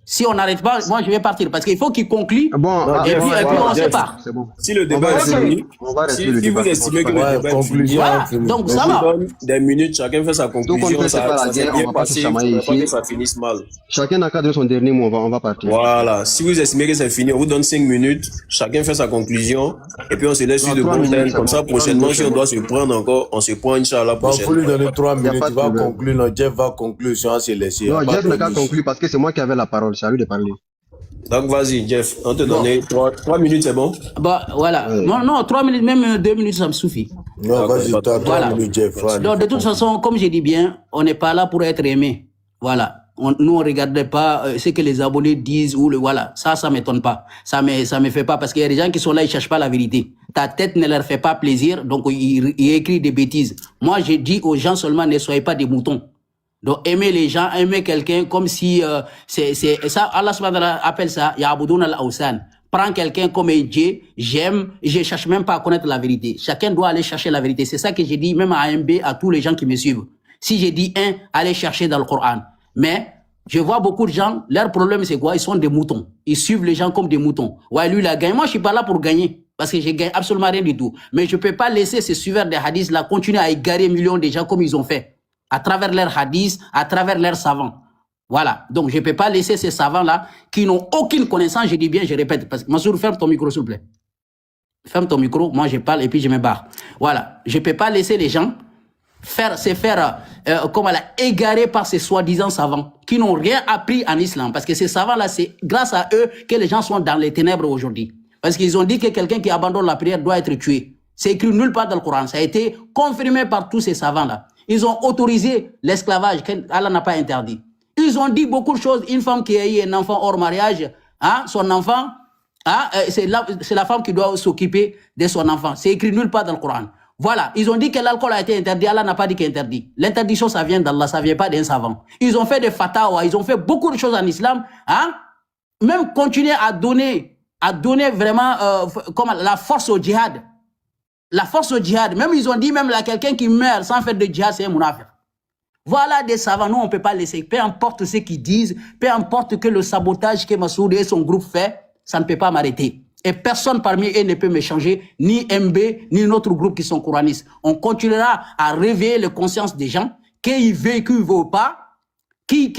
Si on n'arrête pas, moi je vais partir parce qu'il faut qu'il conclue et puis on se part. Bon. Si le débat est fini, si vous estimez que le débat est fini, donc ça va. Donne des minutes, chacun fait sa conclusion, ça s'est bien passé, il ne faut pas que ça finisse mal. Chacun n'a qu'à donner son dernier mot, on va partir. Voilà, si vous estimez que c'est fini, on vous donne 5 minutes, chacun fait sa conclusion et puis on se laisse sur de bons thèmes. Comme ça, prochainement, si on doit se prendre encore, on se prend Inch'Allah prochainement. Il faut lui donner 3 minutes, il va conclure, non, Jeff va conclure, si on se laisse. Non, Jeff n'a qu'à conclure parce que c'est moi qui avais la parole. C'est à lui de parler. Donc vas-y, Jeff, on te donne 3 minutes, c'est bon? Bah voilà. Non, 3 minutes, même 2 minutes, ça me suffit. Non, vas-y, t'as 3 minutes, Jeff. Donc de toute façon, comme j'ai dit bien, on n'est pas là pour être aimé. Voilà. Nous, on ne regarde pas ce que les abonnés disent ou voilà. Ça m'étonne pas. Ça me fait pas parce qu'il y a des gens qui sont là, ils cherchent pas la vérité. Ta tête ne leur fait pas plaisir, donc ils écrivent des bêtises. Moi, j'ai dit aux gens seulement, ne soyez pas des moutons. Donc, aimer les gens, aimer quelqu'un comme si c'est ça, Allah subhanahu wa ta'ala appelle ça, Ya'budun al-Awsan. Prends quelqu'un comme un Dieu, j'aime, je cherche même pas à connaître la vérité. Chacun doit aller chercher la vérité. C'est ça que j'ai dit même à AMB, à tous les gens qui me suivent. Si j'ai dit allez chercher dans le Coran. Mais, je vois beaucoup de gens, leur problème c'est quoi? Ils sont des moutons. Ils suivent les gens comme des moutons. Ouais, lui, il a gagné. Moi, je suis pas là pour gagner. Parce que je gagne absolument rien du tout. Mais je peux pas laisser ces suiveurs des hadiths là continuer à égarer millions de gens comme ils ont fait. À travers leurs hadiths, à travers leurs savants. Voilà. Donc, je ne peux pas laisser ces savants-là qui n'ont aucune connaissance, je dis bien, je répète. Parce que, Mansour, ferme ton micro, s'il vous plaît. Ferme ton micro, moi je parle et puis je me barre. Voilà. Je ne peux pas laisser les gens se faire égarer par ces soi-disant savants qui n'ont rien appris en islam. Parce que ces savants-là, c'est grâce à eux que les gens sont dans les ténèbres aujourd'hui. Parce qu'ils ont dit que quelqu'un qui abandonne la prière doit être tué. C'est écrit nulle part dans le Coran. Ça a été confirmé par tous ces savants-là. Ils ont autorisé l'esclavage qu'Allah n'a pas interdit. Ils ont dit beaucoup de choses. Une femme qui a eu un enfant hors mariage, hein, son enfant, hein, c'est la femme qui doit s'occuper de son enfant. C'est écrit nulle part dans le Coran. Voilà. Ils ont dit que l'alcool a été interdit. Allah n'a pas dit qu'il est interdit. L'interdiction, ça vient d'Allah, ça vient pas d'un savant. Ils ont fait des fatawa, ils ont fait beaucoup de choses en islam. Hein. Même continuer à donner vraiment la force au djihad. La force au djihad, même ils ont dit, même là, quelqu'un qui meurt sans faire de djihad, c'est un munafir. Voilà des savants, nous on ne peut pas laisser, peu importe ce qu'ils disent, peu importe que le sabotage que Massoud et son groupe fait, ça ne peut pas m'arrêter. Et personne parmi eux ne peut me changer, ni MB, ni notre groupe qui sont couranistes. On continuera à réveiller les consciences des gens, qu'ils veulent, qu'ils ne veulent pas, qui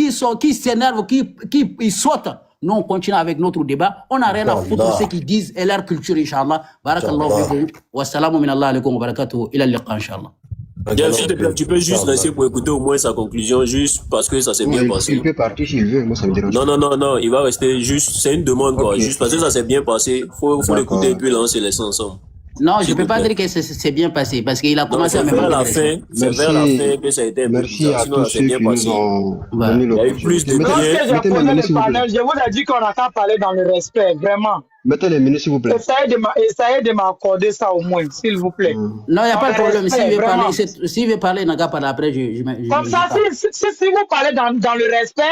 s'énervent, qui sautent. Nous, on continue avec notre débat. On n'a rien à foutre de ce qu'ils disent et leur culture, Inch'Allah. Barakallahu fikum. Wassalamu minallah alaikum wa barakatuhu. Ila liqa, Inch'Allah. S'il te plaît, tu peux juste rester pour écouter au moins sa conclusion, juste parce que ça s'est bien passé. Il peut partir s'il veut, moi ça me dérange. Non, il va rester juste, c'est une demande quoi, juste parce que ça s'est bien passé. Faut l'écouter et puis là on se laisse ensemble. Non, je ne peux pas dire que c'est bien passé parce qu'il a commencé à me vers la fin, c'est vers la fin que ça a été un peu bizarre, sinon ça s'est bien passé. Il y a eu plus de bien. Je vous ai dit qu'on n'a qu'à parler dans le respect, vraiment. Mettez les minutes, s'il vous plaît. Essayez de m'accorder ça au moins, s'il vous plaît. Non, il n'y a pas de problème. S'il veut parler, il n'a qu'à parler après. Comme ça, si vous parlez dans le respect,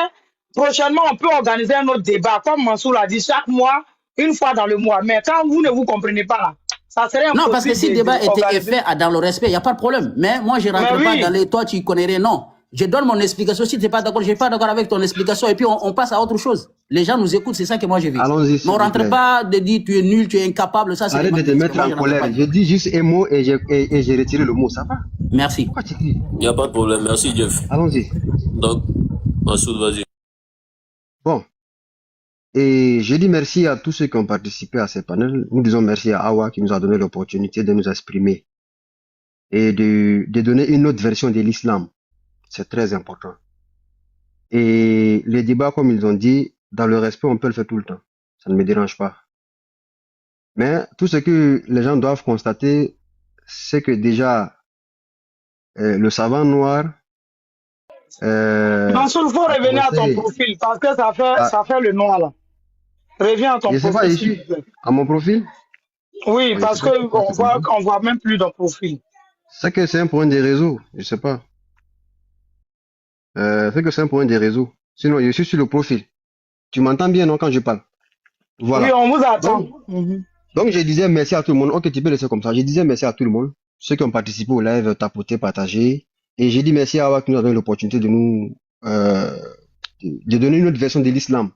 prochainement, on peut organiser un autre débat. Comme Mansour l'a dit, chaque mois, une fois dans le mois. Mais quand vous ne vous comprenez pas, là, ça serait impossible. Non, parce que si le débat est fait dans le respect, il n'y a pas de problème. Mais moi, je ne rentre pas dans les... Toi, tu connais rien. Non. Je donne mon explication. Si tu n'es pas d'accord, je ne suis pas d'accord avec ton explication. Et puis, on passe à autre chose. Les gens nous écoutent. C'est ça que moi, j'ai vu. Allons-y. Mais on ne rentre pas de dire tu es nul, tu es incapable. Ça, arrête de te mettre en colère. Je dis juste un mot et j'ai retiré le mot. Ça va? Merci. Pourquoi tu cries? Il n'y a pas de problème. Merci, Jeff. Allons-y. Donc, Massoud, vas-y. Bon. Et je dis merci à tous ceux qui ont participé à ces panels. Nous disons merci à Awa qui nous a donné l'opportunité de nous exprimer et de donner une autre version de l'islam. C'est très important. Et les débats, comme ils ont dit, dans le respect, on peut le faire tout le temps. Ça ne me dérange pas. Mais tout ce que les gens doivent constater, c'est que déjà, le savant noir Mansour, il faut a revenir à ton commencé profil parce que à... ça fait le noir là. Reviens à ton Je sais pas, profil, je s'il suis te plaît. à mon profil. Oui, Oui, parce peut-être que c'est qu'on voit même plus ton profil. c'est que c'est un problème des réseaux, je sais pas. C'est que c'est un problème des réseaux. Sinon, je suis sur le profil. Tu m'entends bien, non, quand je parle? Oui, Voilà. on vous attend. Donc, je disais merci à tout le monde. Ok, tu peux laisser comme ça. Je disais merci à tout le monde. Ceux qui ont participé au live, tapoté, partagé. Et j'ai dit merci à Awak qui nous a donné l'opportunité de nous, de donner une autre version de l'islam.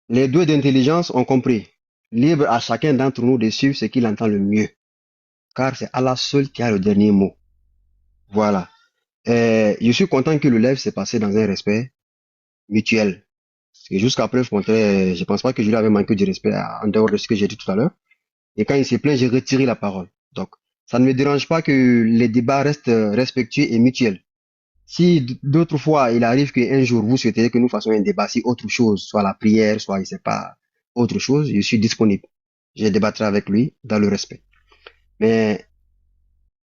Les deux d'intelligence ont compris. Libre à chacun d'entre nous de suivre ce qu'il entend le mieux. Car c'est Allah seul qui a le dernier mot. Voilà. Je suis content que le live s'est passé dans un respect mutuel. Parce que jusqu'à preuve contraire, je pense pas que je lui avais manqué de respect en dehors de ce que j'ai dit tout à l'heure. Et quand il s'est plaint, j'ai retiré la parole. Donc, ça ne me dérange pas que les débats restent respectueux et mutuels. Si d'autres fois, il arrive qu'un jour, vous souhaitez que nous fassions un débat, si autre chose, soit la prière, soit, je sais pas, autre chose, je suis disponible. Je débattrai avec lui dans le respect. Mais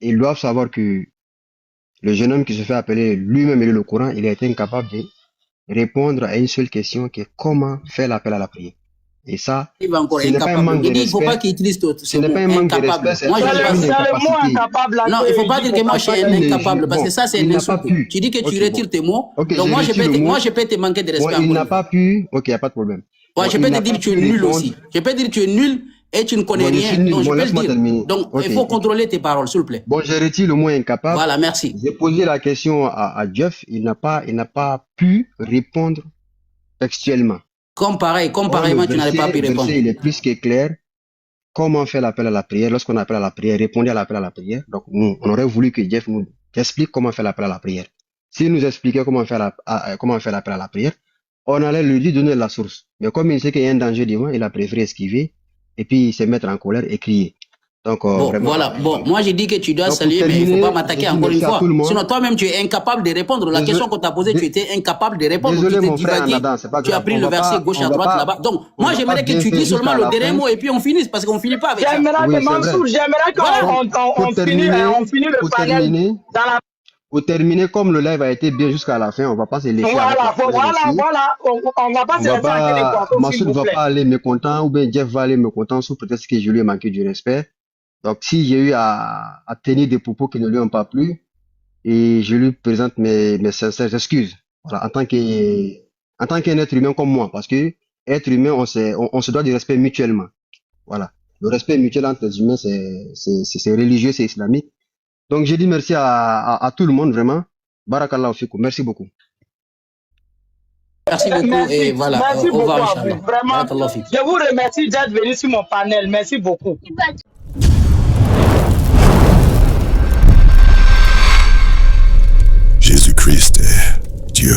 ils doivent savoir que le jeune homme qui se fait appeler lui-même le Coran, il a été incapable de répondre à une seule question qui est comment faire l'appel à la prière. Et ça, Il va encore ce n'est pas un incapable. manque Je de dis, il ne faut pas respect. qu'il utilise Ce ce n'est mot pas un manque de incapable. respect, Moi, c'est je une pense. C'est le mot incapacité. incapable là Non, il ne faut pas dire que moi je suis Pas un une incapable parce que bon, ça c'est il une n'a pas insulte. pu. Tu dis que tu Ok, bon. retires tes mots. Ok, Donc je moi je retire peux le te, mot. moi je peux te manquer de Bon, respect il encore n'a une pas fois. pu. Ok, il n'y a pas de problème. Ouais, Bon, je il peux te n'a dire pas que tu es pu nul répondre. aussi. Je peux dire que tu es nul et tu ne connais Bon, je suis rien. nul. Donc je Bon, peux le laisse-moi dire. terminer. Donc Ok, il faut ok. contrôler tes paroles, s'il te plaît. Bon, je retire le mot incapable. Voilà, merci. J'ai posé la question à Jeff. Il n'a pas pu répondre textuellement. Comme Or, le pareillement, tu n'avais pas pu répondre. verset, il est plus que clair. Comment faire l'appel à la prière? Lorsqu'on appelle à la prière, répondez à l'appel à la prière. Donc, nous, on aurait voulu que Jeff nous explique comment faire l'appel à la prière. S'il nous expliquait comment faire l'appel à la prière, on allait lui donner la source. Mais comme il sait qu'il y a un danger devant, il a préféré esquiver et puis se mettre en colère et crier. Donc, Bon, vraiment, voilà. Bon, moi j'ai dit que tu dois Donc, pour saluer, mais il ne faut pas terminer, m'attaquer je dis encore une merci à tout fois. le monde. Sinon, toi-même, tu es incapable de répondre. La Désolé, question qu'on t'a posée, tu étais incapable de répondre. désolé, Tu t'es mon frère divagué. Anadan, c'est pas Tu as grave. pris On le va verset pas, gauche on à va droite pas, là-bas. Donc, on moi va pas j'aimerais que bien tu faire dises seulement jusqu'à le la dernier fin. mot et puis on finisse parce qu'on finit pas avec ça. J'aimerais Oui, que c'est vrai. Mansour, j'aimerais Voilà. qu'on finisse le Pour panel terminer, dans la. pour terminer, comme le live a été bien jusqu'à la fin, on va pas se lécher avec la première aussi. Voilà. On va pas On se va laisser engueuler des pas, poissons, s'il Massoud vous va plaît. pas aller mécontent, ou bien Jeff va aller mécontent sous prétexte que je lui ai manqué du respect. Donc, si j'ai eu à tenir des propos qui ne lui ont pas plu, et je lui présente mes sincères excuses. Voilà, en tant qu'un être humain comme moi, parce que être humain, on se doit du respect mutuellement. Voilà. Le respect mutuel entre les humains, c'est religieux, c'est islamique. Donc, j'ai dit merci à tout le monde, vraiment. Barakallahu fikou. Merci beaucoup. Merci beaucoup et voilà. Merci Au beaucoup revoir, à vous. Inch'Allah. Vraiment, Barakallahu fik. je vous remercie d'être venu sur mon panel. Merci beaucoup. Jésus-Christ est Dieu.